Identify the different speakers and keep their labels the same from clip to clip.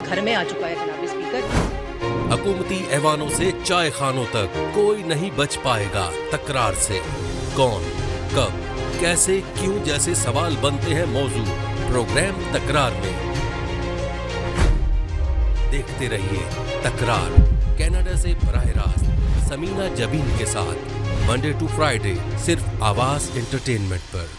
Speaker 1: घर में आ चुका है जनाब स्पीकर।
Speaker 2: हुकूमती ऐवानों से चाय खानों तक कोई नहीं बच पाएगा तकरार से। कौन, कब, कैसे, क्यों जैसे सवाल बनते हैं मौजू प्रोग्राम तकरार में। देखते रहिए तकरार, कनाडा से बराह रास्त समीना जबीन के साथ, मंडे टू फ्राइडे सिर्फ आवाज एंटरटेनमेंट पर।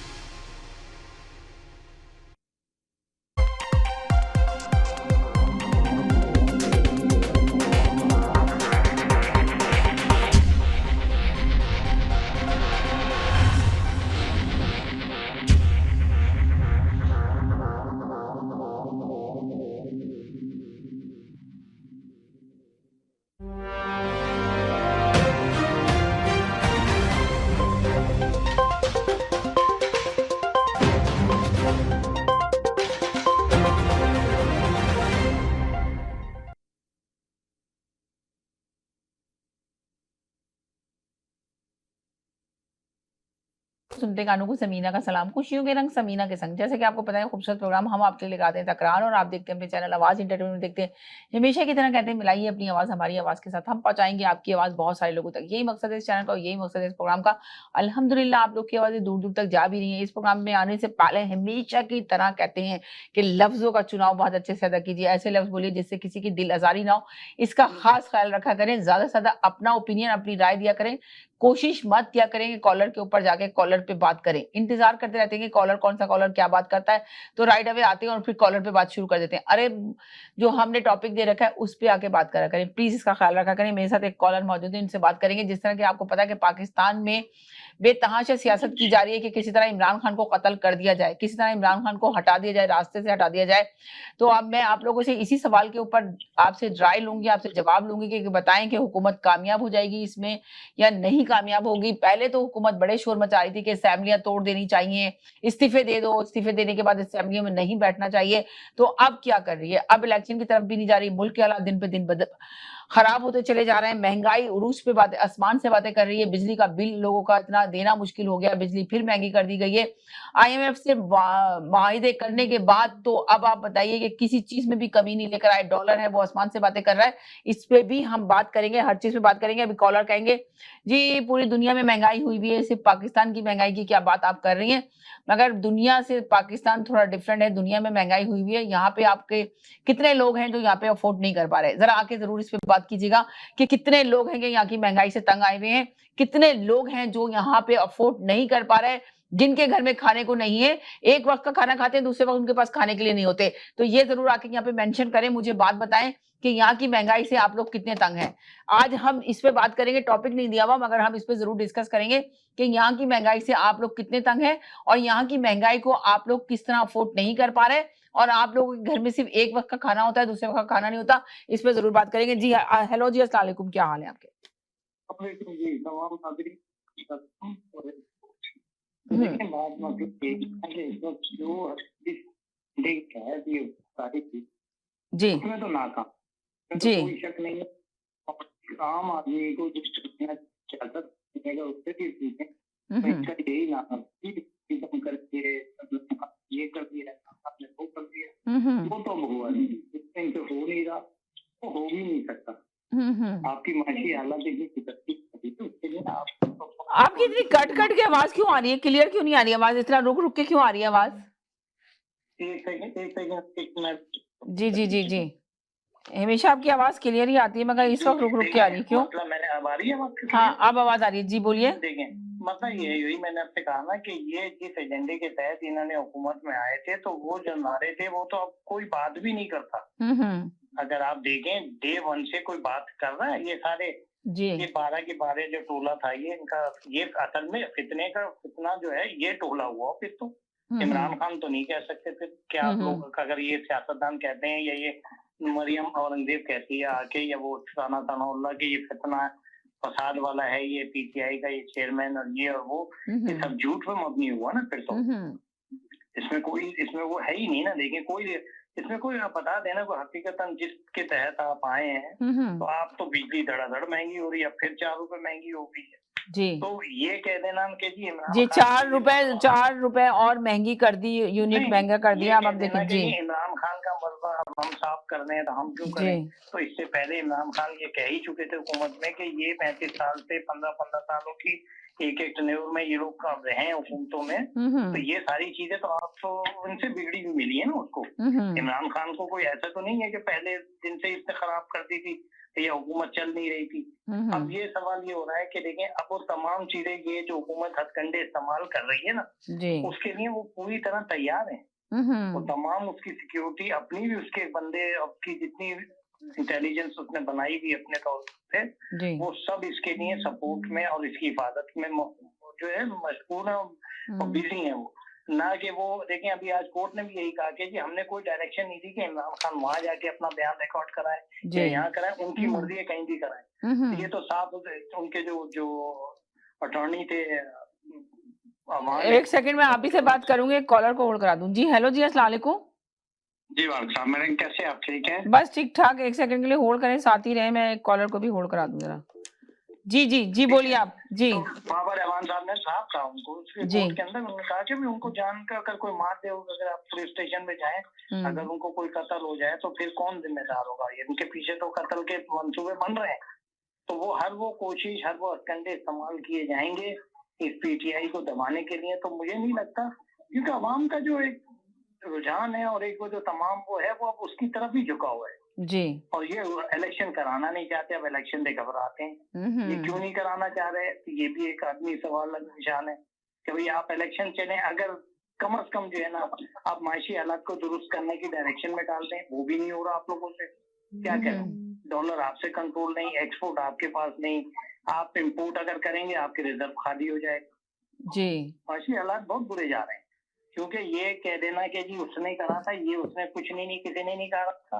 Speaker 3: सुनते गानों को समीना का सलाम, खुशियों के रंग समीना के संग। जैसे कि आपको पता है खूबसूरत प्रोग्राम हम आपके लिए लगाते हैं तकरार, और आप देखते हैं अपने चैनल आवाज एंटरटेनमेंट देखते हैं। हमेशा की तरह कहते हैं मिलाइए अपनी आवाज हमारी आवाज के साथ, हम पहुंचाएंगे आपकी आवाज बहुत सारे लोगों तक। यही मकसद है इस चैनल का, यही मकसद है इस प्रोग्राम का। अल्हम्दुलिल्लाह आप लोग की आवाजें दूर दूर तक जा भी रही है। इस प्रोग्राम में आने से पहले हमेशा की तरह कहते हैं कि लफ्जों का चुनाव बहुत अच्छे से अदा कीजिए। ऐसे लफ्ज बोलिए जिससे किसी की दिल आजारी ना हो, इसका खास ख्याल रखा करें। ज्यादा से ज्यादा अपना ओपिनियन, अपनी राय दिया करें। कोशिश मत किया करें कि कॉलर के ऊपर जाके कॉलर पे बात करें। इंतजार करते रहते हैं कि कॉलर, कौन सा कॉलर क्या बात करता है, तो राइट अवे आते हैं और फिर कॉलर पे बात शुरू कर देते हैं। अरे जो हमने टॉपिक दे रखा है उस पे आके बात करा करें, प्लीज इसका ख्याल रखा करें। मेरे साथ एक कॉलर मौजूद है, इनसे बात करेंगे। जिस तरह की आपको पता है कि पाकिस्तान में बेतहाशा सियासत की जा रही है कि किसी तरह इमरान खान को कत्ल कर दिया जाए, किसी तरह इमरान खान को हटा दिया जाए, रास्ते से हटा दिया जाए। तो अब मैं आप लोगों से इसी सवाल के ऊपर आपसे राय लूंगी, आपसे जवाब लूंगी कि बताएं कि हुकूमत कामयाब हो जाएगी इसमें या नहीं कामयाब होगी। पहले तो हुकूमत बड़े शोर मचा रही थी कि असेंबलियां तोड़ देनी चाहिए, इस्तीफे दे दो, इस्तीफे देने के बाद असेंबलियों में नहीं बैठना चाहिए। तो अब क्या कर रही है? अब इलेक्शन की तरफ भी नहीं जा रही। मुल्क के हालात दिन पे दिन खराब होते चले जा रहे हैं। महंगाई उरूज पे बातें, आसमान से बातें कर रही है। बिजली का बिल लोगों का इतना देना मुश्किल हो गया, बिजली फिर महंगी कर दी गई है। आईएमएफ से माहिदे करने के बाद तो अब आप बताइए कि किसी चीज में भी कमी नहीं लेकर आए। डॉलर है वो आसमान से बातें कर रहा है। इस पे भी हम बात करेंगे, हर चीज पे बात करेंगे। अभी कॉलर कहेंगे जी पूरी दुनिया में महंगाई हुई हुई है, सिर्फ पाकिस्तान की महंगाई की क्या बात आप कर रही हैं? मगर दुनिया से पाकिस्तान थोड़ा डिफरेंट है। दुनिया में महंगाई हुई हुई है। यहाँ पे आपके कितने लोग हैं जो यहाँ पे अफोर्ड नहीं कर पा रहे? जरा आके जरूर इस पे बात कीजिएगा कि कितने लोग हैं कि यहाँ की महंगाई से तंग आए हुए हैं। कितने लोग हैं जो यहाँ पे अफोर्ड नहीं कर पा रहे, जिनके घर में खाने को नहीं है। एक वक्त का खाना खाते हैं, दूसरे वक्त उनके पास खाने के लिए नहीं होते। तो ये जरूर आके यहाँ पे मेंशन करें, मुझे बात बताएं कि यहाँ की महंगाई से आप लोग कितने तंग हैं। आज हम इस पे बात करेंगे, टॉपिक नहीं दिया हुआ मगर हम इस पे जरूर डिस्कस करेंगे कि यहाँ की महंगाई से आप लोग कितने तंग हैं और यहाँ की महंगाई को आप लोग किस तरह अफोर्ड नहीं कर पा रहे, और आप लोगों के घर में सिर्फ एक वक्त का खाना होता है, दूसरे वक्त का खाना नहीं होता। इस पे जरूर बात करेंगे। जी हेलो जी, अस्सलाम वालेकुम, क्या हाल है आपके?
Speaker 4: देखिए बात मतलब एक है कि इस वक्त जो देख है ये सारी चीज
Speaker 3: जी
Speaker 4: उसमें तो नाकाम, उसमें तो
Speaker 3: जी
Speaker 4: कोई शक नहीं है। और आम आदमी को जिस दुनिया चाहता है उससे भी सीखें। तो इसका यही नाम एकदम करके ये कर दिया, आपने वो कर दिया, वो तो हुआ नहीं, इससे इनसे हो नहीं रहा, वो हो भी नहीं सकता। आपकी माशी हालत इतनी सुधरती तो उसके लिए आप
Speaker 3: आपकी इतनी कट कट के आवाज क्यों आ रही है? क्लियर क्यों नहीं आ रही आवाज? इतना रुक रुक के क्यों आ रही है आवाज?
Speaker 4: एक मिनट।
Speaker 3: जी जी जी जी, हमेशा आपकी आवाज क्लियर ही आती है मगर इस वक्त रुक रुक के आ रही है, क्यों?
Speaker 4: मतलब मैंने अब आ रही है बात?
Speaker 3: हाँ अब आवाज आ रही है, जी बोलिए।
Speaker 4: देखें मतलब यही मैंने आपसे कहा ना कि ये जिस एजेंडे के तहत इन्होंने हुकूमत में आए थे तो वो जो नारे थे वो तो अब कोई बात भी नहीं करता। अगर आप देखें डे वन से कोई बात कर रहा है, ये सारे
Speaker 3: जी
Speaker 4: ये 12 के 12 जो टोला था ये इनका, ये असल में फितने का फितना जो है ये टोला हुआ। फिर तो इमरान खान तो नहीं कह सकते फिर क्या आप लोग, अगर ये सियासतदान कहते हैं या ये मरियम औरंगजेब कहती है आके, या वो साना तानाउल्लाह के ये फितना फसाद वाला है, ये पीटीआई का ये चेयरमैन और ये और वो, ये सब झूठ पे मबनी हुआ ना। फिर तो इसमें वो है ही नहीं ना। देखिए कोई इसमें कोई आप बता देना कोई हकीकतन जिसके तहत आप आए हैं तो आप तो बिजली धड़ाधड़ महंगी हो रही है, फिर 4 रुपए महंगी हो गई है।
Speaker 3: जी
Speaker 4: तो ये कह देना कि जी इमरान
Speaker 3: जी,
Speaker 4: खान
Speaker 3: चार रुपए और महंगी कर दी, यूनिट
Speaker 4: नहीं,
Speaker 3: महंगा कर
Speaker 4: ये
Speaker 3: दिया। अब
Speaker 4: कह
Speaker 3: आप
Speaker 4: देना
Speaker 3: देखें
Speaker 4: कि
Speaker 3: जी
Speaker 4: ये इमरान खान का मलबा हम साफ कर रहे हैं तो हम क्यों
Speaker 3: जी
Speaker 4: करें। तो इससे पहले इमरान खान ये कह ही चुके थे हुकूमत में कि ये 35 साल से 15-15 सालों की एक टेन्योर में ये लोग कर रहे हैं हुकूमतों में। तो ये सारी चीजें तो आप तो उनसे बिगड़ी हुई मिली है ना उसको। इमरान खान को कोई ऐसा तो नहीं है कि पहले दिन से इसने खराब कर दी थी या हुकूमत चल नहीं रही थी। अब ये सवाल ये हो रहा है कि देखें अब वो तमाम चीजें ये जो हुकूमत हथकंडे इस्तेमाल कर रही है ना
Speaker 3: जी
Speaker 4: उसके लिए वो पूरी तरह तैयार है। वो तमाम उसकी सिक्योरिटी अपनी भी उसके बंदे उसकी जितनी इंटेलिजेंस उसने बनाई हुई अपने तौर पे
Speaker 3: जी
Speaker 4: वो सब इसके लिए सपोर्ट में और इसकी हिफाजत में जो है मशगूल है और बिजी है वो। ना कि वो देखें अभी आज कोर्ट ने भी यही कहा कि जी हमने कोई डायरेक्शन नहीं दी कि इमरान खान वहां जाके अपना बयान रिकॉर्ड कराए या यहाँ कराए, उनकी मर्जी है कहीं भी कराए। ये तो साफ उनके जो अटॉर्नी थे
Speaker 3: एक सेकंड में आप ही से बात करूंगी, एक कॉलर को होल्ड करा दूं। जी हेलो जी, अस्सलाम वालेकुम।
Speaker 4: जी वालेकुम मैडम, कैसे आप ठीक हैं?
Speaker 3: बस ठीक ठाक, एक सेकंड के लिए होल्ड करें, साथ ही रहे, मैं एक कॉलर को भी होल्ड करा दूं जरा। जी जी जी बोलिए आप। जी
Speaker 4: तो बाबा रहमान साहब ने साफ कहा उनको
Speaker 3: जी
Speaker 4: कोर्ट के अंदर, उन्होंने कहा कि भी उनको जान कर अगर कोई मार दे, अगर आप पुलिस स्टेशन में जाएं अगर उनको कोई कत्ल हो जाए तो फिर कौन जिम्मेदार होगा। इनके पीछे तो कत्ल के मंसूबे बन रहे हैं। तो वो हर वो कोशिश हर वो हथकंडे इस्तेमाल किए जाएंगे इस पीटीआई को दबाने के लिए। तो मुझे नहीं लगता, क्योंकि अवाम का जो एक रुझान है और एक वो जो तमाम वो है वो अब उसकी तरफ ही झुका हुआ है
Speaker 3: जी।
Speaker 4: और ये इलेक्शन कराना नहीं चाहते, अब इलेक्शन से घबराते हैं। ये क्यों नहीं कराना चाह रहे, तो ये भी एक आदमी सवाल निशान है कि भाई आप इलेक्शन चले, अगर कम से कम जो है ना आप माशी हालात को दुरुस्त करने की डायरेक्शन में डाल दें, वो भी नहीं हो रहा आप लोगों से। क्या करें, डॉलर आपसे कंट्रोल नहीं, एक्सपोर्ट आपके पास नहीं, आप इम्पोर्ट अगर करेंगे आपके रिजर्व खाली हो जाएगा
Speaker 3: जी।
Speaker 4: माशी हालात बहुत बुरे जा रहे हैं। क्योंकि ये कह देना कि जी उसने कहा था, ये उसने कुछ नहीं किसी ने नहीं कहा था।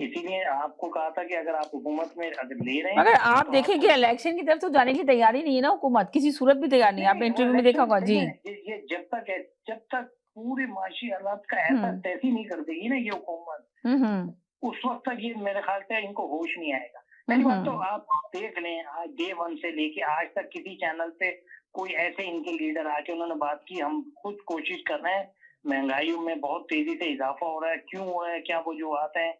Speaker 4: इसीलिए आपको कहा था कि अगर आप हुकूमत में अगर ले रहे हैं,
Speaker 3: अगर आप
Speaker 4: तो
Speaker 3: देखें कि इलेक्शन की तरफ तो जाने की तैयारी नहीं है ना हुकूमत, किसी सूरत भी तैयार नहीं है। आपने इंटरव्यू में देखा होगा। जी
Speaker 4: ये जब तक पूरे माशी हालात का ऐसा तैसी नहीं कर देगी ना ये हुकूमत, उस वक्त तक ये मेरे ख्याल से इनको होश नहीं आएगा। पहली बात तो आप देख लें, आज डे 1 से लेके आज तक किसी चैनल पे कोई ऐसे इनके लीडर आके उन्होंने बात की हम खुद कोशिश कर रहे हैं, महंगाई में बहुत तेजी से इजाफा हो रहा है, क्यों हो रहा है, क्या वजूहत है।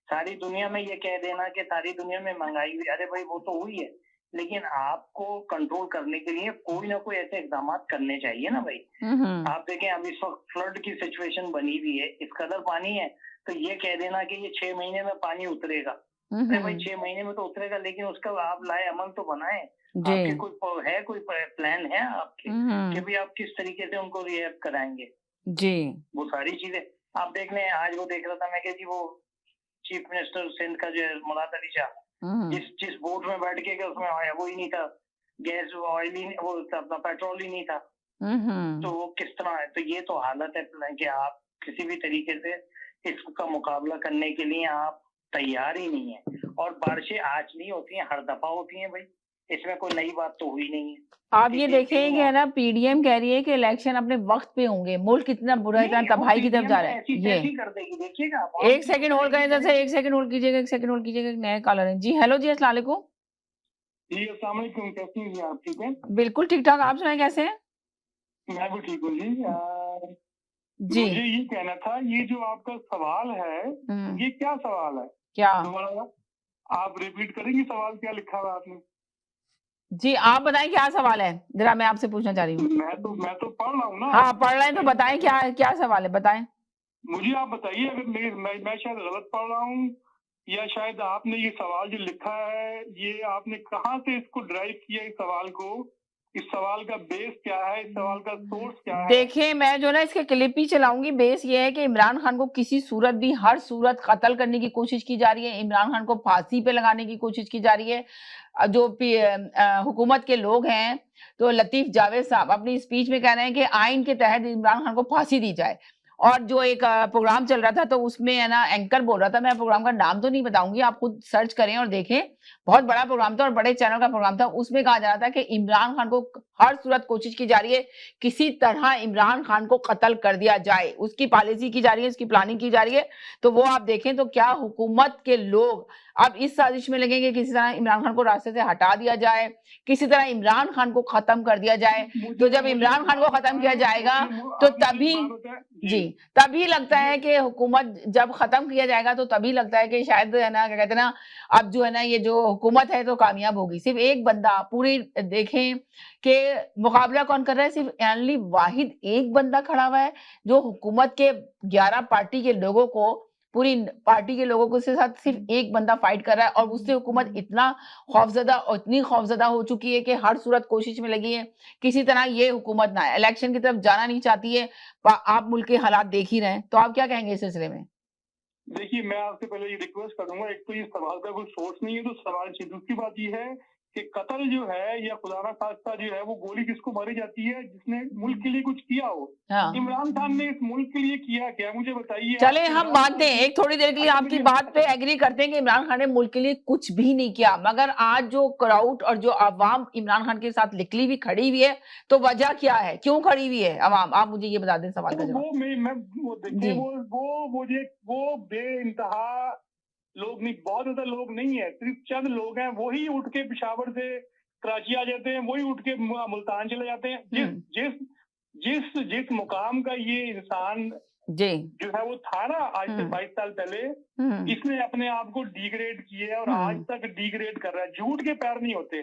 Speaker 4: सारी दुनिया में ये कह देना कि सारी दुनिया में महंगाई हुई, अरे भाई वो तो हुई है, लेकिन आपको कंट्रोल करने के लिए कोई ना कोई ऐसे इकदाम करने चाहिए ना भाई। आप देखें अब इस वक्त फ्लड की सिचुएशन बनी हुई है, इस कदर पानी है, तो ये कह देना कि ये 6 महीने में पानी उतरेगा, अरे भाई 6 महीने में तो उतरेगा, लेकिन उसका आप लाए अमल तो बनाए। आपके कोई प्लान है आपके कि भी आप किस तरीके से उनको रिएक्ट कराएंगे
Speaker 3: जी। वो
Speaker 4: सारी चीजें आप देख लें। आज वो देख रहा था मैं कि जी वो चीफ मिनिस्टर सिंध का जो मुराद अली शाह जिस बोट में बैठ के उसमें वो ही नहीं था, गैस ऑयल ही वो अपना पेट्रोल ही नहीं था। तो वो किस तरह है, तो ये तो हालत है कि आप किसी भी तरीके से इसका मुकाबला करने के लिए आप तैयार ही नहीं है। और बारिशें आज नहीं होती हैं, हर दफा होती हैं भाई, इसमें कोई नई बात तो हुई नहीं है।
Speaker 3: आप ये देखें कि है ना, पीडीएम कह रही है कि इलेक्शन अपने वक्त पे होंगे। मुल्क कितना बुरा, इतना तबाही की तरफ जा रहा है। ये
Speaker 4: कर देगी, देखिएगा।
Speaker 3: एक सेकंड होल्ड करें, जैसे एक सेकंड होल्ड कीजिएगा, एक सेकंड होल्ड कीजिएगा। एक नए कॉलर है। जी हेलो जी, अस्सलाम वालेकुम।
Speaker 4: जी अस्सलाम वालेकुम, कैसी हैं आप? ठीक है,
Speaker 3: बिल्कुल ठीक ठाक, आप सुनाए कैसे हैं?
Speaker 4: मैं भी ठीक हूँ जी। मुझे ये कहना था, ये जो आपका सवाल है ये क्या सवाल है? क्या आप रिपीट करेंगे सवाल, क्या लिखा हुआ आपने? जी आप बताएं क्या सवाल है, जरा मैं आपसे पूछना चाह रही हूँ। मैं तो पढ़ रहा हूँ ना। हाँ पढ़ रहे हैं, तो बताएं क्या सवाल है, बताएं। मुझे आप बताइए, अगर मैं शायद गलत पढ़ रहा हूँ या शायद आपने ये सवाल जो लिखा है ये आपने कहाँ से इसको ड्राइव किया, इस सवाल को, इस सवाल का बेस क्या है, इस सवाल का सोर्स क्या है? देखिए मैं जो ना इसके क्लिप ही चलाऊंगी। बेस ये है कि इमरान खान को किसी सूरत भी, हर सूरत कत्ल करने की कोशिश की जा रही है। इमरान खान को फांसी पे लगाने की कोशिश की जा रही है। जो हुकूमत के लोग हैं, तो लतीफ जावेद साहब अपनी स्पीच में कह रहे हैं कि आइन के तहत इमरान खान को फांसी दी जाए। और जो एक प्रोग्राम चल रहा था, तो उसमें है ना एंकर बोल रहा था, मैं प्रोग्राम का नाम तो नहीं बताऊंगी, आप खुद सर्च करें और देखें, बहुत बड़ा प्रोग्राम था और बड़े चैनल का प्रोग्राम था। उसमें कहा जा रहा था कि इमरान खान को
Speaker 3: हर सूरत कोशिश की जा रही है किसी तरह इमरान खान को कत्ल कर दिया जाए, उसकी पॉलिसी की जा रही है, उसकी प्लानिंग की जा रही है। तो वो आप देखें तो क्या हुकूमत के लोग अब इस साजिश में लगेंगे किसी तरह इमरान खान को रास्ते से हटा दिया जाए, किसी तरह इमरान खान को खत्म कर दिया जाए। तो जब इमरान खान को खत्म किया जाएगा तो तभी जी तभी लगता है कि हुकूमत जब खत्म किया जाएगा तो तभी लगता है कि शायद है ना, क्या कहते हैं ना, अब जो है ना ये जो हुकूमत है तो कामयाब होगी। सिर्फ एक बंदा पूरी देखें कि मुकाबला कौन कर रहा है, सिर्फ ओनली वाहिद एक बंदा खड़ा हुआ है जो हुकूमत के 11 पार्टी के लोगों को, पूरी पार्टी के लोगों के साथ सिर्फ एक बंदा फाइट कर रहा है और उससे हुकूमत इतना खौफजदा और इतनी खौफजदा हो चुकी है कि हर सूरत कोशिश में लगी है किसी तरह ये हुकूमत ना आए, इलेक्शन की तरफ जाना नहीं चाहती है। आप मुल्क के हालात देख ही रहे हैं, तो आप क्या कहेंगे इस सिलसिले में?
Speaker 5: देखिए, मैं आपसे पहले ये रिक्वेस्ट करूंगा, एक तो ये सवाल का कोई सोर्स नहीं है तो सवाल से दूसरी बात ये है कि कत्ल जो है या खुदा ना खास्ता जो है वो गोली किसको मारी जाती है जिसने मुल्क के लिए कुछ किया हो।
Speaker 3: हाँ।
Speaker 5: इमरान खान ने इस मुल्क के लिए किया क्या, मुझे बताइए।
Speaker 3: चले हम मानते हैं, एक थोड़ी देर के लिए आपकी बात पे एग्री करते हैं कि इमरान खान ने मुल्क के लिए कुछ भी नहीं किया, मगर आज जो क्राउड और जो अवाम इमरान खान के साथ निकली हुई खड़ी हुई है, तो वजह क्या है, क्यों खड़ी हुई है अवाम? आप मुझे ये बता दें सवाल का जवाब।
Speaker 5: वो देखिए वो बेइंतहा लोग नहीं, बहुत ज्यादा लोग नहीं है, सिर्फ चंद लोग हैं, वही उठ के पेशावर से कराची आ जाते हैं, वही उठ के मुल्तान चले जाते हैं। जिस जिस जिस मुकाम का ये इंसान
Speaker 3: जी
Speaker 5: जो है वो था ना आज से 22 साल पहले, इसने अपने आप को डिग्रेड किया है और आज तक डिग्रेड कर रहा है। झूठ के पैर नहीं होते,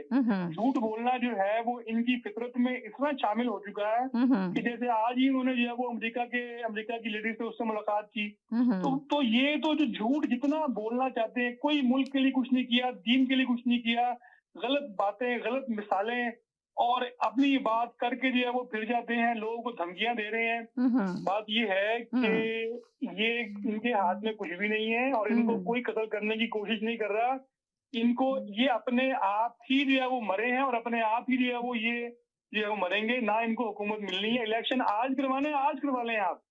Speaker 5: झूठ बोलना जो है वो इनकी फितरत में इतना शामिल हो चुका है कि जैसे आज ही उन्होंने जो है वो अमेरिका की लेडी से उससे मुलाकात की, तो ये तो जो झूठ जितना बोलना चाहते हैं, कोई मुल्क के लिए कुछ नहीं किया, दीन के लिए कुछ नहीं किया, गलत बातें, गलत मिसालें और अपनी बात करके जो है वो फिर जाते हैं, लोगों को धमकियां दे रहे हैं। बात ये है कि ये इनके हाथ में कुछ भी नहीं है और इनको कोई कत्ल करने की कोशिश नहीं कर रहा। इनको ये अपने आप ही जो है वो मरे हैं और अपने आप ही जो है वो ये जो है वो मरेंगे। ना इनको हुकूमत मिलनी है, इलेक्शन आज करवाने, आज करवा लें आप।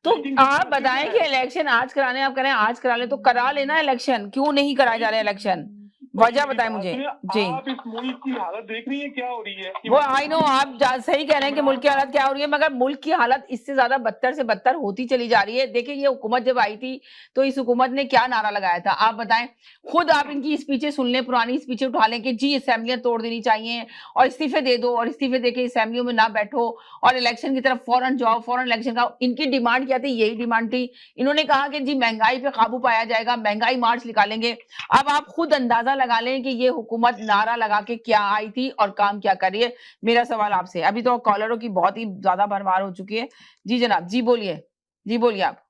Speaker 3: तो आप बताएं कि इलेक्शन आज कराने, आप करें आज करा ले, तो करा लेना इलेक्शन, क्यों नहीं कराया जा रहा है इलेक्शन? वजह बताएं मुझे जी।
Speaker 5: आप इस मुल्क की हालत देख रही है क्या हो रही है?
Speaker 3: वो आई नो, आप सही कह रहे हैं कि मुल्क की हालत क्या हो रही है, मगर मुल्क की हालत इससे ज्यादा बदतर से बदतर होती चली जा रही है। देखिए ये हुकूमत जब आई थी तो इस हुकूमत ने क्या नारा लगाया था, आप बताएं खुद। आप इनकी स्पीचें सुन लें, पुरानी स्पीचें उठा लें कि जी असेंबलियां तोड़ देनी चाहिए और इस्तीफे दे दो, और इस्तीफे देके असेंबलियों में ना बैठो और इलेक्शन की तरफ फौरन जाओ, फौरन इलेक्शन का। इनकी डिमांड क्या थी? यही डिमांड थी। इन्होंने कहा कि जी महंगाई पे काबू पाया जाएगा, महंगाई मार्च निकालेंगे। अब आप खुद अंदाजा लगा लें कि ये हुकूमत नारा लगा के क्या आई थी और काम क्या कर रही है। मेरा सवाल आपसे, अभी तो कॉलरों की बहुत ही ज्यादा भरमार हो चुकी है। जी जनाब, जी बोलिए, जी बोलिए आप।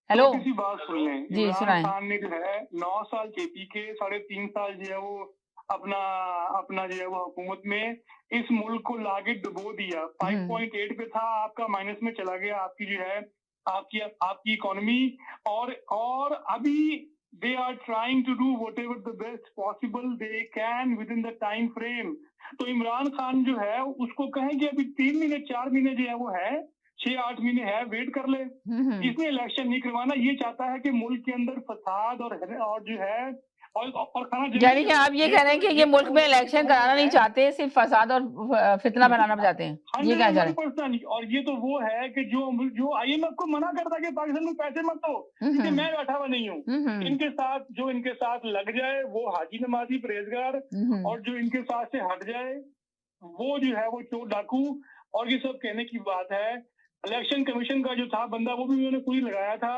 Speaker 3: हेलो
Speaker 5: किसी बात सुन लें,
Speaker 3: जी सुनाएं।
Speaker 5: खान ने जो है 9 साल केपी के 3.5 साल जो है वो अपना जो है वो हुकूमत में इस मुल्क को लाके डुबो दिया। 5.8 पे था, आपका माइनस में चला गया, आपकी जो है आपकी इकोनॉमी। और अभी they are trying to do whatever the best possible they can within the time frame। तो इमरान खान जो है उसको कहें कि अभी 3 महीने 4 महीने जो है वो है, 6-8 महीने है, वेट कर ले। इसने इलेक्शन नहीं करवाना, ये चाहता है कि मुल्क के अंदर फसाद और जो है और खाना,
Speaker 3: यानी कि आप ये कह रहे हैं कि ये मुल्क में इलेक्शन कराना नहीं चाहते, सिर्फ फसाद और फितना बनाना चाहते हैं, ये क्या चाह रहे हैं?
Speaker 5: और ये तो वो है कि जो IMF को मना करता है कि पाकिस्तान में पैसे मत दो, इसलिए मैं बैठा हुआ नहीं हूँ। इनके साथ लग जाए वो हाजी नमाजी परहेजगार, और जो इनके साथ से हट जाए वो जो है वो चोर डाकू। और ये सब कहने की बात है। इलेक्शन कमीशन का जो था बंदा वो भी उन्होंने पूरी लगाया था,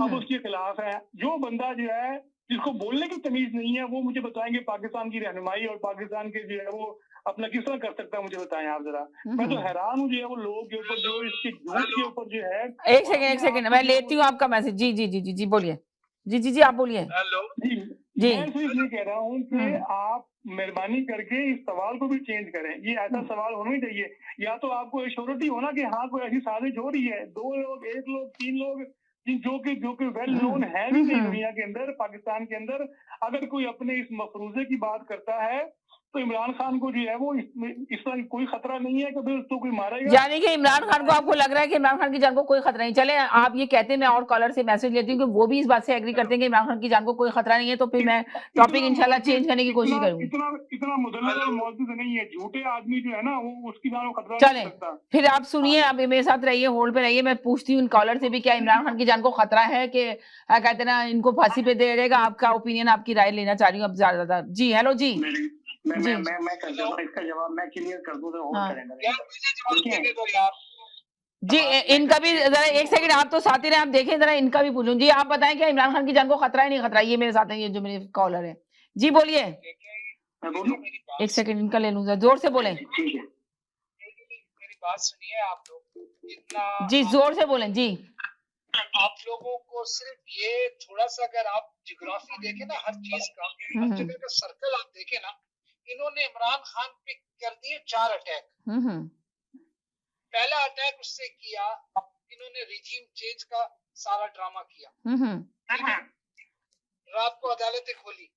Speaker 5: अब उसके खिलाफ है। जो बंदा जो है जिसको बोलने की तमीज नहीं है वो मुझे बताएंगे पाकिस्तान की रहनुमाई और पाकिस्तान के जो है वो अपना किस तरह कर सकता है, मुझे बताएं आप जरा। मैं तो हैरान हूँ जो है वो लोगों के ऊपर, जो इसके झूठ के ऊपर जो है।
Speaker 3: एक सेकंड मैं लेती हूँ आपका मैसेज। जी जी जी जी जी बोलिए, जी आप बोलिए।
Speaker 5: हेलो जी, मैं सिर्फ ये कह रहा हूँ कि आप मेहरबानी करके इस सवाल को भी चेंज करें। ये ऐसा सवाल होना ही चाहिए, या तो आपको एश्योरिटी होना कि हाँ कोई ऐसी साजिश हो रही है, 2 लोग, 1 लोग, 3 लोग जो कि वेल नोन है भी नहीं दुनिया के अंदर, पाकिस्तान के अंदर। अगर कोई अपने इस मफरूजे की बात करता है तो इमरान खान को जो है वो इस तरह कोई खतरा नहीं है कि फिर उसको कोई मारेगा।
Speaker 3: यानी कि इमरान खान को, आपको लग रहा है कि इमरान खान की जान को कोई खतरा नहीं। चले आप ये कहते हैं, मैं और कॉलर से मैसेज लेती हूँ कि वो भी इस बात से एग्री करते हैं कि इमरान खान की जान को कोई खतरा नहीं है, तो फिर मैं टॉपिक इंशाल्लाह चेंज करने की कोशिश करूंगी।
Speaker 5: इतना मुदल्लल और मौजूद नहीं है, झूठे आदमी जो है ना वो उसकी जान को खतरा
Speaker 3: चले फिर आप सुनिए, आप मेरे साथ रहिए, होल्ड पे रहिए, मैं पूछती हूँ इन कॉलर से भी, क्या इमरान खान की जान को खतरा है कि कहते हैं ना इनको फांसी पे दे देगा। आपका ओपिनियन, आपकी राय लेना चाह रही हूँ अब ज्यादा। जी हेलो जी।
Speaker 4: मैं कर दूं इसका जवाब, मैं क्लियर कर दूं तो होल्ड करेंगे।
Speaker 3: जी इनका भी जरा एक सेकंड, आप तो साथ ही रहे, आप देखें जरा इनका भी पूछूं। जी आप बताएं, क्या इमरान खान की जान को खतरा है नहीं खतरा? ये मेरे साथ है, ये जो मेरे कॉलर है। जी बोलिए। एक सेकंड इनका ले लूं, जोर से बोलें।
Speaker 6: मेरी बात सुनिए आप लोग,
Speaker 3: जी जोर से बोलें जी।
Speaker 6: आप लोगों को सिर्फ ये थोड़ा सा, अगर आप जियोग्राफी देखें ना हर चीज का, हर जगह का सर्कल आप देखें ना, इन्होंने इमरान खान पे कर दिए 4 अटैक। पहला अटैक उससे किया, इन्होंने रिजीम चेंज का सारा ड्रामा किया। रात को अदालतें खोली,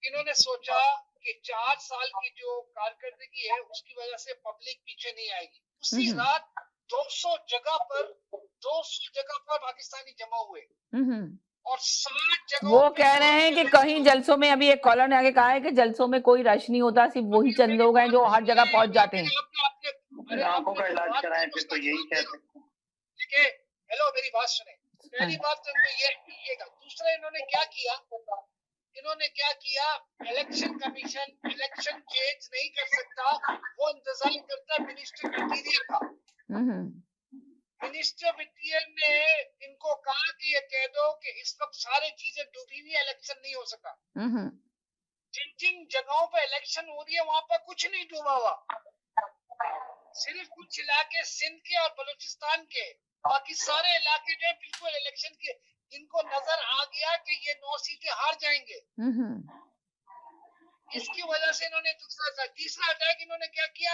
Speaker 6: इन्होंने सोचा कि 4 साल की जो कारकर्दगी है उसकी वजह से पब्लिक पीछे नहीं आएगी। उसी रात 200 जगह पर पाकिस्तानी जमा हुए और 60 जगह।
Speaker 3: वो कह रहे हैं कि कहीं जलसों में, अभी एक कॉलर ने आगे कहा है कि जलसों में कोई रश नहीं होता, सिर्फ वही चंद लोग हैं जो हर जगह पहुंच जाते हैं।
Speaker 4: आंखों का इलाज कराएं फिर तो यही कह सकते हैं।
Speaker 6: ठीक है, हेलो मेरी बात सुने। पहली बात तो ये कीजिएगा। दूसरा इन्होंने क्या किया, इलेक्शन कमीशन इलेक्शन चेंज नहीं कर सकता, वो इंतजाम करता है मिनिस्टर मटीरियल का। मिनिस्टर मटीरियल ने इनको कहा कि ये कह दो कि इस वक्त सारी चीजें डूबी हुई, इलेक्शन नहीं हो सका। जिन जगहों पे इलेक्शन हो रही है वहां पर कुछ नहीं डूबा हुआ, सिर्फ कुछ इलाके सिंध के और बलूचिस्तान के, बाकी सारे इलाके जो बिल्कुल इलेक्शन के, जिनको नजर आ गया कि ये 9 सीटें हार जाएंगे, इसकी वजह से इन्होंने तीसरा अटैक इन्होंने क्या किया,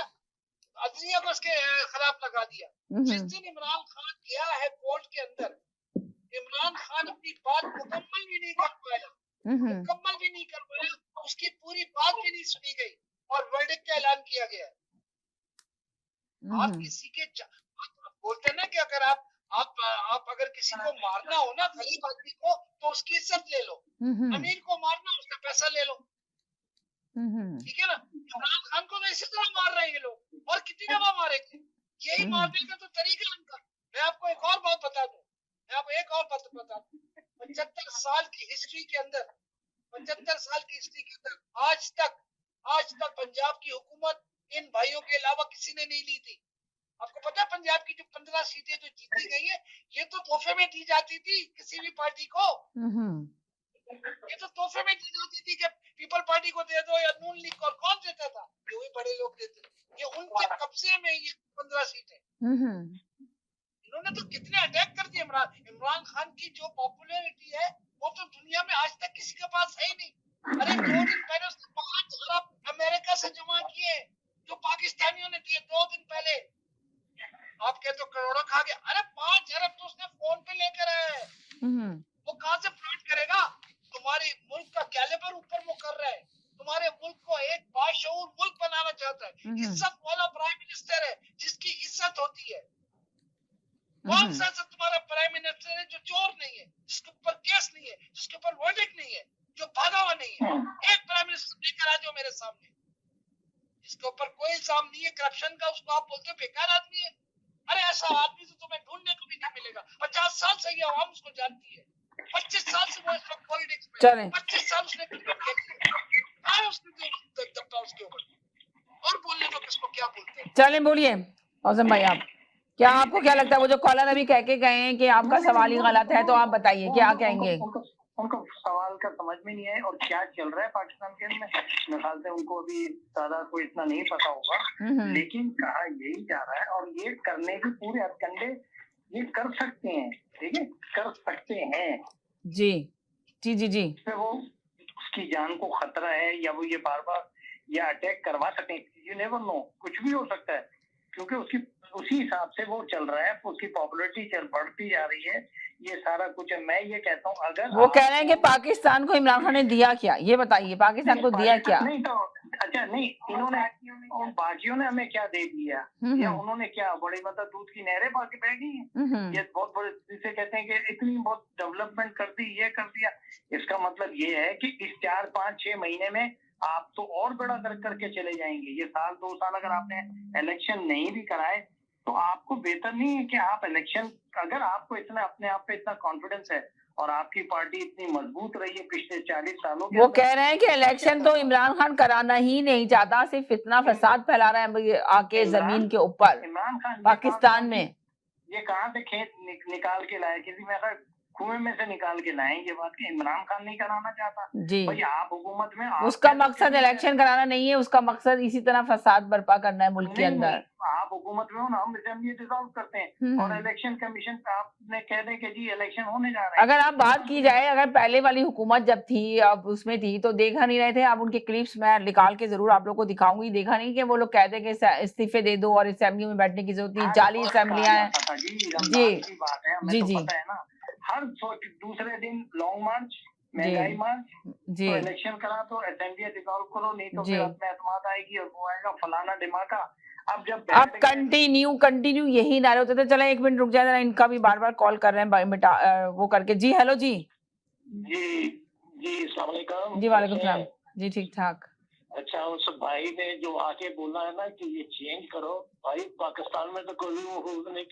Speaker 6: अदलिया को उसके खिलाफ लगा दिया। जिस दिन इमरान खान गया है कोर्ट के अंदर, इमरान खान अपनी बात मुकम्मल भी नहीं कर पाया, उसकी पूरी बात भी नहीं सुनी गई और वर्डिक्ट का ऐलान किया गया। आप किसी के बोलते हैं ना कि अगर आप अगर किसी को मारना हो ना, गरीब आदमी को, तो उसकी इज्जत ले लो, अमीर को मारना उसका पैसा ले लो, ठीक है ना। इमरान खान को तो इसी तरह मार रहे हैं ये लोग, और कितनी दफा मारेंगे, यही मारने का तो तरीका है उनका। मैं आपको एक और बात बता दूं, 75 साल की हिस्ट्री के अंदर आज तक पंजाब की हुकूमत इन भाइयों के अलावा किसी ने नहीं ली थी। आपको पता है पंजाब की जो 15 सीटें जो जीती गई है, ये तो तोहफे में दी जाती थी किसी भी पार्टी को। ये तो तोहफे में दी जाती थी कि पीपल पार्टी को दे दो या नून लीग को, और कौन देता था? ये वही बड़े लोग देते। ये उनके कब्जे में ये 15 सीटें। इन्होंने तो कितने अटैक कर दिए। इमरान खान की जो पॉपुलैरिटी है वो तो दुनिया में आज तक किसी के पास है ही नहीं। अरे 2 दिन पहले उसने 5 अरब अमेरिका से जमा किए जो पाकिस्तानियों ने दिए 2 दिन पहले। आप कहते हो करोड़ों खा गया, अरे 5 अरब तो उसने फोन पे लेकर आया है। वो कहां से फ्रॉड करेगा? तुम्हारे मुल्क का कैलिबर ऊपर वो कर रहा है, तुम्हारे मुल्क को एक बाशऊर मुल्क बनाना चाहता है, इज्जत वाला प्राइम मिनिस्टर है जिसकी इज्जत होती है। कौन सा तुम्हारा प्राइम मिनिस्टर है जो चोर नहीं है, जिसके ऊपर केस नहीं है, जिसके ऊपर वर्डिक्ट नहीं है, जो भागा हुआ नहीं है? एक प्राइम मिनिस्टर लेकर आ जाओ मेरे सामने जिसके ऊपर कोई इल्जाम नहीं है करप्शन का, उसको आप बोलते हो बेकार आदमी है। अरे ऐसा आदमी तो तुम्हें ढूंढने को भी नहीं मिलेगा। 50 साल से ये आवाम उसको जानती है, 25 साल से वो इस वक्त पॉलिटिक्स में, 25 साल उसने क्रिकेट खेली, उसने दबा उसके ऊपर। और बोलने को किसको क्या बोलते हैं?
Speaker 3: चलें बोलिए औसम भाई, आप क्या, आपको क्या लगता है वो जो कॉलर अभी कह के गए हैं कि आपका सवाल ही गलत है, तो आप बताइए क्या कहेंगे?
Speaker 4: उनको सवाल का समझ में नहीं है और क्या चल रहा है पाकिस्तान के अंदर। मेरे ख्याल से उनको अभी ज्यादा कोई इतना नहीं पता होगा, लेकिन कहा यही जा रहा है और ये करने की पूरे हथकंडे ये कर सकते हैं, ठीक है, कर सकते हैं।
Speaker 3: जी जी जी जी,
Speaker 4: वो उसकी जान को खतरा है या वो ये बार बार या अटैक करवा सकते हैं, यू नेवर नो, कुछ भी हो सकता है, क्योंकि उसकी उसी हिसाब से वो चल रहा है, उसकी पॉपुलैरिटी बढ़ती जा रही है, ये सारा कुछ है। मैं ये कहता हूँ अगर
Speaker 3: वो कह रहे हैं कि पाकिस्तान को इमरान खान ने दिया क्या, ये बताइए, पाकिस्तान को दिया क्या?
Speaker 4: नहीं तो अच्छा नहीं, इन्होंने बाकियों ने हमें क्या दे दिया, या उन्होंने क्या बड़ी मतलब दूध की नहरें बाकी बह गई हैं। ये बहुत बड़े जिसे कहते हैं कि इतनी बहुत डेवलपमेंट कर दी, ये कर दिया। इसका मतलब ये है कि इस 4, 5, 6 महीने में आप तो और बड़ा करके चले जाएंगे। ये साल 2 साल अगर आपने इलेक्शन नहीं भी कराए तो आपको बेहतर नहीं है कि आप इलेक्शन, अगर आपको इतना अपने आप पे इतना कॉन्फिडेंस है और आपकी पार्टी इतनी मजबूत रही है पिछले 40 सालों के,
Speaker 3: वो कह रहे हैं कि इलेक्शन तो इमरान खान कराना ही नहीं चाहता, सिर्फ इतना फसाद फैला रहा है आके जमीन के ऊपर
Speaker 4: इमरान खान
Speaker 3: पाकिस्तान में।
Speaker 4: ये कहाँ से खेत निकाल के लाए, किसी में कुएं में से निकाल के लाए। ये बात कि इमरान खान नहीं कराना चाहता
Speaker 3: जी,
Speaker 4: भाई आप हुकूमत में,
Speaker 3: उसका मकसद इलेक्शन कराना नहीं है, उसका मकसद इसी तरह फसाद बर्पा करना है मुल्क के अंदर।
Speaker 4: आप हुकूमत में हो ना, हम असेंबली डिसॉल्व करते हैं और इलेक्शन कमीशन आपने कह दें कि जी इलेक्शन होने जा रहे हैं।
Speaker 3: अगर आप बात की जाए, अगर पहले वाली हुकूमत जब थी, अब उसमें थी तो देखा नहीं रहे थे आप उनके क्लिप्स, मैं निकाल के जरूर आप लोग को दिखाऊंगी। देखा नहीं कि वो लोग कहते कि इस्तीफे दे दो और असेंबली में बैठने की जरूरत नहीं, जाली असेंबलियां हैं। जी
Speaker 4: बात है,
Speaker 3: जी
Speaker 4: जी पता है ना, हर दूसरे दिन लॉन्ग मार्च, महंगाई मार्च जी, तो इलेक्शन करा तो असेंबली डिसॉल्व करो, नहीं तो फिर अपने एतमाद आएगी और वो आएगा फलाना दिमागा। अब जब कंटिन्यू यही नारे होते थे। चले 1 मिनट रुक जाए, इनका भी बार बार कॉल कर रहे हैं वो करके। जी हेलो जी अस्सलाम वालेकुम। जी वालेकुम सलाम जी, ठीक ठाक। अच्छा, उस भाई ने जो आके बोला है ना कि ये चेंज करो, भाई पाकिस्तान में तो कोई नहीं,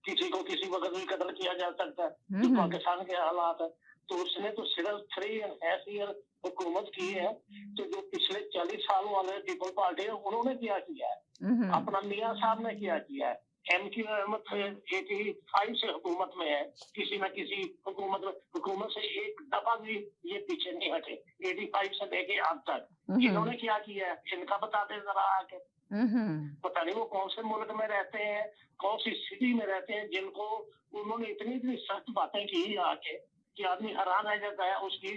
Speaker 4: किसी को किसी वक्त भी कत्ल किया जा सकता है, जो पाकिस्तान के हालात है। तो उसने तो सिर्फ 3.5 ईयर हुकूमत की है, तो जो पिछले 40 साल वाले पीपल पार्टी है उन्होंने क्या किया है, अपना मियां साहब ने क्या किया है। MQM 85 से हुकूमत में है, किसी न किसी हुकूमत से एक दफा भी ये पीछे नहीं हटे, 85 से लेके अब तक। इन्होंने क्या किया है, इनका बताते जरा आके। पता नहीं वो कौन से मुल्क में रहते हैं, कौन सी सिटी में रहते हैं, जिनको उन्होंने इतनी सख्त बातें की आके कि आदमी हैरान रह जाता है। उसकी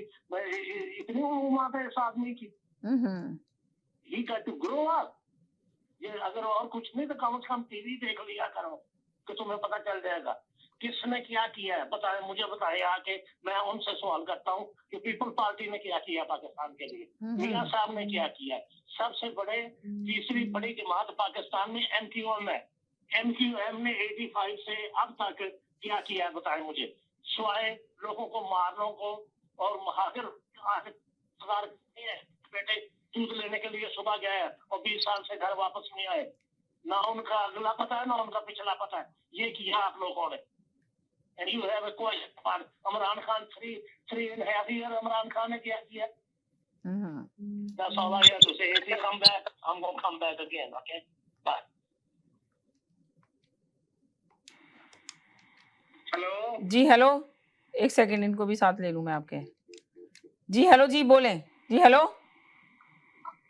Speaker 4: इतनी उम्र है इस आदमी की, he got to grow up. ये अगर और कुछ नहीं तो कम से कम टीवी देख लिया करो कि तुम्हें पता चल जाएगा किसने क्या किया है। मुझे बताए आके, मैं उनसे सवाल करता हूँ कि पीपल पार्टी ने क्या किया पाकिस्तान के लिए, मियां साहब ने क्या किया। सबसे बड़े तीसरी बड़ी जमात पाकिस्तान में MQM है। MQM ने 85 से अब तक क्या किया है बताए मुझे, स्वाय लोगों को मारने को और महाकर बेटे दूध लेने के लिए सुबह गए और 20 साल से घर वापस नहीं आए। ना उनका अगला पता है ना उनका पिछला पता है, ये किया आप लोगों ने। And you have a question for Imran Khan, 3.5 years Imran Khan ने क्या किया? That's all I have to say. If he come back, I'm going to come back again. Okay? Bye. Hello
Speaker 3: ji hello, 1 second इनको भी साथ ले लूं मैं आपके। जी हेलो जी बोलें। जी हेलो।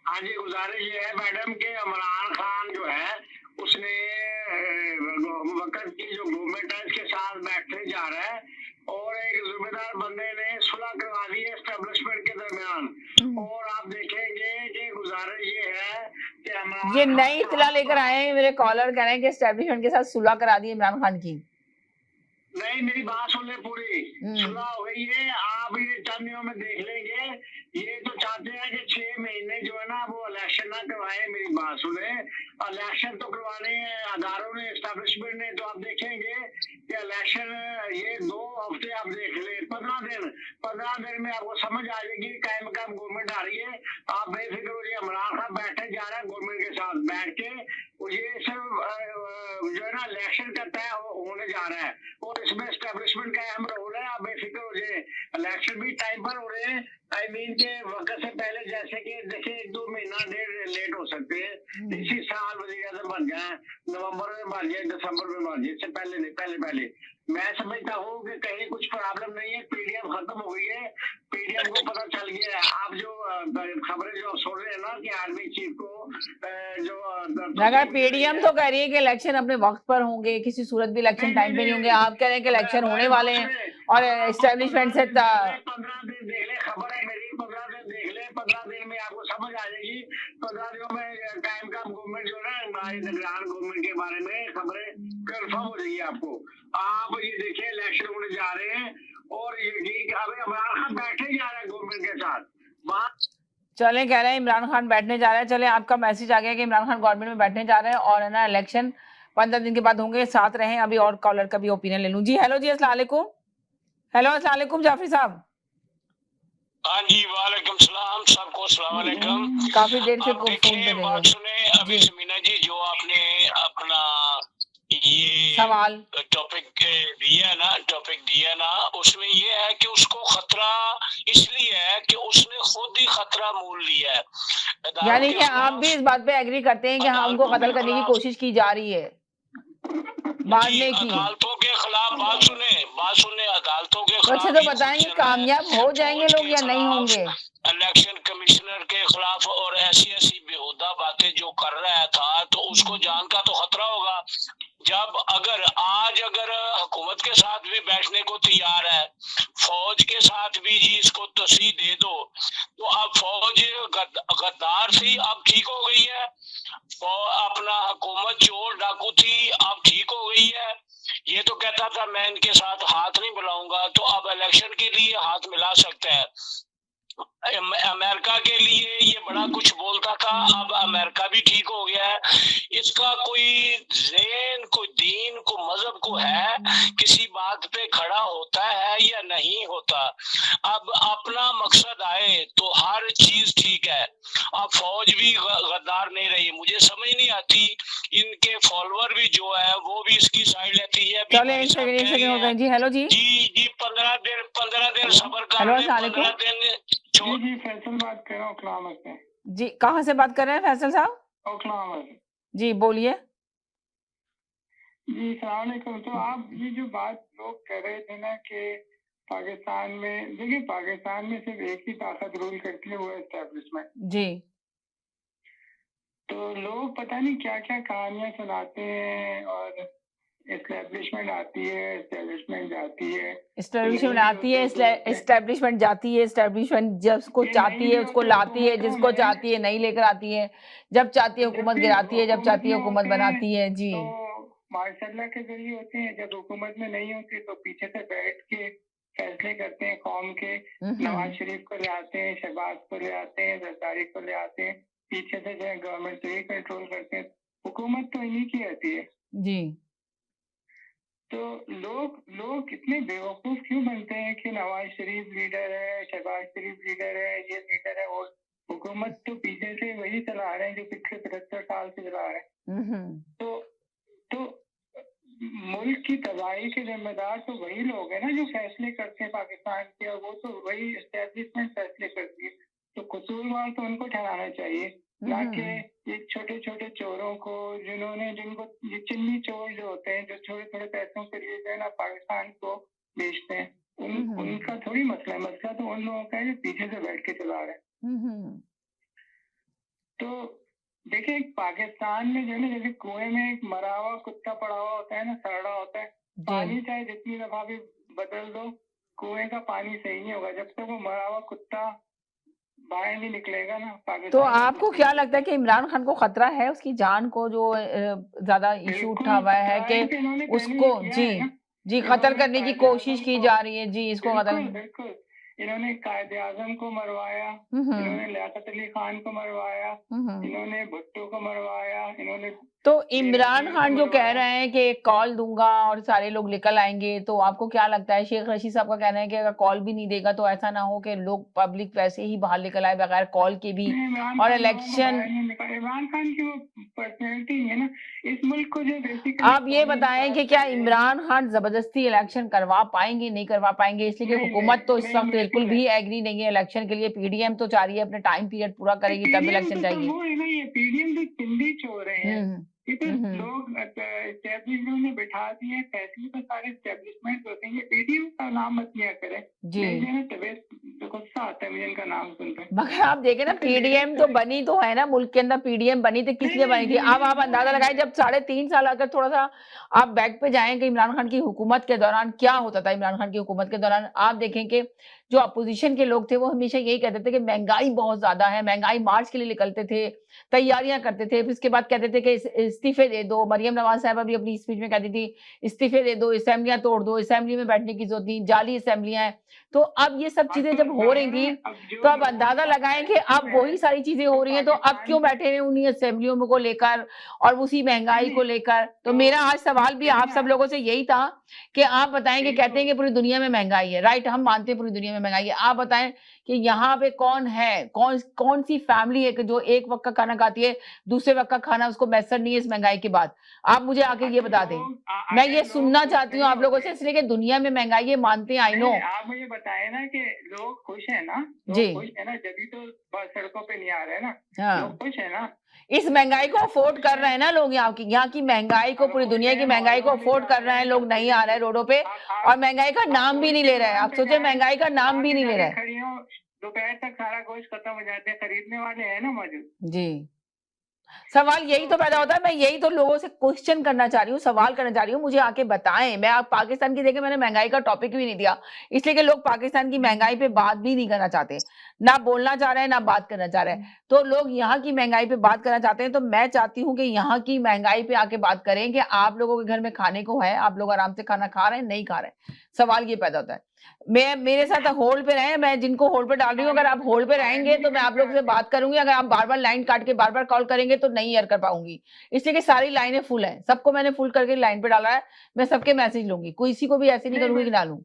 Speaker 4: हाँ जी, गुजारिश ये है मैडम कि इमरान खान जो है उसने वक्त की जो गवर्नमेंट है इसके साथ बैठने जा रहा है और एक जिम्मेदार बंदे ने सुलह करवा दी है एस्टेब्लिशमेंट के दरमियान। और आप देखेंगे कि गुजारिश ये है कि
Speaker 3: ये नई इत्तला लेकर आए हैं, मेरे कॉलर कह रहे हैं कि एस्टेब्लिशमेंट के साथ सुलह करा दी इमरान खान की।
Speaker 4: नहीं, मेरी बात सुन ले पूरी, सुलह हो गई है। आप ये चंद दिनों में देख लेंगे। ये तो चाहते हैं कि 6 महीने जो है ना वो इलेक्शन ना करवाए। मेरी बात सुने, इलेक्शन तो करवाने हैं अदारों ने, एस्टेब्लिशमेंट ने। तो आप देखेंगे कि इलेक्शन ये 2 हफ्ते आप देख ले, 15 दिन में आपको समझ आ जाएगी कायम गवर्नमेंट आ रही है। आप बेफिक्र हो जाइए, इमरान खान बैठे जा रहा है गवर्नमेंट के साथ बैठ के, ये सिर्फ जो है ना इलेक्शन करता है होने जा रहा है और इसमें एस्टेब्लिशमेंट का अहम रोल है। आप बेफिक्र हो जाए, इलेक्शन भी टाइम पर हो रहे हैं, आई मीन के वक्त से पहले। जैसे कि देखिए 1-2 महीना डेढ़ लेट हो सकते हैं, इसी साल वज़ीर-ए-आज़म बन जाए, नवंबर में बन जाए, दिसंबर में बन जाए, इससे पहले नहीं, पहले मैं समझता हूँ कि कहीं कुछ प्रॉब्लम नहीं है। पीडीएम खत्म हो गई है, पीडीएम को पता चल गया है। आप जो खबरें जो सुन रहे हैं ना कि आर्मी चीफ को जो
Speaker 3: अगर पीडीएम तो कह रही है कि इलेक्शन अपने वक्त पर होंगे, किसी सूरत भी इलेक्शन टाइम पे नहीं होंगे, आप कह रहे हैं कि इलेक्शन होने वाले हैं और एस्टेब्लिशमेंट से
Speaker 4: 15 दिन देख ले, खबर है मेरी, 15 दिन देख ले, 15 दिन में आपको समझ आ जाएगी। 15 दिनों में टाइम का गवर्नमेंट जो है ना, निगरान गवर्नमेंट के बारे में खबरें कंफर्म हो जाएगी आपको। आप ये देखिए इलेक्शन होने जा रहे हैं और ये अभी इमरान खान बैठे जा रहे हैं गवर्नमेंट के साथ।
Speaker 3: चले कह रहे हैं इमरान खान बैठने जा रहे हैं। चले आपका मैसेज आ गया कि इमरान खान गवर्नमेंट में बैठने जा रहे हैं और है ना इलेक्शन 15 दिन के बाद होंगे। साथ रहें, अभी और कॉलर का भी ओपिनियन ले लूं। जी हेलो जी, अस्सलाम वालेकुम। हेलो अस्सलाम वालेकुम जाफरी साहब।
Speaker 7: हाँ जी, वालेकुम सलाम, सबको अस्सलाम वालेकुम।
Speaker 3: काफी देर से
Speaker 7: आप
Speaker 3: फोन पे
Speaker 7: देखिए,
Speaker 3: रहे
Speaker 7: बात सुने अभी समीना जी, जो आपने अपना ये
Speaker 3: सवाल
Speaker 7: टॉपिक दिया ना, उसमें ये है कि उसको खतरा इसलिए है कि उसने खुद ही खतरा मोल लिया है।
Speaker 3: यानी कि आप भी इस बात पे एग्री करते हैं कि हाँ उनको कत्ल करने की कोशिश की जा रही है, मारने की।
Speaker 7: अदालतों के खिलाफ बात सुने अदालतों के
Speaker 3: तो अच्छा, तो बताएंगे कामयाब हो जाएंगे लोग या नहीं होंगे?
Speaker 7: इलेक्शन कमिश्नर के खिलाफ और ऐसी बेहुदा बातें जो कर रहा था, तो उसको जान का तो खतरा होगा। जब अगर हुकूमत के साथ भी बैठने को तैयार है, फौज के साथ भी जी इसको तस्वीर दे दो, तो अब फौज गद्दार थी, अब ठीक हो गई है। अपना हुकूमत चोर डाकू थी, अब ठीक हो गई है। ये तो कहता था मैं इनके साथ हाथ नहीं मिलाऊंगा, तो अब इलेक्शन के लिए हाथ मिला सकता है। अमेरिका के लिए ये बड़ा कुछ बोलता था, अब अमेरिका भी ठीक हो गया है। इसका कोई ज़हन, कोई दीन, को मजहब को है, किसी बात पे खड़ा होता है या नहीं होता। अब अपना मकसद आए तो हर चीज ठीक है। अब फौज भी गद्दार नहीं रही, मुझे समझ नहीं आती। इनके फॉलोअर भी जो है वो भी इसकी साइड लेती है।
Speaker 3: चले एक सेकंड हो गए जी। हेलो जी
Speaker 7: जी 15 दिन सबर कर
Speaker 3: हेलो,
Speaker 7: लें, 15
Speaker 3: अस्सलाम
Speaker 7: दिन
Speaker 5: जी फैसल बात कर रहा हूँ ओकलाहोमा से।
Speaker 3: जी, कहाँ से बात कर रहे हैं फैसल साहब?
Speaker 5: ओकलाहोमा से।
Speaker 3: जी बोलिए।
Speaker 5: जी सलाम अलैकुम। तो आप ये जो बात लोग कर रहे थे ना कि पाकिस्तान में, देखिए पाकिस्तान में सिर्फ एक ही ताकत रूल करती है, वो है एस्टेब्लिशमेंट
Speaker 3: जी।
Speaker 5: तो लोग पता नहीं क्या क्या कहानियां सुनाते हैं, और एस्टेब्लिशमेंट आती है, एस्टेब्लिशमेंट जाती है,
Speaker 3: एस्टेब्लिशमेंट आती है, एस्टेब्लिशमेंट जाती है, एस्टेब्लिशमेंट जिसको चाहती है उसको लाती है, जिसको चाहती है नहीं लेकर आती है, जब चाहती है हुकूमत गिराती है, जब चाहती है हुकूमत बनाती है। जी
Speaker 5: तो माशाल्लाह के जरिए होते हैं, जब हुकूमत में नहीं होती तो पीछे से बैठ के फैसले करते हैं कौम के। नवाज शरीफ को ले आते हैं, शहबाज को ले आते हैं, जरदारी को ले आते हैं, पीछे से जो है गवर्नमेंट से ही कंट्रोल करते हैं। हुकूमत तो इन्हीं की रहती है
Speaker 3: जी।
Speaker 5: तो लोग इतने बेवकूफ क्यों बनते हैं कि नवाज शरीफ लीडर है, शहबाज शरीफ लीडर है, ये लीडर है, और हुकूमत तो पीछे से वही चला रहे हैं जो पिछले 75 साल से चला रहे हैं। तो मुल्क की तबाही के जिम्मेदार तो वही लोग हैं ना जो फैसले करते हैं पाकिस्तान के, और वो तो वही एस्टेब्लिशमेंट फैसले करती है। तो कसूरवार तो उनको ठहराना चाहिए, ना कि ये छोटे छोटे चोरों को, जिनको ये चिन्नी चोर जो होते हैं, जो थोड़े थोड़े पैसों के लिए जो है ना पाकिस्तान को बेचते हैं, उनका थोड़ी मसला है। मसला तो उन लोगों का है जो पीछे से बैठ के चला रहे हैं। तो देखिए पाकिस्तान में जो है ना, जैसे कुएं में एक मरा हुआ कुत्ता पड़ा हुआ होता है ना, सड़ा होता है, पानी चाहे जितनी दफा भी बदल दो, कुएं का पानी सही नहीं होगा जब तक वो मरा हुआ कुत्ता बाहर नहीं निकलेगा ना पाकिस्तान।
Speaker 3: तो आपको क्या लगता है कि इमरान खान को खतरा है उसकी जान को, जो ज्यादा इशू उठा हुआ है कि उसको जी कत्ल करने की कोशिश की जा रही है? जी इसको कत्ल,
Speaker 5: बिल्कुल इन्होंने कायदे आजम को मरवाया, इन्होंने लियाकत अली खान को मरवाया, इन्होंने भुट्टो को मरवाया, इन्होंने।
Speaker 3: तो इमरान खान जो कह रहे हैं कि कॉल दूंगा और सारे लोग निकल आएंगे, तो आपको क्या लगता है? शेख रशीद साहब का कहना है कि अगर कॉल भी नहीं देगा तो ऐसा ना हो कि लोग पब्लिक वैसे ही बाहर निकल आए बगैर कॉल के भी, और इलेक्शन।
Speaker 5: इमरान खान की वो पर्सनैलिटी है ना इस मुल्क को जो बेसिकली।
Speaker 3: आप ये बताएं कि क्या इमरान खान जबरदस्ती इलेक्शन करवा पाएंगे, नहीं करवा पाएंगे? इसलिए कि हुकूमत तो इस वक्त बिल्कुल भी एग्री नहीं है इलेक्शन के लिए। पीडीएम तो चाह रही है अपने टाइम पीरियड पूरा करेगी तब इलेक्शन जाएगी।
Speaker 5: वो है ना, ये पीडीएम तो चिंदी चोर हैं। ये तो लोग एस्टेब्लिशमेंट में बिठा दिए, फैसले तो सारे एस्टेब्लिशमेंट होते हैं। ये पीडीएम का नाम मत लिया करें जी, गुस्सा आता है मुझे इनका नाम सुनकर।
Speaker 3: मगर आप देखें ना, पीडीएम तो बनी तो है ना मुल्क के अंदर, पीडीएम बनी तो किस लिए बनी थी? अब आप अंदाजा लगाएं, जब 3.5 साल, अगर थोड़ा सा आप बैक पे जाएं कि इमरान खान की हुकूमत के दौरान क्या होता था। इमरान खान की हुकूमत के दौरान आप देखें कि जो अपोजिशन के लोग थे वो हमेशा यही कहते थे कि महंगाई बहुत ज्यादा है, महंगाई मार्च के लिए निकलते थे, तैयारियां करते थे, फिर उसके बाद कहते थे कि इस्तीफे दे दो। मरियम नवाज साहब भी अपनी स्पीच में कहती थी इस्तीफे दे दो, असेंबलियां तोड़ दो, असेंबली में बैठने की जरूरत नहीं, जाली असेंबलियां हैं। तो अब ये सब चीजें जब हो रही थी तो अब अंदाजा लगाएं कि अब वही सारी चीजें हो रही हैं, तो अब क्यों बैठे हैं उन्हीं असेंबलियों को लेकर और उसी महंगाई को लेकर। तो मेरा आज सवाल भी आप सब लोगों से यही था कि आप बताएं कि कहते हैं कि पूरी दुनिया में महंगाई है, राइट, हम मानते हैं पूरी दुनिया में महंगाई है, आप बताएं कि यहाँ पे कौन है, कौन सी फैमिली है कि जो एक वक्त का खाना खाती है, दूसरे वक्त का खाना उसको मैसर नहीं है इस महंगाई के बाद। आप मुझे आके ये बता दें, मैं ये सुनना चाहती हूँ आप लोगों से, इसलिए कि दुनिया में महंगाई है, मानते हैं, आई नो।
Speaker 5: आप मुझे बताए ना कि लोग खुश है ना,
Speaker 3: जी
Speaker 5: खुश है ना, जब तो बस सड़कों पे नहीं आ रहे ना,
Speaker 3: हाँ,
Speaker 5: लोग खुश है ना,
Speaker 3: इस महंगाई को अफोर्ड कर रहे हैं ना लोग, यहाँ की महंगाई को, पूरी दुनिया की महंगाई को अफोर्ड कर रहे हैं लोग, नहीं आ रहे हैं रोडों पे और महंगाई का नाम भी नहीं ले रहे हैं। आप सोचे महंगाई का नाम भी नहीं ले रहे हैं।
Speaker 5: दोपहर तक सारा गोश्त खत्म हो जाते हैं, खरीदने वाले हैं ना मौजूद।
Speaker 3: जी, सवाल यही तो पैदा होता है, मैं यही तो लोगों से क्वेश्चन करना चाह रही हूँ, सवाल करना चाह रही हूँ, मुझे आके बताएं। मैं आप पाकिस्तान की देखे, मैंने महंगाई का टॉपिक भी नहीं दिया, इसलिए कि लोग पाकिस्तान की महंगाई पे बात भी नहीं करना चाहते, ना बोलना चाह रहे हैं, ना बात करना चाह रहे हैं। तो लोग यहाँ की महंगाई पे बात करना चाहते हैं, तो मैं चाहती हूँ कि यहाँ की महंगाई पे आके बात करें कि आप लोगों के घर में खाने को है, आप लोग आराम से खाना खा रहे हैं, नहीं खा रहे हैं। सवाल ये पैदा होता है। मैं मेरे साथ होल्ड पे रहे, मैं जिनको होल्ड पे डाल रही हूँ, अगर आप होल्ड पे रहेंगे तो मैं आप लोगों से बात करूंगी, अगर आप बार बार लाइन काट के बार बार कॉल करेंगे तो नहीं यार कर पाऊंगी, इसलिए कि सारी लाइनें फुल है, सबको मैंने फुल करके लाइन पे डाला है, मैं सबके मैसेज लूंगी, किसी को भी ऐसे नहीं करूंगी कि ना लूं।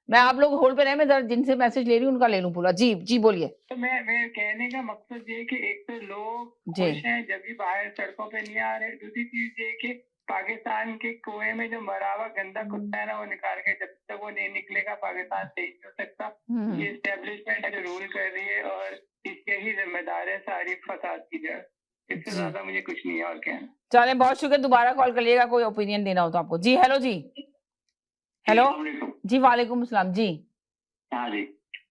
Speaker 3: मैं आप लोग होल्ड पे रहे, मैं जरा जिनसे मैसेज ले रही हूँ उनका ले लूं पूरा। जी जी बोलिए।
Speaker 5: तो मैं कहने का मकसद ये कि एक तो लोग खुश हैं जब भी बाहर सड़कों पे नहीं आ रहे, दूसरी चीज ये कि पाकिस्तान के कुएं में जो मरा हुआ गंदा कुत्ता है ना, वो निकाल के जब तक वो नहीं निकलेगा पाकिस्तान सही नहीं हो सकता। ये एस्टेब्लिशमेंट जो रूल कर रही है और इसके ही जिम्मेदार है सारी फसाद की जड़, इससे ज्यादा मुझे कुछ नहीं है और कहना।
Speaker 3: चले, बहुत शुक्रिया, दोबारा कॉल करिएगा कोई ओपिनियन देना हो तो आपको। जी हेलो जी, हेलो जी, वालेकुम अस्सलाम जी।
Speaker 4: हाँ जी,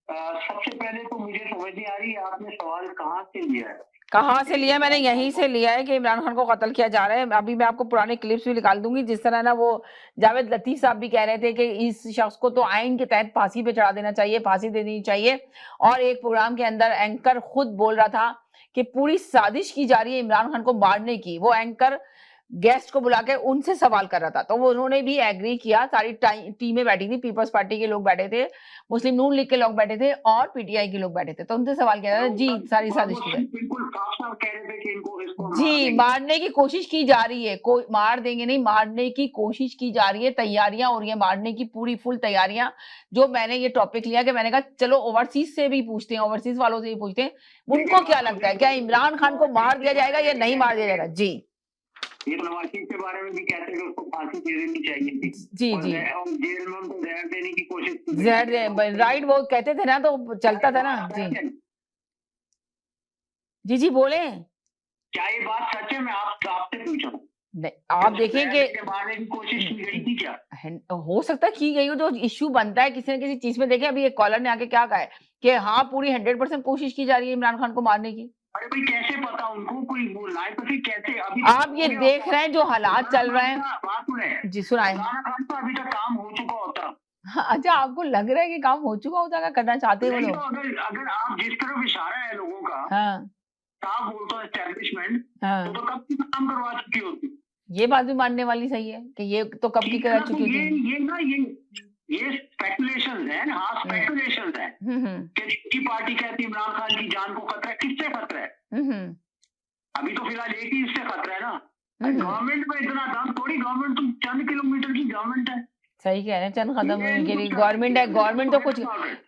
Speaker 4: सबसे पहले तो मुझे समझ नहीं आ रही आपने सवाल कहाँ से लिया है।
Speaker 3: कहाँ से लिया? मैंने यहीं से लिया है कि इमरान खान को कत्ल किया जा रहा है। अभी मैं आपको पुराने क्लिप्स भी निकाल दूंगी, जिस तरह ना वो जावेद लतीफ साहब भी कह रहे थे कि इस शख्स को तो आइन के तहत फांसी पे चढ़ा देना चाहिए, फांसी दे देनी चाहिए। और एक प्रोग्राम के अंदर एंकर खुद बोल रहा था कि पूरी साजिश की जा रही है इमरान खान को मारने की। वो एंकर गेस्ट को बुला के उनसे सवाल कर रहा था, तो वो उन्होंने भी एग्री किया। सारी टीमें बैठी थी, पीपल्स पार्टी के लोग बैठे थे, मुस्लिम नून लीग के लोग बैठे थे और पीटीआई के लोग बैठे थे, तो उनसे सवाल किया था। जी सारी साजिश की जी, मारने की कोशिश की जा रही है, कोई मार देंगे नहीं, मारने की कोशिश की जा रही है, तैयारियां हो रही है मारने की, पूरी फुल तैयारियां। जो मैंने ये टॉपिक लिया कि मैंने कहा चलो ओवरसीज से भी पूछते हैं, ओवरसीज वालों से भी पूछते हैं, उनको क्या लगता है, क्या इमरान खान को मार दिया जाएगा या नहीं मार दिया जाएगा। जी,
Speaker 4: ये नवाज शरीफ के बारे में भी कहते हैं कि उसको फांसी दे देनी चाहिए थी।
Speaker 3: जी जी,
Speaker 4: जेल में उनको जहर देने की कोशिश,
Speaker 3: जहर, राइट, वो कहते थे ना, तो चलता था ना। जी जी जी बोले,
Speaker 4: क्या ये बात सच है? मैं आपसे पूछ रहा हूँ।
Speaker 3: नहीं, आप देखें कि
Speaker 4: मारने की कोशिश की गई थी क्या?
Speaker 3: हो सकता है की गई हो, जो इश्यू बनता है किसी न किसी चीज में। देखें अभी एक कॉलर ने आके क्या कहा है कि हाँ पूरी 100% कोशिश की जा रही है इमरान खान को मारने की।
Speaker 4: अरे भाई कैसे पता उनको, कोई बोलना है तो फिर कैसे? अभी
Speaker 3: आप ये देख रहे हैं जो हालात चल रहे हैं।
Speaker 4: बात सुने
Speaker 3: जी सुनाए।
Speaker 4: इमरान खान तो अभी तक काम हो चुका होता।
Speaker 3: अच्छा, आपको लग रहा है कि काम हो चुका होता, करना चाहते हैं वो लोग?
Speaker 4: अगर आप जिस तरफ इशारा है लोगों का,
Speaker 3: हाँ,
Speaker 4: साफ बोलता है एस्टेब्लिशमेंट,
Speaker 3: हाँ,
Speaker 4: तो कब की काम करवा चुकी होती।
Speaker 3: ये बात भी मानने वाली सही है कि ये तो कब की करा चुकी होती।
Speaker 4: ये ना ये स्पेकुलेशंस है ना, हाँ स्पेकुलेशंस है कि जिसकी पार्टी कहती है इमरान खान की जान को खतरा है, किससे खतरा है? अभी तो फिलहाल एक ही इससे खतरा है ना। गवर्नमेंट में इतना दम थोड़ी, गवर्नमेंट तो चंद किलोमीटर की गवर्नमेंट है।
Speaker 3: सही कह रहे हैं, चंद कदम के लिए गवर्नमेंट है। गवर्नमेंट तो कुछ,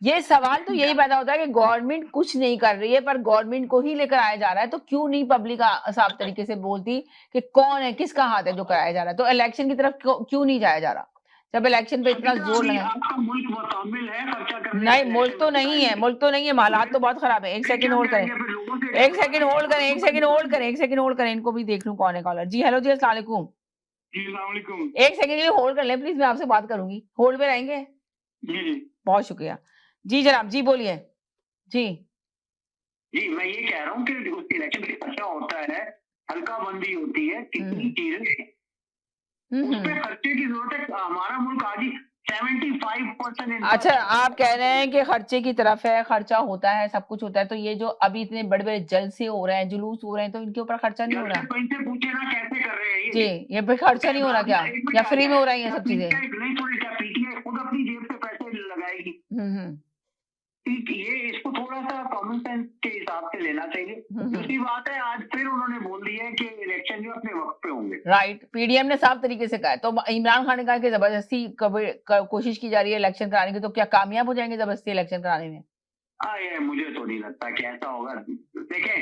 Speaker 3: ये सवाल तो यही पैदा होता है कि गवर्नमेंट कुछ नहीं कर रही है, पर गवर्नमेंट को ही लेकर आया जा रहा है, तो क्यों नहीं पब्लिक साफ तरीके से बोलती कि कौन है, किसका हाथ है जो कराया जा रहा है। तो इलेक्शन की तरफ क्यों नहीं जाया जा रहा, जब इलेक्शन पे इतना जोर लगा। नहीं, मुल्क तो नहीं है, मुल्क तो नहीं है, हालात तो बहुत खराब है। एक सेकंड होल्ड करें, एक सेकंड होल्ड करें, एक सेकंड होल्ड करें, एक सेकंड होल्ड करें, इनको भी देख लूं कौन है कॉलर। जी हेलो जी, अस्सलाम वालेकुम। एक सेकंड के लिए होल्ड कर लें प्लीज, मैं आपसे बात करूंगी, होल्ड पे रहेंगे?
Speaker 4: जी
Speaker 3: बहुत शुक्रिया। जी जनाब, जी बोलिए। जी
Speaker 4: जी, मैं ये कह रहा हूँ कि उसकी इलेक्शन में खर्चा होता है, हल्का बंदी होती है, कितनी चीजें उस पे खर्चे की जरूरत है। हमारा मुल्क आज ही 75%।
Speaker 3: अच्छा, आप कह रहे हैं कि खर्चे की तरफ है, खर्चा होता है, सब कुछ होता है, तो ये जो अभी इतने बड़े बड़े जलसे हो रहे हैं, जुलूस हो रहे हैं, तो इनके ऊपर खर्चा नहीं हो रहा?
Speaker 4: पूछे ना कैसे कर रहे हैं
Speaker 3: जी, ये पे खर्चा नहीं हो रहा क्या, या फ्री में हो रहा है ये सब चीजें?
Speaker 4: नहीं, थोड़ी क्या पीटीआई खुद अपनी जेब से पैसे लगाएगी? ठीक, ये इसको थोड़ा सा कॉमन सेंस के हिसाब से लेना चाहिए। दूसरी बात है, आज फिर उन्होंने बोल दिया है कि इलेक्शन जो अपने वक्त पे होंगे।
Speaker 3: राइट, पीडीएम ने साफ तरीके से कहा है। तो इमरान खान ने कहा कि जबरदस्ती कोशिश की जा रही है इलेक्शन कराने की, तो क्या कामयाब हो जाएंगे जबरदस्ती इलेक्शन कराने में?
Speaker 4: ये मुझे तो नहीं लगता कि ऐसा होगा। देखें,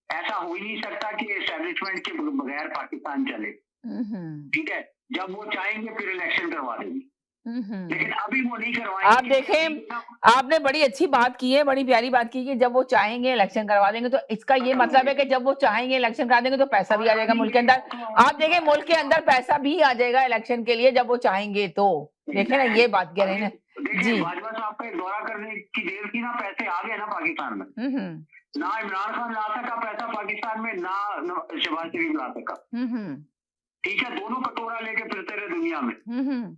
Speaker 4: ऐसा हो ही नहीं सकता कि एस्टेब्लिशमेंट के बगैर पाकिस्तान चले। ठीक है, जब वो चाहेंगे फिर इलेक्शन करवा देंगे, लेकिन अभी वो नहीं करवाएंगे।
Speaker 3: आप देखें, आपने बड़ी अच्छी बात की है, बड़ी प्यारी बात की कि जब वो चाहेंगे इलेक्शन करवा देंगे, तो इसका ये मतलब है कि जब वो चाहेंगे इलेक्शन करा देंगे तो पैसा भी आ जाएगा मुल्क के अंदर। आप देखें, मुल्क के अंदर पैसा भी आ जाएगा इलेक्शन के लिए जब वो चाहेंगे। तो देखें ना, ये बात कह रहे हैं जी।
Speaker 4: भाजपा साहब का एक दौरा करने की देर थी ना, पैसे आ गए ना पाकिस्तान में। ना इमरान खान ला सका पैसा पाकिस्तान में, ना शहबाज शरीफ ला सका। ठीक है, दोनों कटोरा लेके फिरते रहे दुनिया में,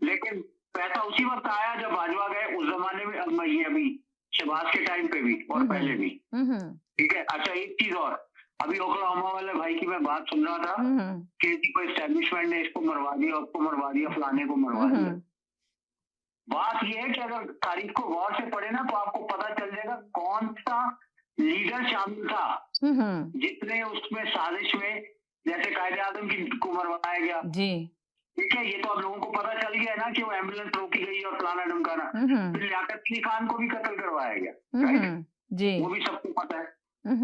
Speaker 4: लेकिन पैसा उसी वक्त आया जब भाजपा गए। उस जमाने में ये अभी शहबाज के टाइम पे भी और पहले भी। ठीक है। अच्छा, एक चीज और, अभी ओक्लाहोमा वाले भाई की मैं बात सुन रहा था कि एस्टेब्लिशमेंट ने इसको मरवा दिया, उसको मरवा दिया, फलाने को मरवा दिया। बात यह है कि अगर तारीख को गौर से पढ़े ना तो आपको पता चल जाएगा कौन सा लीडर शामिल था जितने उसमें साजिश में, जैसे कायदे आजम को मरवाया गया जी। ठीक है, ये तो आप लोगों को पता चल गया है ना कि वो एम्बुलेंस रोकी गई और फलाना ढमकाना। फिर लियाकत अली खान को भी कत्ल करवाया गया, राइट जी, वो भी सबको पता है।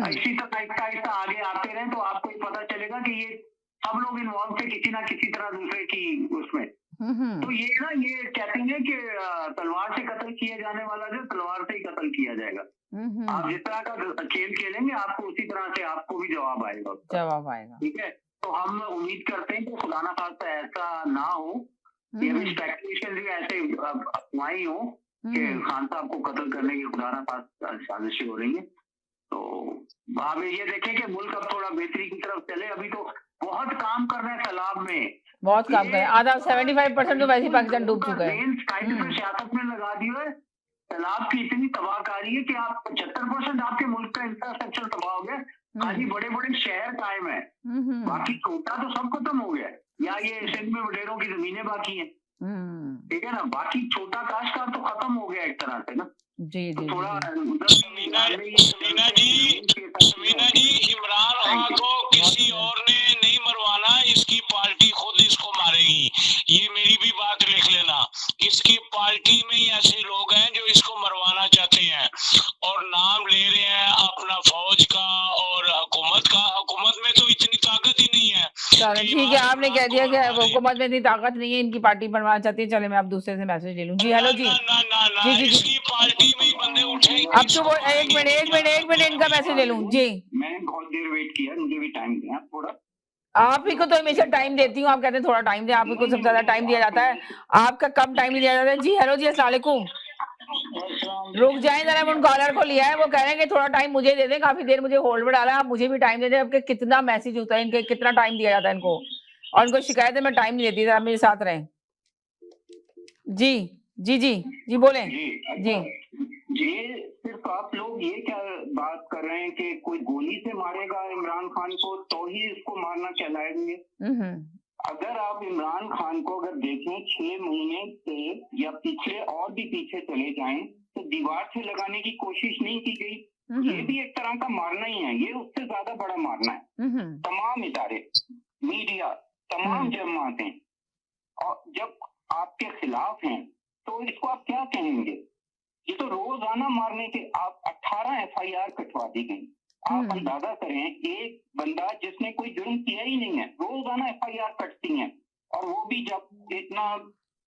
Speaker 4: इसी तरह आहिस्ता आहिस्ता आगे आते रहे तो आपको ये पता चलेगा कि ये सब लोग इन्वॉल्व थे किसी ना किसी तरह दूसरे की उसमें। तो ये ना, ये कहते हैं कि तलवार से कत्ल किया जाने वाला जो तलवार से ही कत्ल किया जाएगा। आप जिस तरह का खेल खेलेंगे आपको उसी तरह से आपको भी जवाब आएगा। ठीक है, तो हम उम्मीद करते हैं कि खुदा ना खास्ता ऐसा ना हो, ये भी स्पेकुलेशन भी ऐसे अफवाहें हो कि खान साहब को कत्ल करने की खुदा ना खास्ता साजिशें हो रही है। तो आप ये देखें कि मुल्क अब थोड़ा बेहतरी की तरफ चले। अभी तो बहुत काम कर रहे हैं तालाब में, बहुत काम कर रहे हैं। आधा 75% तो वैसे ही पाकिस्तान डूब चुका है। सियासत में लगा दिया है। तालाब की इतनी तबाहकारी है कि आप 75% आपके मुल्क का इंफ्रास्ट्रक्चर तबाह हो गया। खाली बड़े बड़े शहर कायम है, बाकी छोटा तो सब खत्म हो गया। या ये सिंध में वडेरों की जमीनें बाकी हैं, ठीक है ना, बाकी छोटा काश्तकार तो खत्म हो गया एक तरह से ना। जी तो थोड़ा
Speaker 7: समीना जी, इमरान खान को किसी और ने नहीं मरवाना, इसकी पार्टी खुद इसको मारेगी। ये मेरी भी बात लिख लेना। इसकी पार्टी में ही ऐसे लोग हैं जो इसको मरवाना चाहते हैं और नाम ले रहे हैं अपना फौज का और हुकूमत का। हुकूमत में तो इतनी ताकत ही नहीं है।
Speaker 3: ठीक है, आपने कह दिया कि हुकूमत में इतनी ताकत नहीं है, इनकी पार्टी बनवाना चाहती है। चले मैं आप दूसरे से मैसेज ले लूं। जी हेलो जी।
Speaker 7: जी इसकी पार्टी में ही बंदे उठेंगे।
Speaker 3: अब तो वो एक मिनट इनका मैसेज ले लूं। जी,
Speaker 4: मैंने बहुत देर वेट किया, मुझे भी टाइम दिया थोड़ा।
Speaker 3: आप ही को तो हमेशा टाइम देती हूँ, आप कहते हैं थोड़ा टाइम दे, आपको सबसे ज्यादा टाइम दिया जाता है, आपका कम टाइम दिया जाता है। जी हेलो जी, अस्सलाम वालेकुम। रुक जाएं जरा, उन कॉलर को लिया है, वो कह रहे हैं कि थोड़ा टाइम मुझे दे दें, काफी देर मुझे होल्ड में डाला, आप मुझे भी टाइम दे दें। आपके कितना मैसेज होता है, इनके कितना टाइम दिया जाता है इनको, और इनको शिकायत है मैं टाइम नहीं देती, आप मेरे साथ रहें। जी जी जी जी बोलें। जी
Speaker 4: सिर्फ आप लोग ये क्या बात कर रहे हैं कि कोई गोली से मारेगा इमरान खान को तो ही इसको मारना कहलाएंगे। अगर आप इमरान खान को अगर देखें 6 महीने से या पीछे और भी पीछे चले जाएं तो दीवार से लगाने की कोशिश नहीं की गई। ये भी एक तरह का मारना ही है, ये उससे ज्यादा बड़ा मारना है। तमाम इदारे, मीडिया, तमाम जमातें और जब आपके खिलाफ हैं तो इसको आप क्या कहेंगे? ये तो रोजाना मारने के आप 18 FIR कटवा दी गई। आप अंदाजा करें, एक बंदा जिसने कोई जुर्म किया ही नहीं है रोजाना FIR कटती हैं, और वो भी जब इतना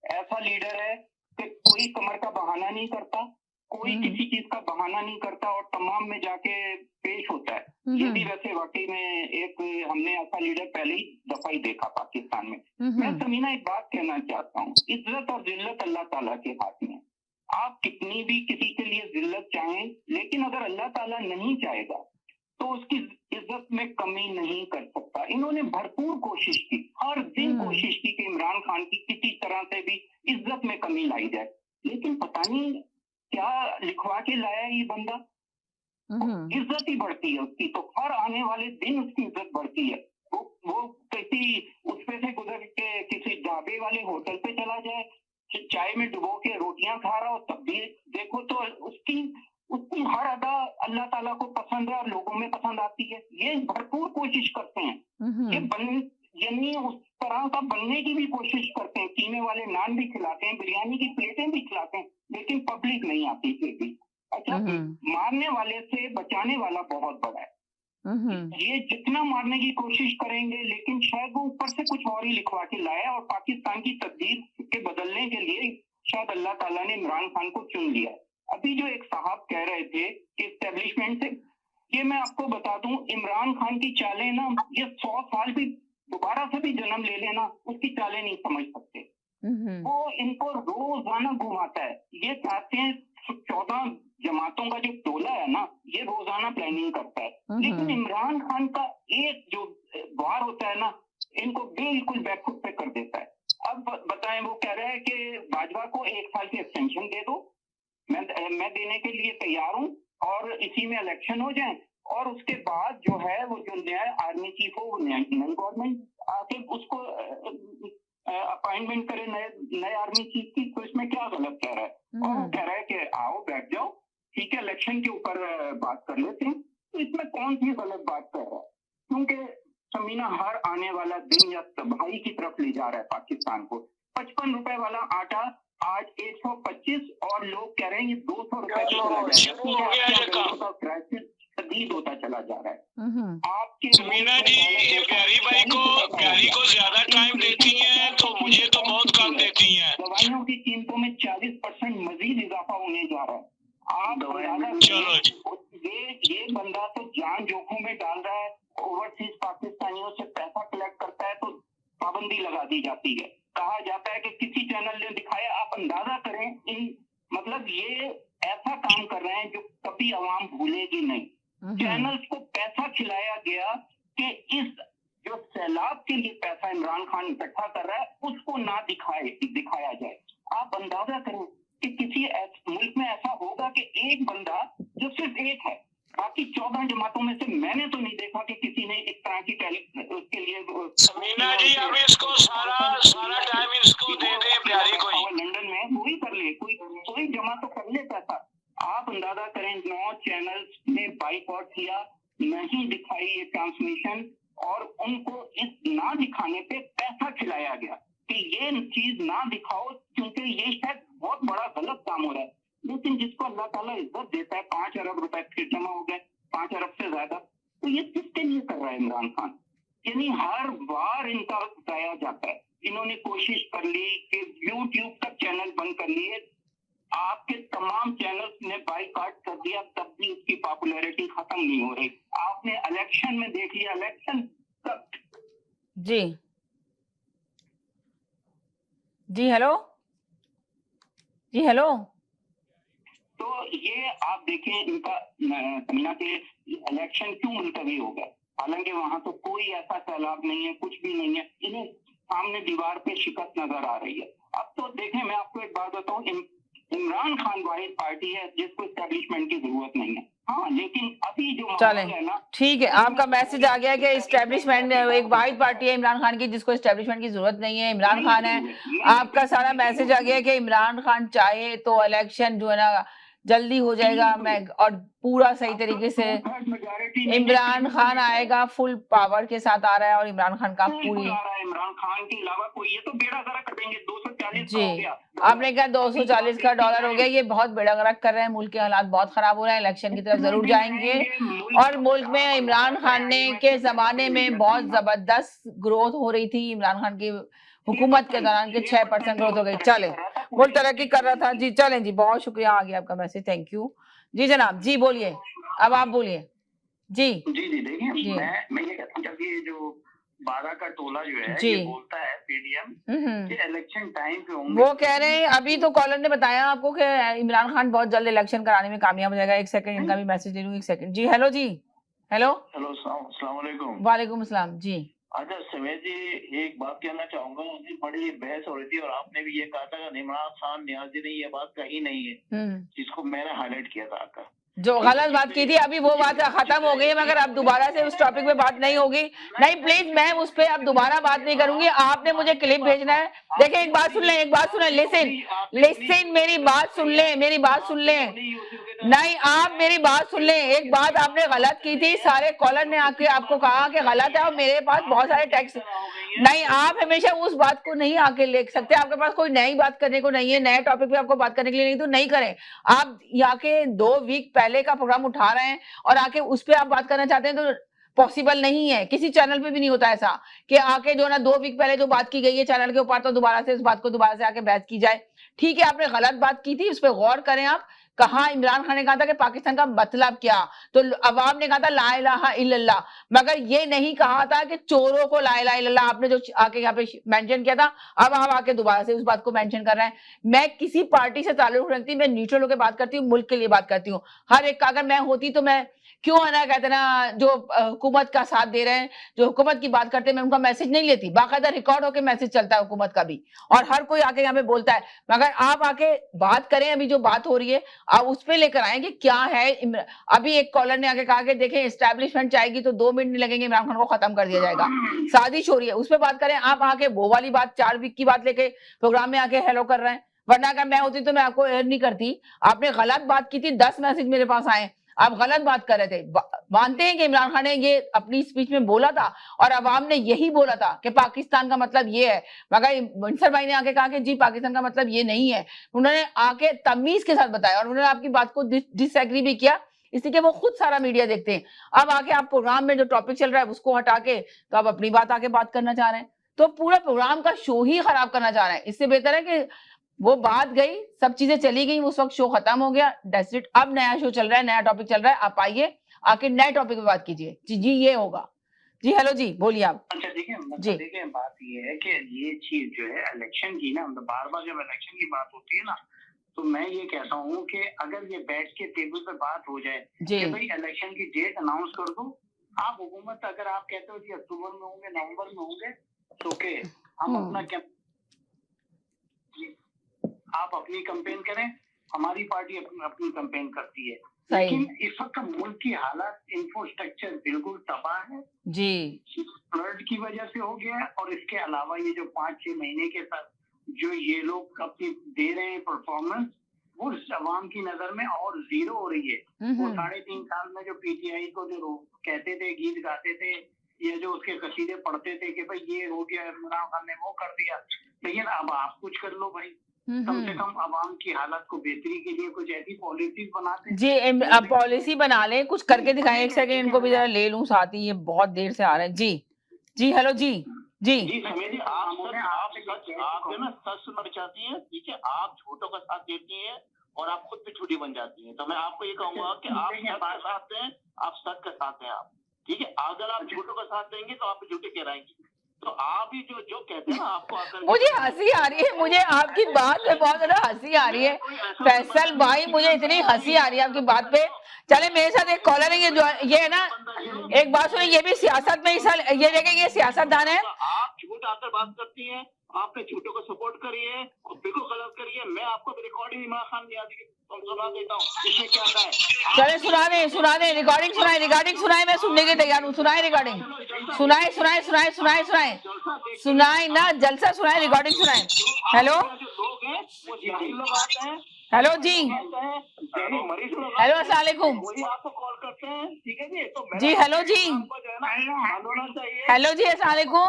Speaker 4: ऐसा लीडर है कि कोई कमर का बहाना नहीं करता, कोई किसी चीज का बहाना नहीं करता और तमाम में जाके पेश होता है। ये भी वैसे वाकई में एक हमने ऐसा लीडर पहले ही दफा ही देखा पाकिस्तान में। मैं समीना एक बात कहना चाहता हूँ, इज्जत और जिल्लत अल्लाह ताला के हाथ में है। आप कितनी भी किसी के लिए जिल्लत चाहें, लेकिन अगर अल्लाह ताला नहीं चाहेगा तो उसकी इज्जत में कमी नहीं कर सकता। इन्होंने भरपूर कोशिश की, हर दिन कोशिश की कि इमरान खान की किसी तरह से भी इज्जत में कमी लाई जाए, लेकिन पता नहीं क्या लिखवा के लाया ये बंदा। इज्जत ही बढ़ती है उसकी, तो हर आने वाले दिन उसकी इज्जत बढ़ती है। वो किसी उस पे से गुजर के किसी ढाबे वाले होटल पे चला जाए, चाय में डुबो के रोटियां खा रहा हो, तब भी देखो तो
Speaker 8: उसकी हर अदा अल्लाह ताला को पसंद है और लोगों में पसंद आती है। ये भरपूर कोशिश करते हैं, ये यानी उस तरह का बनने की भी कोशिश करते हैं, कीमे वाले नान भी खिलाते हैं, बिरयानी की प्लेटें भी खिलाते हैं, लेकिन पब्लिक नहीं आती फिर भी। अच्छा, मारने वाले से बचाने वाला बहुत बड़ा है। ये जितना मारने की कोशिश करेंगे, लेकिन शायद वो ऊपर से कुछ और ही लिखवा के लाया और पाकिस्तान की तकदीर के बदलने के लिए शायद अल्लाह ताला ने इमरान खान को चुन लिया। अभी जो एक साहब कह रहे थे कि एस्टेब्लिशमेंट से, ये मैं आपको बता दूं, इमरान खान की चालें ना, ये 100 साल भी दोबारा से भी जन्म ले लेना, उसकी चालें नहीं समझ सकते। वो इनको रोजाना घुमाता है। ये चाहते हैं 14 जमातों का जो टोला है ना, ये रोजाना प्लानिंग करता है, लेकिन इमरान खान का एक जो वार होता है ना, इनको बिल्कुल बैकफुट पे कर देता है। अब बताएं, वो कह रहा है कि बाजवा को 1 साल की एक्सटेंशन दे दो, मैं देने के लिए तैयार हूँ, और इसी में इलेक्शन हो जाए, और उसके बाद जो है वो जो नया आर्मी चीफ हो, वो नई गवर्नमेंट आके उसको अपॉइंटमेंट करे नए आर्मी चीफ की। तो इसमें क्या गलत कह रहा है? और वो कह रहा है कि आओ बैठ जाओ, ठीक है, इलेक्शन के ऊपर बात कर लेते हैं। तो इसमें कौन सी गलत बात कर रहा है? क्योंकि समीना, हर आने वाला दिन या तबाही की तरफ ले जा रहा है पाकिस्तान को। 55 रुपए वाला आटा आज 125, और लोग कह रहे हैं ये 200 रुपए शदीद होता चला जा रहा है। आपके
Speaker 7: समीना जी, ये प्यारी को ज्यादा टाइम देती हैं, तो मुझे तो बहुत कम देती हैं।
Speaker 8: दवाइयों की कीमतों में 40% मजीद इजाफा होने जा रहा है। आप
Speaker 7: चलो,
Speaker 8: ये बंदा तो जान जोखिम में डाल रहा है, ओवरसीज पाकिस्तानियों से पैसा कलेक्ट करता है, तो पाबंदी लगा दी जाती है। कहा जाता है कि किसी चैनल ने दिखाया, आप अंदाजा करें, मतलब ये ऐसा काम कर रहे हैं जो कभी आवाम भूलेगी नहीं। चैनल्स को पैसा खिलाया गया कि इस जो सैलाब के लिए पैसा इमरान खान इकट्ठा कर रहा है, उसको ना दिखाया जाए। आप अंदाजा करें कि किसी मुल्क में ऐसा होगा कि एक बंदा, जो सिर्फ एक है, बाकी 14 जमातों में से मैंने तो नहीं देखा कि किसी ने इस तरह की उसके लिए।
Speaker 7: समीना जी, अब इसको सारा टाइम इसको दे दे प्यारी को ही।
Speaker 8: लंदन में वही कर ले, कोई जमा तो कर ले पैसा। आप अंदाजा करें, 9 चैनल्स ने बाइकआउट किया, नहीं दिखाई ये ट्रांसमिशन, और उनको इस ना दिखाने पे पैसा खिलाया गया कि ये चीज ना दिखाओ, क्योंकि ये शायद बहुत बड़ा गलत काम हो रहा है। लेकिन जिसको अल्लाह ताला इज्जत देता है, 5 अरब रुपए फिर जमा हो गए, 5 अरब से ज्यादा, तो ये किसके लिए कर रहा है इमरान खान? यानी हर बार इनका बताया जाता है। इन्होंने कोशिश कर ली कि यूट्यूब तक चैनल बंद कर लिए, आपके तमाम चैनल्स ने बाइकआउट कर दिया, तब भी उसकी पॉपुलैरिटी खत्म नहीं हो रही। आपने इलेक्शन में देख लिया, इलेक्शन तक।
Speaker 3: जी हेलो।
Speaker 8: तो ये आप देखें, इनका समीना के इलेक्शन क्यों मुलतवी हो गया? हालांकि वहां तो कोई ऐसा सैलाब नहीं है, कुछ भी नहीं है, इन्हें सामने दीवार पे शिकस्त नजर आ रही है। अब तो देखें, मैं आपको एक बात बताऊं, इमरान खान वाहिद पार्टी है जिसको एस्टेब्लिशमेंट की जरूरत नहीं है। हाँ, लेकिन अभी जो माहौल है ना,
Speaker 3: ठीक है, आपका मैसेज आ गया कि एस्टेब्लिशमेंट एक वाहिद पार्टी है इमरान खान की जिसको एस्टेब्लिशमेंट की जरूरत नहीं है, इमरान खान है। आपका सारा मैसेज आ गया कि इमरान खान चाहे तो इलेक्शन जो है ना जल्दी हो जाएगा, मैं और पूरा सही तरीके से इमरान खान आएगा, फुल पावर के साथ आ रहा है, और इमरान खान का पूरी
Speaker 8: इमरान खान के अलावा कोई, ये तो बेड़ा गर्क कर देंगे। 240
Speaker 3: जी, आपने कहा 240 का डॉलर हो गया, ये बहुत बेड़ा गर्क कर रहे हैं। मुल्क के हालात बहुत खराब हो रहे हैं, इलेक्शन की तरफ जरूर जाएंगे। और मुल्क में इमरान खान ने के जमाने में बहुत जबरदस्त ग्रोथ हो रही थी, इमरान खान की हुकूमत के दौरान के 6% ग्रोथ हो गई। चले, मुल्क तरक्की कर रहा था जी। चलें जी, बहुत शुक्रिया, आ गया आपका मैसेज, थैंक यू जी। जनाब जी बोलिए, अब आप बोलिए जी।
Speaker 8: देखिए, मैं ये कहता हूँ, जब ये जो 12 का टोला जो है ये बोलता है पीडीएम कि इलेक्शन टाइम पे होंगे,
Speaker 3: वो कह रहे हैं, अभी तो कॉलर ने बताया आपको कि इमरान खान बहुत जल्द इलेक्शन कराने में कामयाब हो जाएगा। एक सेकंड, इनका भी मैसेज ले लूं, एक सेकंड जी। हेलो जी, हेलो,
Speaker 4: अस्सलाम वालेकुम।
Speaker 3: वालेकुम अस्सलाम जी।
Speaker 4: अच्छा समीर जी, एक बात कहना चाहूंगा, उसकी बड़ी बहस हो रही थी और आपने भी ये कहा था कि इमरान खान न्याजी ने ये बात कही नहीं है, जिसको मैंने हाईलाइट किया था आकर।
Speaker 3: जो गलत बात की थी अभी वो बात खत्म हो गई है, मगर अब दोबारा से उस टॉपिक पे बात नहीं होगी। नहीं प्लीज मैम, उस पे अब दोबारा बात नहीं करूंगी। आपने मुझे क्लिप भेजना है। देखिए एक बात सुन लें, एक बात सुन लिसन, मेरी बात सुन लें, मेरी बात सुन लें। नहीं, आप मेरी बात सुन लें। एक बात आपने गलत की थी, सारे कॉलर ने आके आपको कहा कि गलत है, और मेरे पास बहुत सारे टेक्स्ट। नहीं, आप हमेशा उस बात को नहीं आके लिख सकते। आपके पास कोई नई बात करने को नहीं है, नए टॉपिक पे आपको बात करने के लिए नहीं, तो नहीं करें। आप यहाँ के 2 वीक पहले का प्रोग्राम उठा रहे हैं और आके उस पर आप बात करना चाहते हैं, तो पॉसिबल नहीं है। किसी चैनल पे भी नहीं होता ऐसा कि आके जो ना 2 वीक पहले जो बात की गई है चैनल के ऊपर, तो दोबारा से उस बात को दोबारा से आके बहस की जाए। ठीक है, आपने गलत बात की थी, उस पर गौर करें। आप कहा इमरान खान ने कहा था कि पाकिस्तान का मतलब क्या, तो अवाम ने कहा था ला इलाहा इल्लल्लाह, मगर ये नहीं कहा था कि चोरों को ला इलाहा इल्लल्लाह। आपने जो आके यहाँ पे मेंशन किया था, अब हम आके दोबारा से उस बात को मेंशन कर रहे हैं। मैं किसी पार्टी से ताल्लुक रखती, मैं न्यूट्रल होकर बात करती हूँ, मुल्क के लिए बात करती हूँ। हर एक का अगर मैं होती तो मैं क्यों है ना, कहते ना जो हुकूमत का साथ दे रहे हैं, जो हुकूमत की बात करते हैं, मैं उनका मैसेज नहीं लेती। बाकायदा रिकॉर्ड होकर मैसेज चलता है हुकूमत का भी, और हर कोई आके यहाँ पे बोलता है। मगर आप आके बात करें, अभी जो बात हो रही है आप उस पर लेकर आए कि क्या है। अभी एक कॉलर ने आके कहा कि देखें एस्टैब्लिशमेंट चाहेगी तो 2 मिनट नहीं लगेंगे, इमरान खान को खत्म कर दिया जाएगा, साजिश हो रही है, उस पर बात करें। आप आके वो वाली बात 4 वीक की बात लेके प्रोग्राम में आके हेलो कर रहे हैं, वरना अगर मैं होती तो मैं आपको एयर नहीं करती। आपने गलत बात की थी, 10 मैसेज मेरे पास आए, आप गलत बात कर रहे थे। मानते हैं कि इमरान खान ने ये अपनी स्पीच में बोला था और अवाम ने यही बोला था कि पाकिस्तान का मतलब ये है, मगर मंसर भाई ने आके कहा कि जी पाकिस्तान का मतलब ये नहीं है। उन्होंने आके तमीज के साथ बताया और उन्होंने आपकी बात को डिसएग्री भी किया, इसलिए वो खुद सारा मीडिया देखते हैं। अब आके आप प्रोग्राम में जो टॉपिक चल रहा है उसको हटा के तो आप अपनी बात आके बात करना चाह रहे हैं, तो पूरा प्रोग्राम का शो ही खराब करना चाह रहे हैं। इससे बेहतर है कि वो बात गई, सब चीजें चली गई, उस वक्त शो खत्म हो गया, दैट्स इट। अब नया शो चल रहा है, नया टॉपिक चल रहा है, आप आइए आके नए टॉपिक पे बात कीजिए। जी ये होगा। जी हेलो जी, बोलिए आप।
Speaker 8: अच्छा देखिए,
Speaker 3: जी
Speaker 8: देखिए बात ये है कि ये चीज जो है इलेक्शन की ना, मतलब बार बार जब इलेक्शन की बात होती है ना, तो मैं ये कहता हूँ कि अगर ये बैठ के टेबल पर बात हो जाए कि भाई इलेक्शन की डेट अनाउंस कर दो। आप हुकूमत अगर आप कहते हो कि अक्टूबर में होंगे, नवंबर में होंगे, तो के हम अपना आप अपनी कैंपेन करें, हमारी पार्टी अपनी कैंपेन करती है। लेकिन इस वक्त मुल्क की हालत, इंफ्रास्ट्रक्चर बिल्कुल तबाह है जी, फ्लड की वजह से हो गया है। और इसके अलावा ये जो 5-6 महीने के साथ जो ये लोग अपनी दे रहे हैं परफॉर्मेंस, वो अवाम की नजर में और जीरो हो रही है। वो 3.5 साल में जो पीटीआई को जो कहते थे, गीत गाते थे, ये जो उसके कसीदे पढ़ते थे कि भाई ये हो गया, इमरान खान ने वो कर दिया, लेकिन अब आप कुछ कर लो भाई, कम से कम अवाम की हालत को बेहतरी के लिए कुछ ऐसी पॉलिसी बनाते हैं। जी
Speaker 3: अब पॉलिसी बना ले, कुछ करके दिखाएं। एक सेकंड इनको भी जरा ले लूं साथ ही, ये बहुत देर से आ रहे हैं। जी हेलो जी जी
Speaker 7: जी समीर, आप जो ना सच सुनना चाहती हैं, ठीक है, आप झूठों का साथ देती हैं और आप खुद भी झूठी बन जाती हैं। तो मैं आपको ये कहूंगा कि आप सच का साथ दें, आप सच का साथ हैं आप, ठीक है। अगर आप झूठों का साथ देंगे तो आप झूठे कहलाएंगे। तो आप ही जो कहते हैं ना, आपको मुझे
Speaker 3: हंसी आ रही है, मुझे आपकी बात पे बहुत ज्यादा हंसी आ रही है फैसल भाई, मुझे इतनी हंसी आ रही है आपकी बात पे। चले मेरे साथ एक कॉलर है, ये है ना, एक बात सुनिए, ये भी सियासत में ये देखें, ये सियासतदान है।
Speaker 7: आप झूठ आकर बात करती हैं, आपके झूठों को सपोर्ट करिए और बिल्कुल गलत करिए। मैं आपको रिकॉर्डिंग इमरान खान की सुना देता हूँ, इसमें क्या है।
Speaker 3: चले सुना दे रिकॉर्डिंग सुनाए, मैं सुनने के तैयार हूँ। सुनाए रिकॉर्डिंग, सुनाए ना, जलसा सुनाए, रिकॉर्डिंग सुनाए। हेलो हेलो जी, हेलो अस्सलाम वालेकुम जी, हेलो जी, हेलो जी, अस्सलाम वालेकुम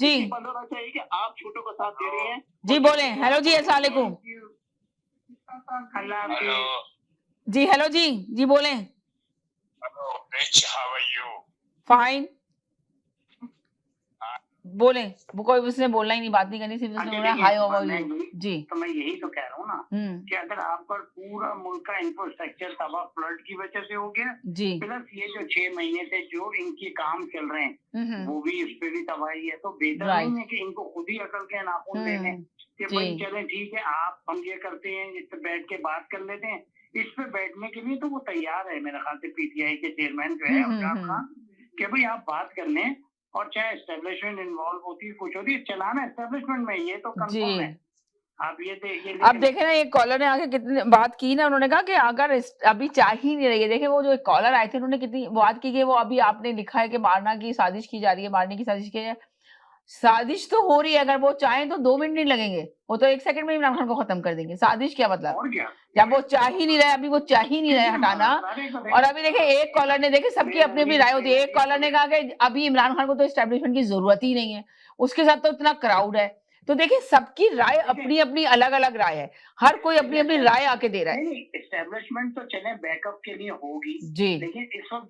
Speaker 3: जी,
Speaker 7: चाहिए कि आप झूठों का साथ दे रही हैं।
Speaker 3: जी बोले, हेलो जी, अस्सलाम वालेकुम जी, हेलो जी बोले। फाइन बोले, वो कोई उसने बोलना ही नहीं, बात नहीं करनी, सिर्फ उसने बोला हाय हाउ यू। जी
Speaker 8: तो मैं यही तो कह रहा हूँ ना कि अगर आप पर पूरा मुल्क का इंफ्रास्ट्रक्चर तबाह फ्लड की वजह से हो गया जी, प्लस ये जो 6 महीने से जो इनके काम चल रहे हैं वो भी इस पे भी तबाही है, तो बेहतर नहीं है कि इनको खुद ही अकल के नाखून लेने कि भाई चले ठीक है, आप हम ये करते हैं, इस पे बैठ के बात कर लेते हैं। इस पे बैठने के लिए तो वो तैयार है मेरे ख्याल से, पीटीआई के चेयरमैन जो है इमरान खान, कि भाई आप बात कर लें, और चाहे एस्टेब्लिशमेंट इन्वॉल्व होती है, कुछ होती है, चलाना एस्टेब्लिशमेंट में, ये तो कंफर्म है। आप ये
Speaker 3: अब देखे ना, एक कॉलर ने आके कितनी बात की ना, उन्होंने कहा कि अगर अभी चाह ही नहीं रही है। देखे वो जो एक कॉलर आए थे, उन्होंने कितनी बात की कि वो अभी आपने लिखा है कि मारना की साजिश की जा रही है, मारने की साजिश की है। साजिश तो हो रही है, अगर वो चाहें तो 2 मिनट नहीं लगेंगे, वो तो 1 सेकंड में इमरान खान को खत्म कर देंगे। साजिश क्या मतलब?
Speaker 8: और क्या,
Speaker 3: जब वो चाह ही नहीं रहे, अभी वो चाह ही नहीं रहे हटाना। और अभी देखे एक कॉलर ने, देखे सबकी अपनी अपनी राय होती है। एक कॉलर ने कहा कि अभी इमरान खान को तो एस्टेब्लिशमेंट की जरूरत ही नहीं है, उसके साथ तो इतना क्राउड है। तो देखिए सबकी राय अपनी अपनी अलग अलग राय है, हर कोई अपनी अपनी राय आके दे रहा है।
Speaker 8: एस्टेब्लिशमेंट तो चले बैकअप के लिए होगी
Speaker 3: जी,
Speaker 8: लेकिन इस वक्त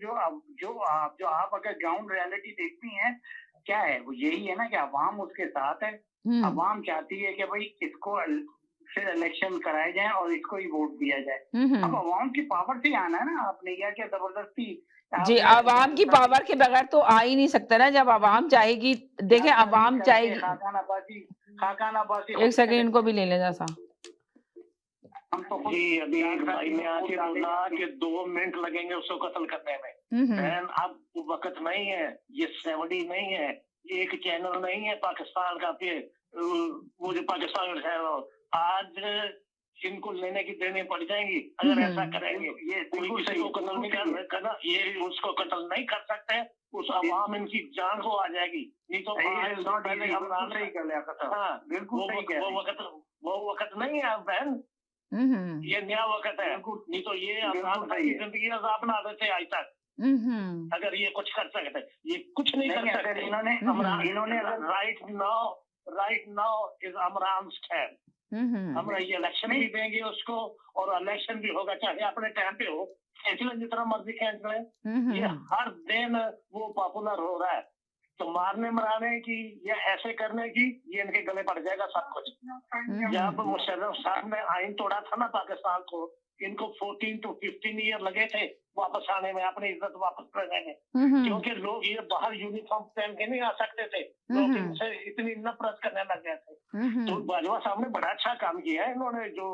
Speaker 8: जो आप अगर ग्राउंड रियलिटी देखती हैं, क्या है वो यही है ना कि अवाम उसके साथ है। अवाम चाहती है कि भाई इसको फिर इलेक्शन कराए जाए और इसको ही वोट दिया जाए। अब अवाम की पावर से आना है ना, आपने क्या जबरदस्ती।
Speaker 3: जी, अवाम की पावर के बगैर तो आ ही नहीं सकता ना, जब अवाम चाहेगी। देखें अवाम चाहेगी।
Speaker 8: खाकान अब्बासी
Speaker 3: 1 सेकंड इनको भी ले ले जैसा।
Speaker 8: हम तो जी अभी एक भाई ने आके बोला कि 2 मिनट लगेंगे उसको कत्ल करने में। बहन अब वक्त नहीं है, ये 70 नहीं है, ये एक चैनल नहीं है पाकिस्तान का। फिर वो जो पाकिस्तान है आज इनको लेने की देनी पड़ जाएंगी अगर ऐसा करेंगे। ये कोई किसी को कत्ल नहीं करना, ये उसको कत्ल नहीं कर सकते। उस अवाम इनकी जान को आ जाएगी, नहीं तो पहले हम सही कर लिया करता। हाँ बिल्कुल, वो वक्त नहीं है बहन, ये नया वक्त है। नहीं तो ये जिंदगी अजाब ना देते आज तक। अगर ये कुछ कर सकते, ये कुछ नहीं कर सकते। इन्होंने right now is Amran stand. हम ये इलेक्शन भी देंगे उसको, और इलेक्शन भी होगा चाहे अपने टाइम पे हो, खींच लें जितना मर्जी खींच लें। ये हर दिन वो पॉपुलर हो रहा है, तो मारने मराने की या ऐसे करने की ये इनके गले पड़ जाएगा सब कुछ। जब मुशर्रफ साहब ने आइन तोड़ा था ना पाकिस्तान को, इनको 14 to 15 ईयर लगे थे वापस आने में, अपनी इज्जत वापस करने में। क्योंकि लोग ये बाहर यूनिफॉर्म पहन के नहीं आ सकते थे, लोग इनसे इतनी नफरत करने लग गए थे। तो बाजवा साहब ने बड़ा अच्छा काम किया है। इन्होंने जो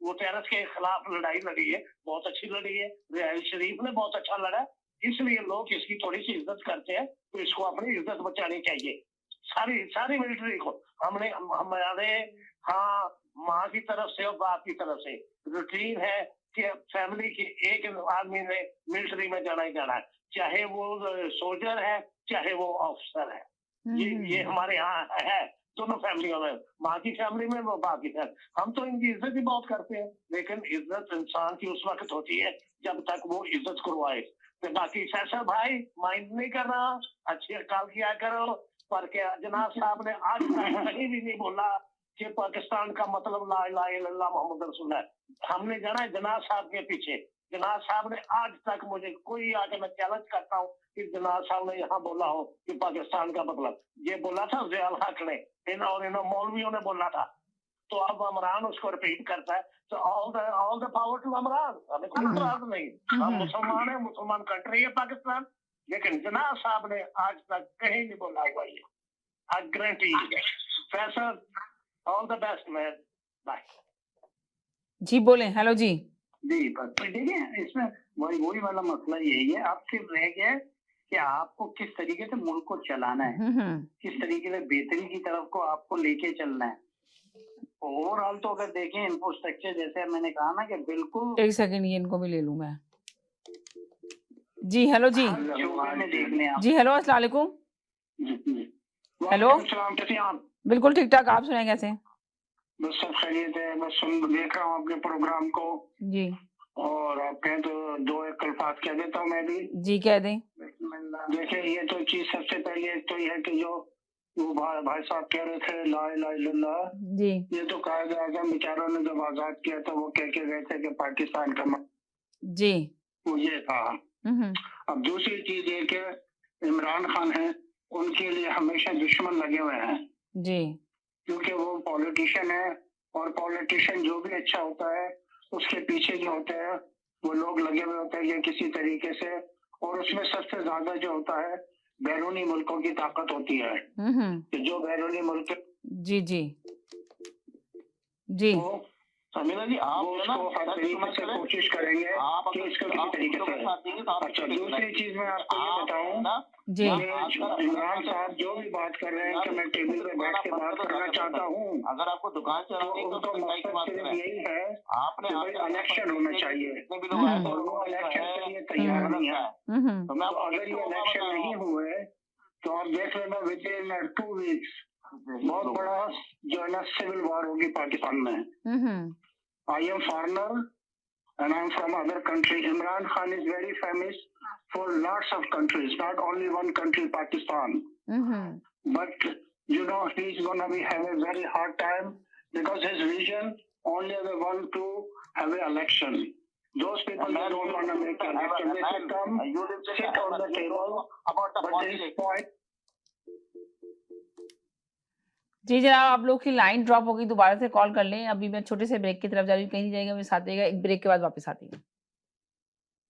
Speaker 8: वो टेररिस्ट के खिलाफ लड़ाई लड़ी है, बहुत अच्छी लड़ी है। रियाज शरीफ ने बहुत अच्छा लड़ा, इसलिए लोग इसकी थोड़ी सी इज्जत करते हैं। तो इसको अपनी इज्जत बचानी चाहिए, सारी मिलिट्री को। हमारे हाँ माँ की तरफ से और बाप की तरफ से रूटीन है कि फैमिली के एक आदमी ने मिलिट्री में जाना ही जाना है, चाहे वो सोल्जर है चाहे वो ऑफिसर है। ये हमारे यहाँ है, दोनों फैमिलियों में, माँ की फैमिली में वो बाप की फैमिली। हम तो इनकी इज्जत भी बहुत करते हैं, लेकिन इज्जत इंसान की उस वक्त होती है जब तक वो इज्जत करवाए। तो बाकी फैसल भाई माइंड नहीं कर रहा, अच्छी काल किया करो। पर क्या जनाब साहब ने आज तक कहीं भी नहीं बोला कि पाकिस्तान का मतलब ला इलाहा इल्लल्लाह मोहम्मद रसूलुल्लाह है। हमने जाना है जनाब साहब के पीछे। जनाब साहब ने आज तक, मुझे कोई आके मैं चैलेंज करता हूँ कि जनाब साहब ने यहाँ बोला हो कि पाकिस्तान का मतलब, ये बोला था ज़ियाउल हक ने, और मौलवियों ने बोला था। तो अब इमरान उसको रिपीट करता है। तो all the power to Imran, हमें कोई इतराज नहीं। हम मुसलमान है, मुसलमान कंट्री है पाकिस्तान, लेकिन जनाब साहब ने आज तक कहीं नहीं बोला हुआ ये। I guarantee Faisal, all the best man, bye.
Speaker 3: जी बोले, हेलो जी।
Speaker 8: जी देखिए इसमें वही वाला मसला यही है। अब सिर्फ रह गया है कि आपको किस तरीके से मुल्क को चलाना है, किस तरीके से बेहतरी की तरफ को आपको लेके चलना है। ओवरऑल तो अगर देखें इंफ्रास्ट्रक्चर, जैसे मैंने कहा ना कि बिल्कुल।
Speaker 3: 1 सेकंड ये इनको भी ले लूं मैं। जी हेलो जी।
Speaker 8: में देख लें आप।
Speaker 3: जी हेलो, अस्सलाम वालेकुम। हेलो, बिल्कुल ठीक ठाक, आप सुनाए कैसे?
Speaker 8: बस सब खैरियत है, बस देख रहा हूँ आपके प्रोग्राम को जी। और आप कहें तो 2 एक अल्फाज कह देता हूँ मैं भी। जी कह दें। देखिए ये तो चीज सबसे पहले तो ये है कि जो वो भाई साहब कह रहे थे ला इलाहा इल्लल्लाह जी, ये तो कायद आज़म बेचारों ने जब आजाद किया था वो कह के गए थे कि पाकिस्तान का जी वो ये था। अब दूसरी चीज ये कि इमरान खान है, उनके लिए हमेशा दुश्मन लगे हुए हैं जी, क्योंकि वो पॉलिटिशियन है, और पॉलिटिशियन जो भी अच्छा होता है उसके पीछे जो होते हैं वो लोग लगे हुए होते हैं किसी तरीके से। और उसमें सबसे ज्यादा जो होता है बैरूनी मुल्कों की ताकत होती है, जो बैरूनी मुल्क जी जी जी समीना जी आप
Speaker 9: वो उसको हर तरीके से कोशिश करेंगे कि इसको किसी तरीके से। अच्छा, दूसरी चीज मैं आपको ये बताऊं
Speaker 3: जी
Speaker 9: इमरान साहब जो भी बात कर रहे हैं कि मैं टेबल पे बैठ के बात करना चाहता हूँ,
Speaker 8: अगर आपको दुकान
Speaker 9: तो
Speaker 8: चलानी है
Speaker 9: उनका मकसद सिर्फ यही है
Speaker 8: आपने
Speaker 9: कि भाई इलेक्शन होना चाहिए, और वो इलेक्शन के लिए तैयार नहीं है।
Speaker 8: तो मैं
Speaker 9: तो अगर ये इलेक्शन नहीं हुए तो आप देख लेना विद इन 2 वीक्स बहुत बड़ा जो है ना सिविल वॉर होगी पाकिस्तान में। I am foreigner and I'm from other country. Imran Khan is very famous for lots of countries, not only one country, Pakistan. But you know he's gonna be have a very hard time because his vision only they want to have an election. Those people they don't want to make an election. They should come sit on the table. But this point.
Speaker 3: जी जनाब, आप लोग की line drop होगी, दोबारा से call कर लें। अभी मैं छोटे से ब्रेक की तरफ जा रही हूँ, कहीं नहीं जाएगा, मेरे साथ रहेगा। एक ब्रेक के बाद वापस आती हूँ।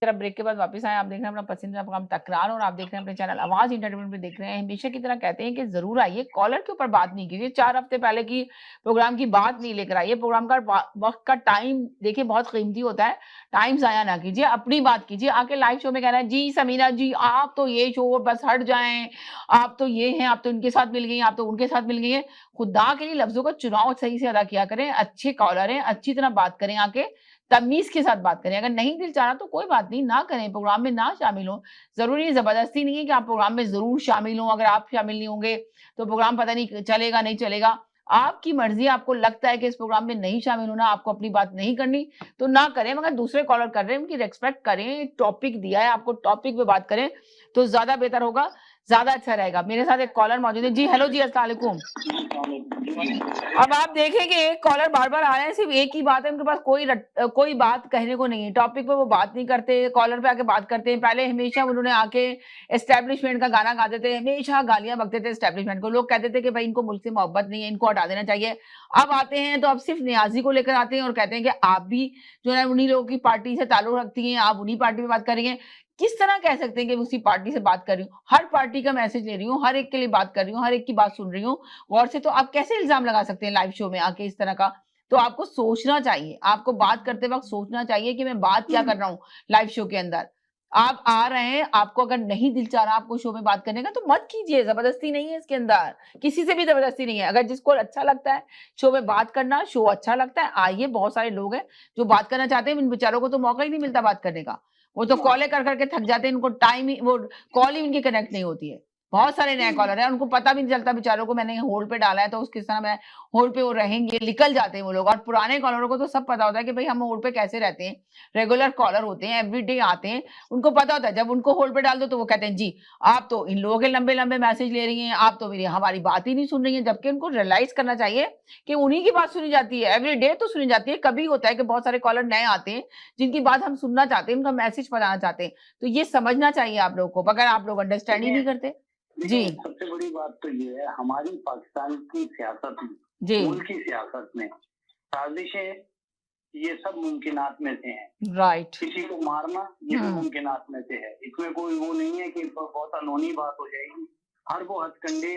Speaker 3: ब्रेक के बाद वापस आए। आप देख रहे हैं अपना पसंदीदा प्रोग्राम तकरार, और आप देख रहे हैं अपने चैनल आवाज एंटरटेनमेंट पे देख रहे हैं। हमेशा की तरह कहते हैं कि जरूर आइए, कॉलर के ऊपर बात नहीं कीजिए। 4 हफ्ते पहले की प्रोग्राम की बात नहीं लेकर आइए। प्रोग्राम का वक्त का टाइम देखिए बहुत कीमती होता है, टाइम जाया ना कीजिए, अपनी बात कीजिए। आके लाइव शो में कहना है जी समीना जी आप तो ये शो बस हट जाएं, आप तो ये हैं, आप तो इनके साथ मिल गई, आप तो उनके साथ मिल गई है। खुदा के लिए लफ्जों का चुनाव सही से अदा किया करें। अच्छे कॉलर हैं, अच्छी तरह बात करें, आके तमीज के साथ बात करें। अगर नहीं दिल चाह रहा तो कोई बात नहीं, ना करें, प्रोग्राम में ना शामिल हो। जरूरी जबरदस्ती नहीं है कि आप प्रोग्राम में जरूर शामिल हो। अगर आप शामिल नहीं होंगे तो प्रोग्राम पता नहीं चलेगा नहीं चलेगा, आपकी मर्जी। आपको लगता है कि इस प्रोग्राम में नहीं शामिल होना, आपको अपनी बात नहीं करनी तो ना करें। मगर दूसरे कॉलर कर रहे हैं उनकी रेस्पेक्ट करें। टॉपिक दिया है आपको, टॉपिक पे बात करें तो ज्यादा बेहतर होगा, ज्यादा अच्छा रहेगा। मेरे साथ एक कॉलर मौजूद है। जी हेलो जी, अस्सलाम वालेकुम। अब आप देखेंगे एक कॉलर बार बार आ रहे हैं, सिर्फ एक ही बात है, उनके पास कोई बात कहने को नहीं है। टॉपिक पे वो बात नहीं करते, कॉलर पे आके बात करते हैं। पहले हमेशा उन्होंने आके एस्टेब्लिशमेंट का गाना गाते थे, हमेशा गालियां बकते थे एस्टेब्लिशमेंट को। लोग कहते थे कि भाई इनको मुल्क से मोहब्बत नहीं है, इनको हटा देना चाहिए। अब आते हैं तो अब सिर्फ न्याजी को लेकर आते हैं और कहते हैं कि आप भी जो है उन्हीं लोगों की पार्टी से ताल्लुक रखती हैं, आप उन्हीं पार्टी में बात कर रही हैं। किस तरह कह सकते हैं कि उसी पार्टी से बात कर रही हूँ, हर पार्टी का मैसेज ले रही हूँ, हर एक के लिए बात कर रही हूँ, हर एक की बात सुन रही हूँ गौर से। तो आप कैसे इल्जाम लगा सकते हैं लाइव शो में आके इस तरह का? तो आपको सोचना चाहिए, आपको बात करते वक्त सोचना चाहिए कि मैं बात क्या कर रहा हूँ लाइव शो के अंदर। आप आ रहे हैं, आपको अगर नहीं दिल चाह रहा आपको शो में बात करने का तो मत कीजिए, जबरदस्ती नहीं है इसके अंदर, किसी से भी जबरदस्ती नहीं है। अगर जिसको अच्छा लगता है शो में बात करना, शो अच्छा लगता है, आइए। बहुत सारे लोग हैं जो बात करना चाहते हैं, इन बेचारों को तो मौका ही नहीं मिलता बात करने का। वो तो कॉलें कर करके थक जाते हैं, उनको टाइम ही, वो कॉल ही उनकी कनेक्ट नहीं होती है। बहुत सारे नए कॉलर हैं, उनको पता भी नहीं चलता बेचारों को मैंने होल्ड पे डाला है, तो उसके समय मैं होल्ड पे वो रहेंगे, निकल जाते हैं वो लोग। और पुराने कॉलरों को तो सब पता होता है कि भाई हम होल्ड पे कैसे रहते हैं। रेगुलर कॉलर होते हैं, एवरीडे आते हैं, उनको पता होता है जब उनको होल्ड पे डाल दो तो वो कहते हैं जी आप तो इन लोगों के लंबे लंबे मैसेज ले रही हैं, आप तो मेरी हमारी बात ही नहीं सुन रही है। जबकि उनको रियलाइज करना चाहिए कि उन्हीं की बात सुनी जाती है, एवरीडे तो सुनी जाती है। कभी होता है कि बहुत सारे कॉलर नए आते हैं जिनकी बात हम सुनना चाहते हैं, उनका मैसेज पहुंचाना चाहते हैं। तो ये समझना चाहिए आप लोगों को, अगर आप लोग अंडरस्टैंड ही नहीं करते। जी
Speaker 4: सबसे बड़ी बात तो ये है हमारी पाकिस्तान की सियासत में,
Speaker 3: जी
Speaker 4: मुल्क की सियासत में साजिशें ये सब मुमकिनात में से हैं।
Speaker 3: राइट,
Speaker 4: किसी को मारना ये भी मुमकिनात में से है। इसमें कोई वो नहीं है कि बहुत अनहोनी बात हो जाएगी। हर वो हथकंडे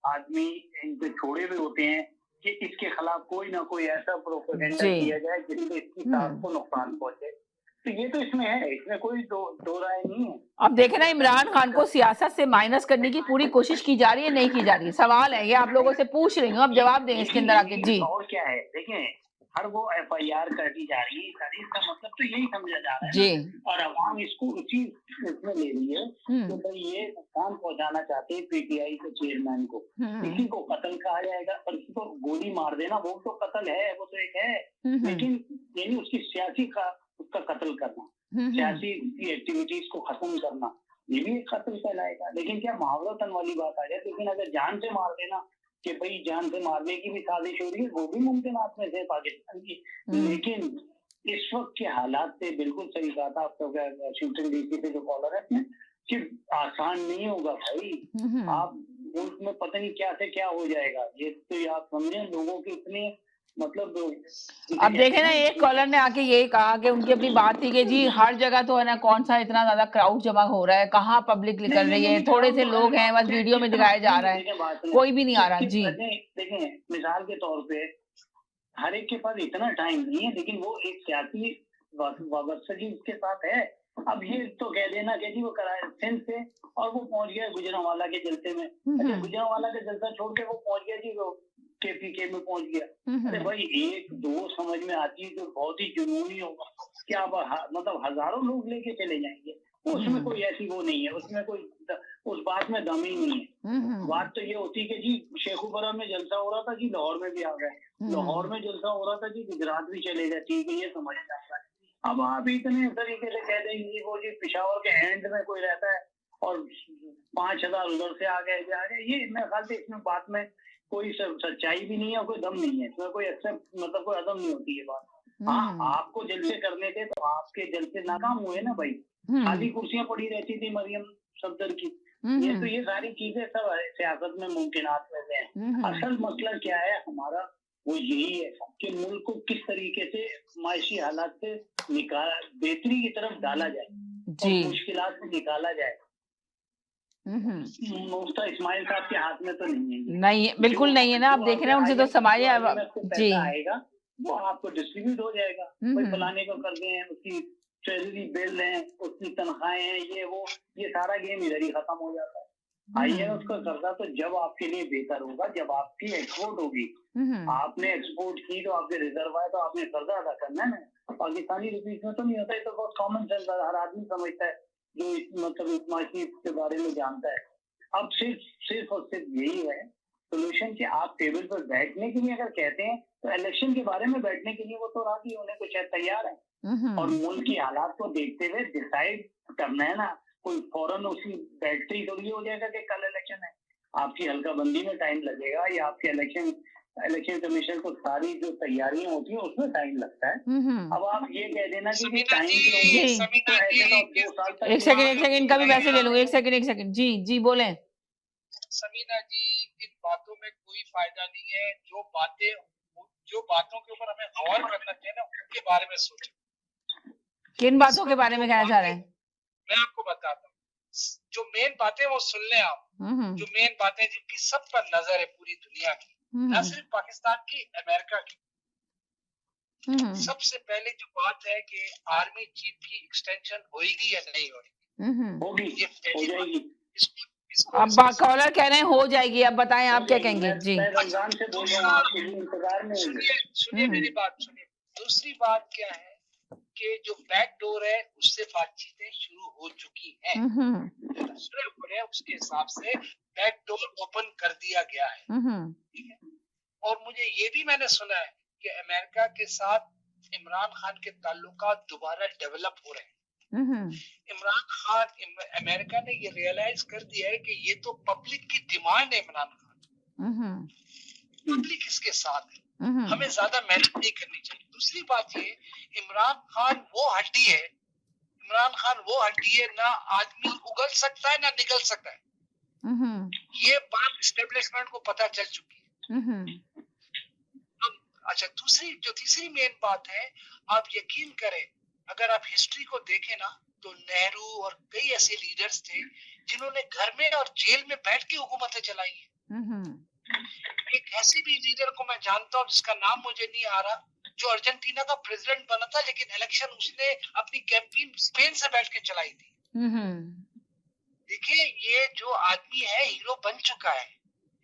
Speaker 4: आदमी इन पे छोड़े हुए होते हैं कि इसके खिलाफ कोई ना कोई ऐसा प्रोपेगेंडा किया जाए जिससे इसकी साख को नुकसान पहुंचे। तो ये तो इसमें है, इसमें कोई दो राय नहीं है।
Speaker 3: अब देखे ना, इमरान खान को सियासत से माइनस करने की पूरी कोशिश की जा रही है, नहीं की जा रही है? सवाल है ये, आप लोगों से पूछ रही हूँ, अब जवाब दें इसके अंदर आके। जी
Speaker 4: और क्या है, देखें हर वो FIR कर दी जा रही है, सारी इसका मतलब तो यही समझा जा रहा है
Speaker 3: जी।
Speaker 4: और अवाम इसको उसी इसमें ले रही है तो भाई ये नुकसान पहुंचाना चाहते हैं PTI के चेयरमैन को। किसी को कत्ल कहा जाएगा और किसी को गोली मार देना वो तो कत्ल है, वो तो एक है, लेकिन यानी उसकी सियासी का उसका कत्ल करना, सियासी एक्टिविटीज को खत्म करना, ये भी एक कत्ल कहलाएगा। लेकिन क्या मुहावरतन वाली बात आ जाए, लेकिन अगर जान से मार देना कि भाई जान से मारने की भी साजिश हो रही है, वो भी मुमकिनात में से पाकिस्तान की। लेकिन इस वक्त के हालात से बिल्कुल सही कहा था आपको, वाशिंगटन DC पे जो कॉलर है कि आसान नहीं होगा भाई। आप मुल्क में पता नहीं क्या से क्या हो जाएगा, ये तो आप समझे लोगों के इतने मतलब।
Speaker 3: अब देखे ना, एक कॉलर ने आके यही कहा कि उनकी अपनी बात थी कि जी हर जगह तो है ना, कौन सा इतना ज्यादा क्राउड जमा हो रहा है, कहाँ पब्लिक निकल रही है, थोड़े से लोग हैं, बस वीडियो में दिखाया जा रहा है, कोई भी नहीं आ रहा। जी
Speaker 4: देखें मिसाल के तौर पे हर एक के पास इतना टाइम नहीं है, लेकिन वो एक सियासी वाबस्तगी उसके साथ है। अब ये तो कह देना कि जी वो कराया सिंध से और वो पहुंच गया गुजरांवाला के जलसे में। अच्छा, गुजरांवाला का जलसा छोड़ के वो पहुंच गया जी वो KPK में पहुंच गया। अरे भाई, एक दो समझ में आती है जो बहुत ही जुनूनी होगा कि आप मतलब हजारों लोग लेके चले जाएंगे, उसमें कोई ऐसी वो नहीं है, उसमें कोई उस बात में दम ही नहीं है। बात तो ये होती कि जी शेखुपुरा में जलसा हो रहा था जी, लाहौर में भी आ गए, लाहौर में जलसा हो रहा था जी, गुजरात भी चले गए, ठीक है, ये समझ आता है। अब आप इतने तरीके से कह देंगे वो जी पिशावर के एंड में कोई रहता है और 5,000 उधर से आ गए, ये मेरे ख्याल से इसमें बात में कोई सच्चाई भी नहीं है और कोई दम नहीं है, इसमें कोई एक्सेप्ट मतलब कोई अदम नहीं होती है बात। हाँ, आपको जलसे करने थे तो आपके जलसे नाकाम हुए ना भाई, खाली कुर्सियां पड़ी रहती थी मरियम सफदर की। ये सारी चीजें सब सियासत में मुमकिनात रहते हैं। असल मसला क्या है हमारा, वो यही है कि मुल्क को किस तरीके से माशी हालात से बेहतरी की तरफ डाला जाए, मुश्किलात से निकाला जाए। मुफ्ता इस्माइल साहब के हाथ में तो नहीं है,
Speaker 3: नहीं बिल्कुल नहीं है ना। आप देख रहे हैं उनसे तो समाज जी
Speaker 4: आएगा वो आपको डिस्ट्रीब्यूट हो जाएगा। कोई फलाने को कर दें, उसकी ट्रेजरी बिल है, उसकी तनख्वाहें हैं, ये सारा गेम इधर ही खत्म हो जाता है। IMF का कर्जा तो जब आपके लिए बेहतर होगा जब आपकी एक्सपोर्ट होगी। आपने एक्सपोर्ट की तो आपके रिजर्व आए तो आपने कर्जा अदा करना है ना। पाकिस्तानी रुपीस में तो नहीं होता, ये तो बहुत कॉमन सेंस हर आदमी समझता है जो मतलब इस माशी के बारे में जानता है। अब सिर्फ और सिर्फ यही है सोल्यूशन कि आप टेबल पर बैठने के लिए अगर कहते हैं तो इलेक्शन के बारे में बैठने के लिए वो तो राजी होने को शायद तैयार है और मुल्क की हालात को देखते हुए डिसाइड करना है ना। कोई फौरन उसी बैठते ही थोड़ी हो जाएगा कि कल इलेक्शन है। आपकी हल्का बंदी में टाइम लगेगा या आपके इलेक्शन कमीशन को सारी जो तैयारियां होती है उसमें टाइम लगता है। अब आप ये कह देना कि टाइम
Speaker 3: एक सेकंड इनका भी वैसे ले लूंगा। एक सेकंड जी बोले।
Speaker 6: समीना जी, इन बातों में कोई फायदा नहीं है। जो बातों के ऊपर हमें गौर करना चाहिए ना, उनके बारे में सोचें।
Speaker 3: किन बातों के बारे में कहना चाह रहे हैं?
Speaker 6: मैं आपको बताता हूँ। जो मेन बातें वो सुन लें आप। जो मेन बातें जिनकी सब पर नजर है पूरी दुनिया की, न सिर्फ पाकिस्तान की, अमेरिका की। सबसे पहले जो बात है कि आर्मी चीफ की एक्सटेंशन होगी या नहीं होगी, ये पहली बात।
Speaker 3: अब कॉलर कह रहे हैं हो जाएगी, अब बताएं आप क्या कहेंगे जी।
Speaker 6: सुनिए मेरी बात सुनिए। दूसरी बात क्या है कि जो बैक डोर है उससे बातचीतें शुरू हो चुकी हैं। उसके हिसाब से बैक डोर ओपन कर दिया गया है, ठीक है। और मुझे ये भी मैंने सुना है कि अमेरिका के साथ इमरान खान के ताल्लुकात दोबारा डेवलप हो रहे हैं। इमरान खान, अमेरिका ने ये रियलाइज कर दिया है कि ये तो पब्लिक की डिमांड है। इमरान खान, पब्लिक इसके साथ है, हमें ज्यादा मेहनत नहीं करनी चाहिए। दूसरी बात ये, इमरान खान वो हड्डी है ना आदमी उगल सकता है ना निगल सकता है। ये बात एस्टेब्लिशमेंट को पता चल चुकी है। अच्छा, तीसरी मेन बात है, आप यकीन करें अगर आप हिस्ट्री को देखें ना तो नेहरू और कई ऐसे लीडर्स थे जिन्होंने घर में और जेल में बैठ के हुकूमतें चलाई है। एक ऐसे भी लीडर को मैं जानता हूँ जिसका नाम मुझे नहीं आ रहा, जो अर्जेंटीना का प्रेसिडेंट बना था लेकिन इलेक्शन उसने अपनी कैंपेन स्पेन से बैठ के चलाई थी। देखिए, ये जो आदमी है हीरो बन चुका है,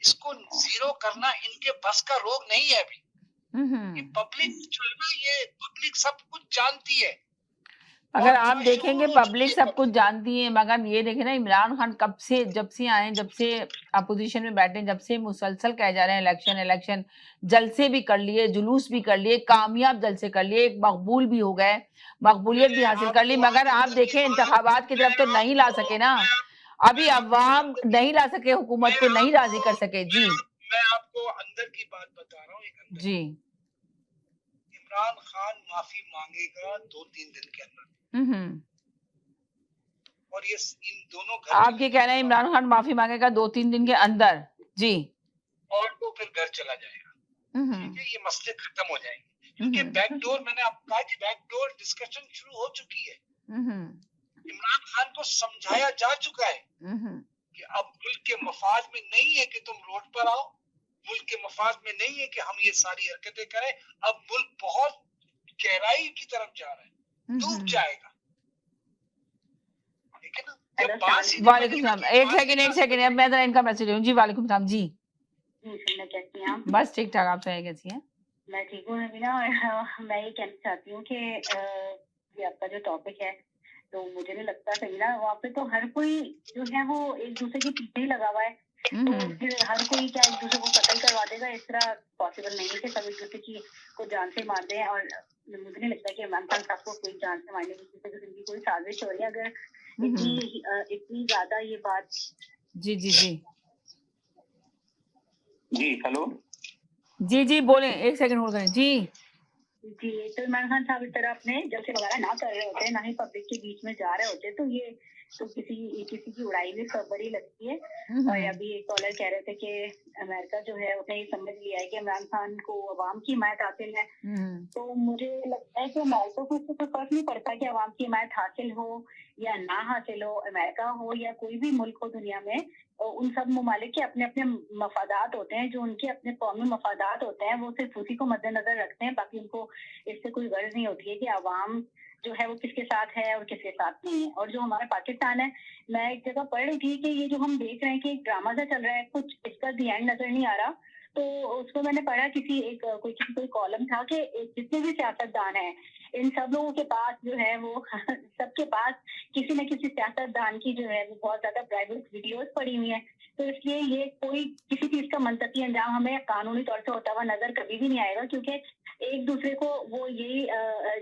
Speaker 6: इसको जीरो करना इनके बस का रोग नहीं है अभी। ये पब्लिक जो है ना, ये पब्लिक सब कुछ जानती है।
Speaker 3: अगर आप देखेंगे पब्लिक सब कुछ जानती है, मगर ये देखें ना इमरान खान कब से, जब से आए, जब से अपोजिशन में बैठे, जब से मुसलसल कहे जा रहे हैं इलेक्शन, जलसे भी कर लिए, जुलूस भी कर लिए, कामयाब जलसे कर लिए, एक मकबूल भी हो गए, मकबूलियत भी हासिल कर ली, मगर आप देखें इंतखाबात की तरफ तो नहीं ला सके ना। अभी अवाम नहीं ला सके, हुकूमत को नहीं राजी कर सके। जी,
Speaker 6: मैं आपको अंदर की बात बता रहा हूँ
Speaker 3: जी।
Speaker 6: इमरान खान माफी मांगेगा 2-3 दिन के अंदर, और ये इन दोनों
Speaker 3: आप ये कह रहे हैं इमरान खान माफी मांगेगा 2-3 दिन के अंदर? जी,
Speaker 6: और तो फिर घर चला जाएगा, ठीक है, ये मसले खत्म हो जाएंगे। क्योंकि बैकडोर, मैंने आपको कहा कि बैकडोर डिस्कशन शुरू हो चुकी है। इमरान खान को समझाया जा चुका है कि अब मुल्क के मफाद में नहीं है कि तुम रोड पर आओ, मुल्क के मफाद में नहीं है कि हम ये सारी हरकतें करें। अब मुल्क बहुत गहराई की तरफ जा रहा है, डूब जाएगा। ठीक है ना? जब बात सीधी
Speaker 3: वालेकुम
Speaker 6: बनेगी
Speaker 3: सलाम,
Speaker 6: कि
Speaker 3: एक
Speaker 6: बात
Speaker 3: सेकंड
Speaker 6: सीधी
Speaker 3: अब मैं जरा इनका मैसेज हूँ जी। वालेकुम सलाम जी।
Speaker 10: मैं कैसी हैं आप?
Speaker 3: बस ठीक ठाक, आप सुनाइए कैसी हैं?
Speaker 10: मैं ठीक हूँ नवीना। और मैं ये कहना चाहती हूँ कि ये आपका जो टॉपिक है, तो मुझे नहीं लगता समीना, वहाँ पे तो हर कोई जो है वो एक दूसरे के पीछे ही लगा हुआ है। तो फिर हर कोई क्या एक दूसरे को कत्ल करवा देगा? इस तरह पॉसिबल नहीं है कि सब एक दूसरे की को जान से मार दें। और मुझे नहीं लगता कि इमरान खान साहब को कोई जान से मारने की किसी कोई साजिश हो रही है। अगर इतनी ज्यादा ये बात।
Speaker 3: जी जी जी
Speaker 4: जी हेलो
Speaker 10: जी
Speaker 3: जी बोले, एक सेकंड होल्ड करें जी।
Speaker 10: जी, तो इमरान खान साहब इस तरह अपने जलसे वगैरह ना कर रहे होते, ना ही पब्लिक के बीच में जा रहे होते, तो ये तो किसी की उड़ाई भी बड़ी लगती है। और अभी एक कॉलर कह रहे थे कि अमेरिका जो है उसने ये समझ लिया है कि इमरान खान को अवाम की हिमायत हासिल है। तो मुझे लगता है कि अमेरिका को इससे कोई फर्क नहीं पड़ता कि अवाम की हिमायत हासिल हो या ना हासिल हो, अमेरिका हो या कोई भी मुल्क हो दुनिया में, उन सब ममालिक के अपने अपने मफादात होते हैं, जो उनके अपने कौमी मफादात होते हैं, वो सिर्फ उसी को मद्देनजर रखते हैं। बाकी उनको इससे कोई गर्ज नहीं होती है कि अवाम जो है वो किसके साथ है और किसके साथ नहीं है। और जो हमारा पाकिस्तान है, मैं एक जगह पढ़ रही थी कि ये जो हम देख रहे हैं कि एक ड्रामा सा चल रहा है, कुछ इसका दी एंड नजर नहीं आ रहा। तो उसको मैंने पढ़ा, कोई कॉलम था कि जितने भी सियासतदान हैं, इन सब लोगों के पास जो है वो सबके पास किसी न किसी सियासतदान की जो है वो बहुत ज्यादा प्राइवेट वीडियोस पड़ी हुई है। तो इसलिए ये कोई किसी चीज का मंतकी अंजाम हमें कानूनी तौर से होता हुआ नजर कभी भी नहीं आएगा, क्योंकि एक दूसरे को वो यही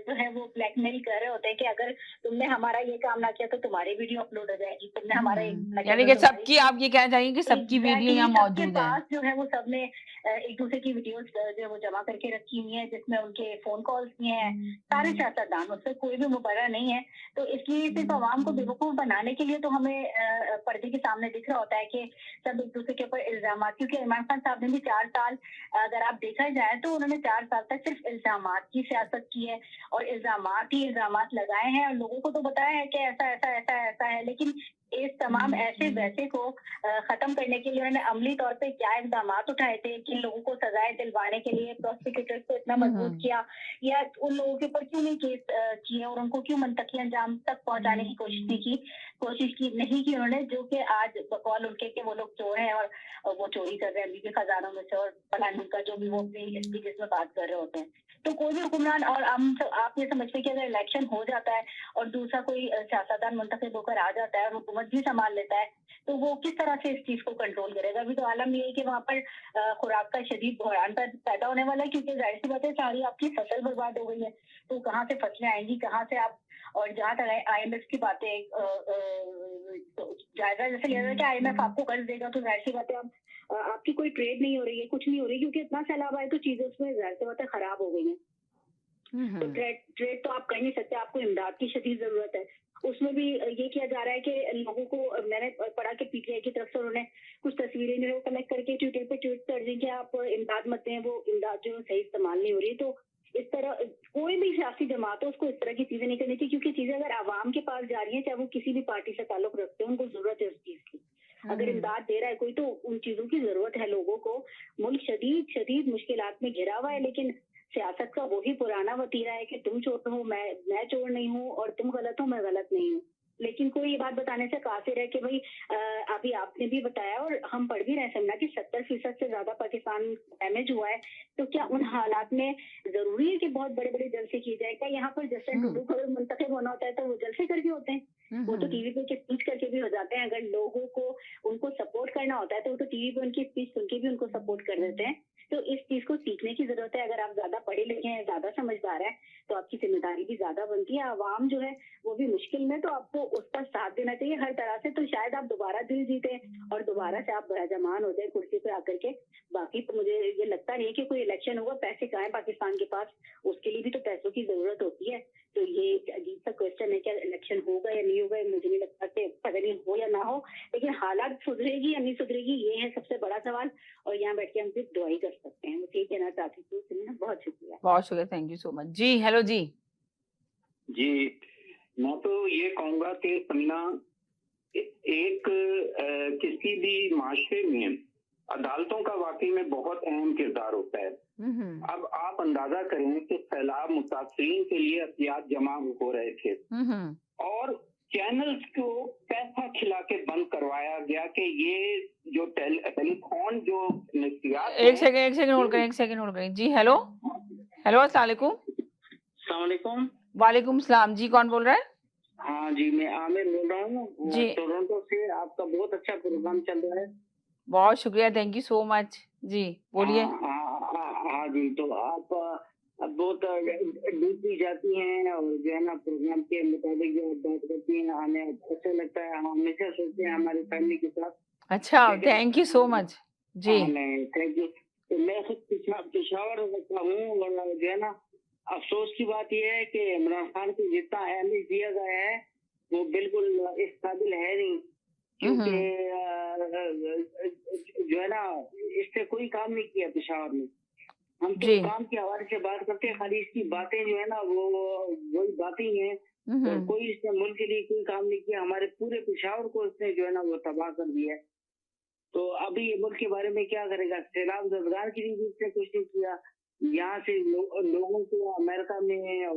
Speaker 10: जो है वो ब्लैकमेल कर रहे होते हैं कि अगर तुमने हमारा ये काम ना किया तो तुम्हारी वीडियो अपलोड हो जाएगी, तुमने हमारा
Speaker 3: यानी कि सबकी, आप ये कहना चाहिए कि सबकी वीडियो यहाँ मौजूद है।
Speaker 10: पास जो है वो सबने एक दूसरे की वीडियोस जो है वो जमा करके रखी हुई है, जिसमें उनके फोन कॉल्स भी हैं, सारे सियासतदान, उससे कोई भी मुबर्रा नहीं है। तो इसलिए सिर्फ आवाम को बेवकूफ बनाने के लिए तो हमें पर्दे के सामने दिख रहा होता है कि सब एक दूसरे के ऊपर इल्जाम, क्योंकि इमरान खान साहब ने भी 4 साल, अगर आप देखा जाए तो उन्होंने 4 साल तक सिर्फ इल्जामात की सियासत की है और इल्जामात ही इल्जामात लगाए हैं और लोगों को तो बताया है कि ऐसा ऐसा ऐसा ऐसा है। लेकिन इस तमाम ऐसे वैसे को खत्म करने के लिए उन्होंने अमली तौर पे क्या इक़दाम उठाए थे कि लोगों को सजाएं दिलवाने के लिए प्रोसिक्यूटर्स को इतना मजबूत किया, या उन लोगों के ऊपर क्यों नहीं केस किए और उनको क्यों मुंतकी अंजाम तक पहुंचाने की कोशिश की उन्होंने, जो कि आज बकौल उनके कि वो लोग चोर हैं और वो चोरी कर रहे हैं अभी के खजानों में से और फलान का जो भी वो अपनी स्पीचेस में बात कर रहे होते हैं। तो कोई भी हुक्मरान, और आप ये समझते हैं कि अगर इलेक्शन हो जाता है और दूसरा कोई सियासतदान मुंतखब होकर आ जाता है और हुकूमत भी संभाल लेता है, तो वो किस तरह से इस चीज को कंट्रोल करेगा? अभी तो आलम ये है कि वहाँ पर खुराक का शदीद बहरान पैदा होने वाला है, क्योंकि जाहिर सी बात है सारी आपकी फसल बर्बाद हो गई है, तो कहाँ से फसलें आएंगी, कहाँ से आप। और जहाँ तक IMF की बातें, जायजा जैसे लिया जाए कि IMF आपको कर्ज देगा, तो जाहिर सी बात है आपकी कोई ट्रेड नहीं हो रही है, कुछ नहीं हो रही, क्योंकि इतना सैलाब आए तो चीजें उसमें जाहिर सी बात है खराब हो गई है। तो ट्रेड तो आप कर नहीं सकते, आपको इमदाद की शदीद जरूरत है। उसमें भी ये किया जा रहा है कि लोगों को, मैंने पढ़ा कि PTI की तरफ से उन्होंने कुछ तस्वीरें कलेक्ट करके ट्विटर पे ट्वीट कर दी कि आप इमदाद मत दें, वो इमदाद जो सही इस्तेमाल नहीं हो रही। तो इस तरह कोई भी सियासी जमात हो, उसको इस तरह की चीजें नहीं करनी चाहिए, क्योंकि चीजें अगर आवाम के पास जा रही है, चाहे वो किसी भी पार्टी से ताल्लुक रखते हैं, उनको जरूरत है उस चीज की। अगर इमदाद दे रहा है कोई, तो उन चीजों की जरूरत है लोगों को। मुल्क शदीद मुश्किलात में घिरा हुआ है, लेकिन सियासत का वही पुराना वतीरा है कि तुम चोर हो, मैं चोर नहीं हूँ, और तुम गलत हो, मैं गलत नहीं हूँ। लेकिन कोई ये बात बताने से काफिर है कि भाई अभी आपने भी बताया और हम पढ़ भी रहे समझना कि 70% से ज्यादा पाकिस्तान डैमेज हुआ है। तो क्या उन हालात में जरूरी है कि बहुत बड़े बड़े जलसे किए जाए? क्या यहाँ पर जस्टिस टुडू को मुंतखब होना होता है तो वो जलसे करके होते हैं? वो तो टीवी पे स्पीच करके भी हो जाते हैं। अगर लोगों को उनको सपोर्ट करना होता है तो वो तो टीवी पे उनकी स्पीच सुन के भी उनको सपोर्ट कर देते हैं। तो इस चीज को सीखने की जरूरत है। अगर आप ज्यादा पढ़े लिखे हैं, ज्यादा समझदार है, तो आपकी जिम्मेदारी भी ज्यादा बनती है। आवाम जो है वो भी मुश्किल में, तो आपको उसका साथ देना चाहिए हर तरह से। तो शायद आप दोबारा दिल जीते और दोबारा से आप बराजमान हो जाए कुर्सी पे आकर के। बाकी तो मुझे ये लगता नहीं कि कोई इलेक्शन होगा। पैसे कहाँ है पाकिस्तान के पास? उसके लिए भी तो पैसों की जरूरत होती है। तो ये अजीब सा क्वेश्चन है, क्या इलेक्शन होगा या नहीं होगा? मुझे नहीं लगता कि पता नहीं हो या ना हो, लेकिन हालात सुधरेगी या नहीं सुधरेगी, ये है सबसे बड़ा सवाल। और यहाँ बैठ के हम सिर्फ दुआ ही कर सकते हैं। मुझे ये कहना चाहती हूँ। बहुत शुक्रिया,
Speaker 3: बहुत शुक्रिया, thank you so much ji. Hello जी।
Speaker 8: जी, मैं तो ये कहूँगा कि समीना, एक किसी भी माशरे में अदालतों का वाकई में बहुत अहम किरदार होता है। अब आप अंदाजा करें कि सैलाब मुतासरीन के लिए अहतियात जमा हो रहे थे और चैनल्स को पैसा खिला के बंद करवाया गया कि ये जो टेलीफोन जो
Speaker 3: एक सेकंड होल्ड करें जी। हेलो अस्सलाम वालेकुम।
Speaker 8: अस्सलाम वालेकुम।
Speaker 3: वालेकुम सलाम जी, कौन बोल रहा है?
Speaker 8: हाँ जी, मैं आमिर बोल रहा हूँ
Speaker 3: जी।
Speaker 8: टोरंटो से। आपका बहुत अच्छा प्रोग्राम चल रहा है।
Speaker 3: बहुत शुक्रिया, थैंक यू सो मच जी, बोलिए।
Speaker 8: हाँ जी, तो आप बहुत डूबती जाती हैं और जो है ना प्रोग्राम के मुताबिक जो बात करती हैं, हमें अच्छा लगता है। हम हमेशा सोचते हैं हमारी फैमिली के साथ।
Speaker 3: अच्छा, थैंक यू सो मच जी।
Speaker 8: Thank you. तो मैं खुद पेशावर रखता हूँ और जो है ना अफसोस की बात यह है कि इमरान खान को जितना अहमियत दिया गया है वो बिल्कुल इस काबिल है नहीं, क्योंकि जो है ना इससे कोई काम नहीं किया पेशावर में। हम तो काम के हवाले से बात करते हैं, खाली इसकी बातें जो है ना वो वही बातें ही हैं और कोई इसने मुल्क के लिए कोई काम नहीं किया। हमारे पूरे पेशावर को इसने जो है ना वो तबाह कर दिया है। तो अभी ये मुल्क के बारे में क्या करेगा? सैलाब जदगार के लिए भी इसने कुछ नहीं किया। यहाँ से लोगों को अमेरिका में और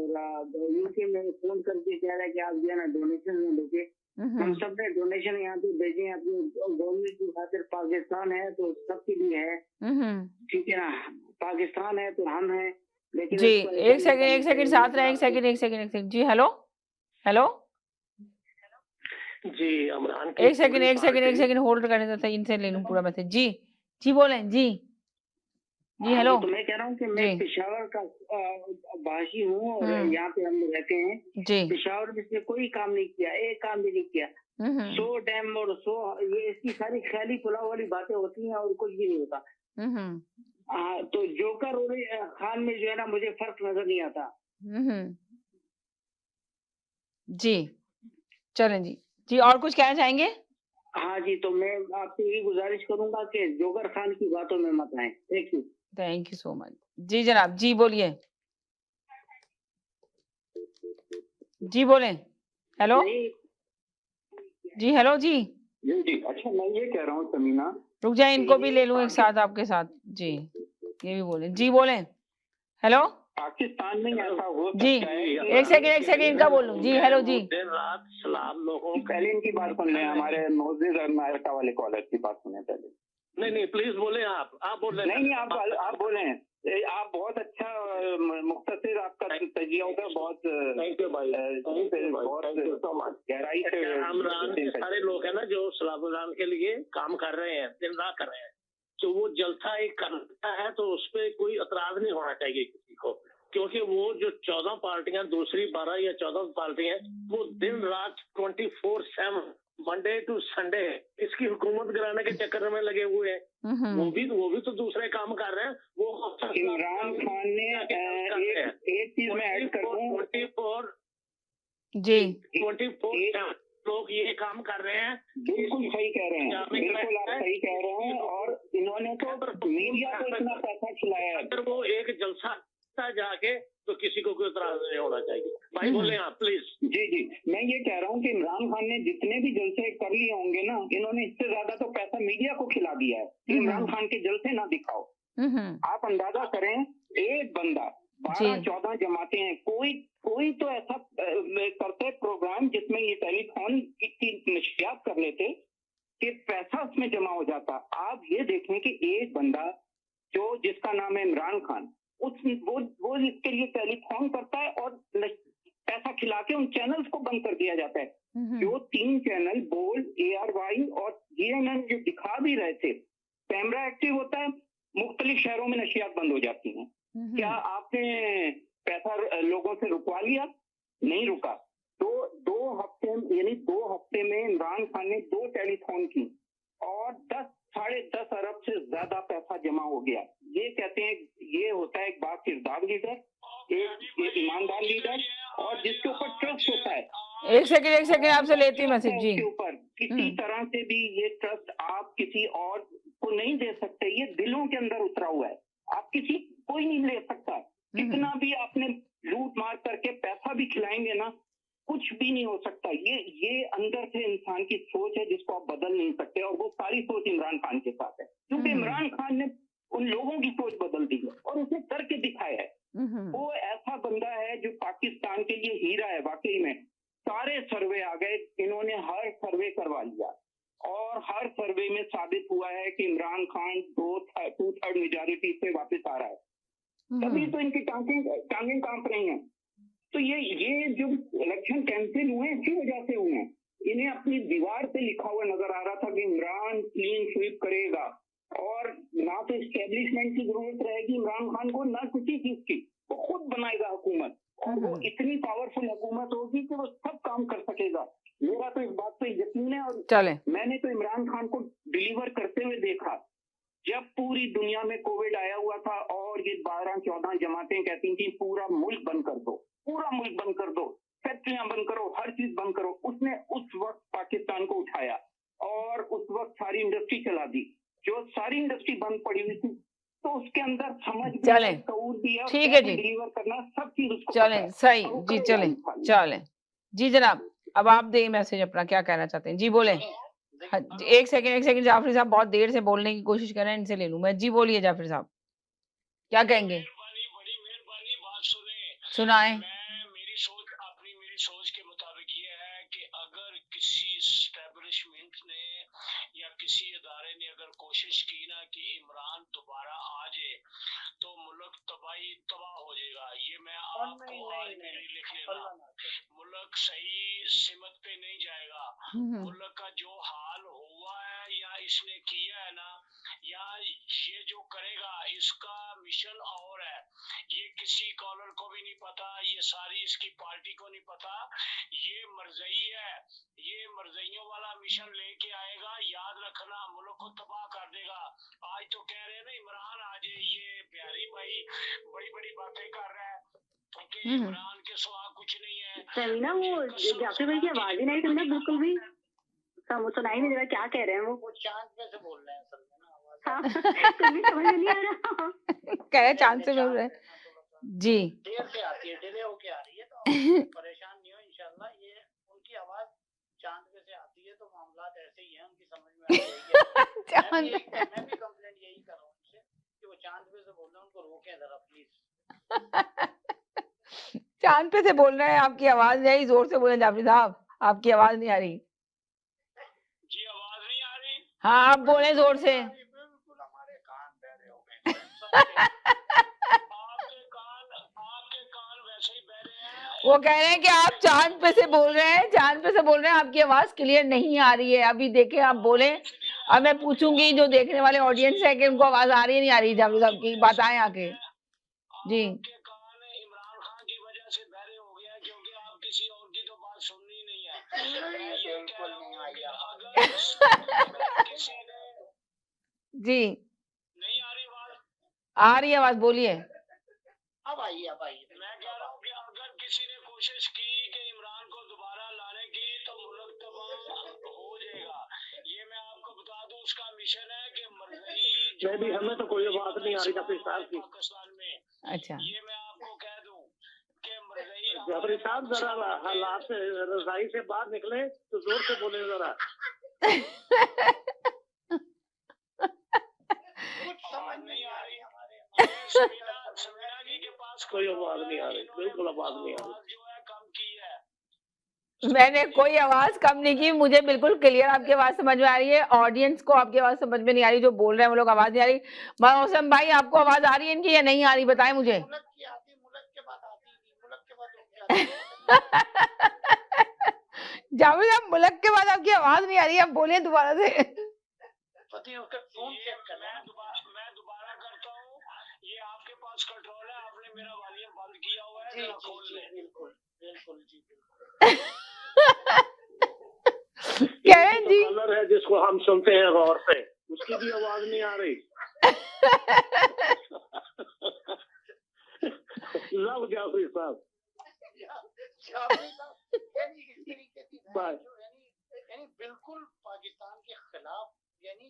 Speaker 8: यूके में फोन करके कह रहा है कि आप जो है ना डोनेशन में भेजे। हम सब ने डोनेशन यहाँ पे भेजे अपनी गवर्नमेंट की खातिर। पाकिस्तान है तो सबके लिए है, ठीक है ना? पाकिस्तान है तो हम हैं। लेकिन
Speaker 3: जी एक सेकंड साथ रहे, एक सेकंड जी। हेलो
Speaker 7: जी इमरान
Speaker 3: एक सेकंड होल्ड करने तो इनसे ले लूं पूरा मैसेज। जी बोलें जी। हेलो।
Speaker 8: तो मैं कह रहा हूँ कि मैं पेशावर का भाषी हूँ और यहाँ पे हम रहते हैं
Speaker 3: जी।
Speaker 8: पेशावर में इसने कोई काम नहीं किया, एक काम भी नहीं किया। 100 डैम और 100 ये इसकी सारी ख्याली पुलाव वाली बातें होती हैं और कुछ भी नहीं होता। तो जोकर और खान में जो है ना मुझे फर्क नजर नहीं आता।
Speaker 3: जी चलें जी और कुछ कहना चाहेंगे?
Speaker 8: हाँ जी, तो मैं आपसे यही गुजारिश करूंगा कि जोकर खान की बातों में मत आए।
Speaker 3: थैंक यू सो मच जी। जनाब जी बोलिए। जी बोलें। हेलो जी। हेलो जी।
Speaker 8: अच्छा, मैं ये कह रहा हूँ समीना,
Speaker 3: रुक जाए, इनको भी ले लूं एक साथ आपके साथ जी। ये भी बोले जी। बोलें। हेलो।
Speaker 8: पाकिस्तान में ऐसा हो
Speaker 3: जी एक सेकंड इनका बोलूं जी। हेलो जी।
Speaker 7: दिन रात सलाम लोगों
Speaker 8: पहले इनकी बात सुन लें, हमारे मोजिज और अमेरिका वाले कॉलर की बात सुने पहले।
Speaker 7: नहीं प्लीज बोले आप बोल रहे
Speaker 8: नहीं आप बोले। आप बहुत अच्छा मुख्तसर आपका तजिया होगा, बहुत
Speaker 7: थैंक यू भाई,
Speaker 8: बहुत गहराई से।
Speaker 7: इमरान के सारे लोग हैं ना जो सलाम के लिए काम कर रहे हैं, दिन रात कर रहे हैं, तो वो जलसा एक करता है तो उस पर कोई एतराज नहीं होना चाहिए किसी को, क्योंकि वो जो 14 पार्टियां, दूसरी 12 या 14 पार्टियां, वो दिन रात 24/7 मंडे टू संडे इसकी हुकूमत गिराने के चक्कर में लगे हुए हैं। वो भी तो दूसरे काम कर रहे हैं। वो
Speaker 8: इमरान खान ने एक चीज में ऐड कर दूं,
Speaker 7: 24
Speaker 3: जी
Speaker 7: 24 लोग ये काम कर रहे हैं।
Speaker 8: बिल्कुल सही कह रहे हैं, बिल्कुल आप सही कह रहे हैं। और इन्होंने तो मीडिया को इतना पैसा खिलाया है।
Speaker 7: अगर वो एक जलसा जाके तो किसी को कोई इतराज नहीं होना चाहिए। भाई बोले आप प्लीज।
Speaker 8: जी मैं ये कह रहा हूँ कि इमरान खान ने जितने भी जलसे कर लिए होंगे ना, इन्होंने इससे ज्यादा तो पैसा मीडिया को खिला दिया है। इमरान खान के जलसे ना दिखाओ। आप अंदाजा करें, एक बंदा 12-14 जमाते हैं, कोई तो ऐसा करते प्रोग्राम जिसमें ये टेलीफोन की नशियात कर लेते कि पैसा उसमें जमा हो जाता। आप ये देखें कि एक बंदा जो जिसका नाम है इमरान खान, वो इसके लिए टेलीफोन करता है और पैसा खिला के उन चैनल्स को बंद कर दिया जाता है। जो 3 चैनल बोल्ड, ARY और GNN जो दिखा भी रहे थे, कैमरा एक्टिव होता है, मुख्तलिफ शहरों में नशियात बंद हो जाती हैं। क्या आपने पैसा लोगों से रुकवा लिया? नहीं रुका। तो 2 हफ्ते में इमरान खान ने 2 टेलीफोन की और 10-10.5 अरब से ज्यादा पैसा जमा हो गया। ये कहते हैं ये होता है एक बाकिरदार लीडर, एक ईमानदार लीडर और जिसके ऊपर ट्रस्ट होता है।
Speaker 3: एक सेकंड आपसे लेती मैसेज जी।
Speaker 8: के ऊपर किसी तरह से भी ये ट्रस्ट आप किसी और को नहीं दे सकते। ये दिलों के अंदर उतरा हुआ है, आप कोई नहीं ले सकता। कितना भी आपने लूट मार करके पैसा भी खिलाएंगे ना, कुछ भी नहीं हो सकता। ये अंदर से इंसान की सोच है जिसको आप बदल नहीं सकते, और वो सारी सोच इमरान खान के साथ है, क्योंकि इमरान खान ने उन लोगों की सोच बदल दी है और उसने करके दिखाया है। वो ऐसा बंदा है जो पाकिस्तान के लिए हीरा है वाकई में। सारे सर्वे आ गए, इन्होंने हर सर्वे करवा लिया और हर सर्वे में साबित हुआ है कि इमरान खान 2/3 मेजॉरिटी से वापस आ रहा है। तभी तो इनकी टांगें कांप रही हैं। तो ये जो इलेक्शन कैंसिल हुए इसी वजह से हुए हैं। इन्हें अपनी दीवार पे लिखा हुआ नजर आ रहा था कि इमरान क्लीन स्वीप करेगा और ना तो एस्टेब्लिशमेंट की जरूरत रहेगी इमरान खान को, ना किसी चीज की, वो खुद बनाएगा हुकूमत और वो इतनी पावरफुल हुकूमत होगी कि वो सब काम कर सकेगा। मेरा तो इस बात पे यकीन है और मैंने तो इमरान खान को डिलीवर करते हुए देखा। जब पूरी दुनिया में कोविड आया हुआ था और ये 12-14 जमातें कहती थी पूरा मुल्क बंद कर दो, पूरा मुल्क बंद कर दो, फैक्ट्रियां बंद करो, हर चीज बंद करो, उसने उस वक्त पाकिस्तान को उठाया और उस वक्त सारी इंडस्ट्री चला दी। जो सारी इंडस्ट्री बंद पड़ी हुई थी तो उसके अंदर समझ भी, शऊर भी है,
Speaker 3: ठीक है जी,
Speaker 8: डिलीवर करना सब चीज उसको
Speaker 3: चलें सही जी, चलें जी जनाब। अब आप दें मैसेज अपना, क्या कहना चाहते हैं जी, बोले। हाँ, एक सेकंड जाफरी साहब बहुत देर से बोलने की कोशिश कर रहे हैं, इनसे ले लूं मैं जी। बोलिए जाफरी साहब, क्या कहेंगे?
Speaker 7: बड़ी मेहरबानी, बात
Speaker 3: सुनाएं।
Speaker 7: मेरी सोच के मुताबिक ये है कि अगर किसी एस्टेब्लिशमेंट ने या किसी इदारे ने अगर कोशिश की ना कि इमरान दोबारा आ जाए तो मुल्क तबाह हो जाएगा। ये मैं आपको आज मेरे लिख लेना, मुल्क सही सिमत पे नहीं जाएगा। मुल्क का जो हाल हुआ है या इसने किया है ना, या ये जो करेगा इसका मिशन और है, ये किसी कॉलर को भी नहीं पता, ये सारी इसकी पार्टी को नहीं पता। ये मरजई है, ये मरजइयों वाला मिशन लेके आएगा। याद रखना, मुल्क को तबाह कर देगा। आज तो कह रहे हैं ना इमरान आ जाए, ये प्यारी भाई बड़ी बड़ी बातें कर रहा है कि इमरान के सिवा कुछ नहीं है।
Speaker 10: समीना, वो जाफरी भाई की आवाज ही नहीं सुनना बिल्कुल भी, सुनाई नहीं दे रहा क्या कह रहे हैं वो चांद पे से बोल रहे हैं असल में ना। हाँ, कुछ भी समझ नहीं आ रहा।
Speaker 3: कह रहे चांद से बोल रहे हैं जी।
Speaker 6: देर से आती है, डिले होके आ रही है, तो परेशान नहीं हो इंशाल्लाह। ये उनकी आवाज चांद पे से आती है तो मामला ऐसे ही है, उनकी समझ में आ जाएगी। मैं भी कंप्लेंट यही कर रहा हूँ उनसे कि वो चांद पे से बोल रहे हैं, उनको रोकें जरा प्लीज।
Speaker 3: चांद पे से बोल रहे हैं, आपकी आवाज नहीं, जोर से बोले जाफरी साहब, आपकी आवाज नहीं आ रही
Speaker 7: जी। आवाज नहीं आ रही?
Speaker 3: हाँ, आप बोले जोर से।
Speaker 7: बिल्कुल हमारे कान बहरे हो गए। आपके कान वैसे ही बहरे हैं।
Speaker 3: वो कह रहे हैं कि आप चांद पे से बोल रहे हैं, चांद पे से बोल रहे हैं, आपकी आवाज क्लियर नहीं आ रही है। अभी देखे आप बोले, अब मैं पूछूंगी जो देखने वाले ऑडियंस है कि उनको आवाज आ रही है नहीं आ रही, जाफरी साहब की बताएं आके जी।
Speaker 7: इमरान खान की वजह से बहरे हो गया, क्योंकि आप किसी और की तो बात सुननी नहीं है।
Speaker 3: जी
Speaker 7: नहीं आ रही बात?
Speaker 3: आ रही है आवाज, बोलिए।
Speaker 6: अब आइए, अब आइए।
Speaker 7: मैं कह रहा हूँ कि अगर किसी ने कोशिश की कि इमरान को दोबारा लाने की तो मुल्क तबाह हो जाएगा। ये मैं आपको बता दूं, उसका मिशन है कि मरज़ई
Speaker 9: हमें तो कोई बात नहीं आ रही
Speaker 7: पाकिस्तान में।
Speaker 3: अच्छा,
Speaker 7: ये मैं आपको कह दूं कि मरज़ई
Speaker 9: जाफरी साहब जरा हालात से रजाई से बाहर निकले तो जोर से बोले जरा।
Speaker 6: कुछ समझ नहीं आ रही हमारे।
Speaker 7: समीना जी के पास
Speaker 9: कोई आवाज नहीं आ रही, बिल्कुल आवाज नहीं आ रही।
Speaker 7: जो है कम की है।
Speaker 3: मैंने कोई आवाज कम नहीं की, मुझे बिल्कुल क्लियर आपकी आवाज समझ में आ रही है। ऑडियंस को आपकी आवाज समझ में नहीं आ रही, जो बोल रहे हैं वो लोग आवाज नहीं आ रही। मौसम भाई, आपको आवाज आ रही है इनकी या नहीं आ रही, बताएं मुझे।
Speaker 6: मुल्क की आती, मुल्क के बाद आती नहीं, मुल्क के बाद रुक जाती।
Speaker 3: जावेद साहब, मुल्क के बाद आपकी आवाज नहीं आ रही है, आप बोलिए दोबारा से।
Speaker 6: पता है उसका फोन चेक करना है।
Speaker 7: मैं दोबारा करता हूँ। ये आपके पास कंट्रोल है, आपने मेरा वॉल्यूम बंद किया हुआ है, जरा खोल लें।
Speaker 6: बिल्कुल बिल्कुल जी,
Speaker 3: करण जी,
Speaker 9: कलर है जिसको हम सुनते हैं गौर से, उसकी भी आवाज नहीं आ रही। लव जाफरी साहब,
Speaker 6: यानी बिल्कुल पाकिस्तान के खिलाफ, यानी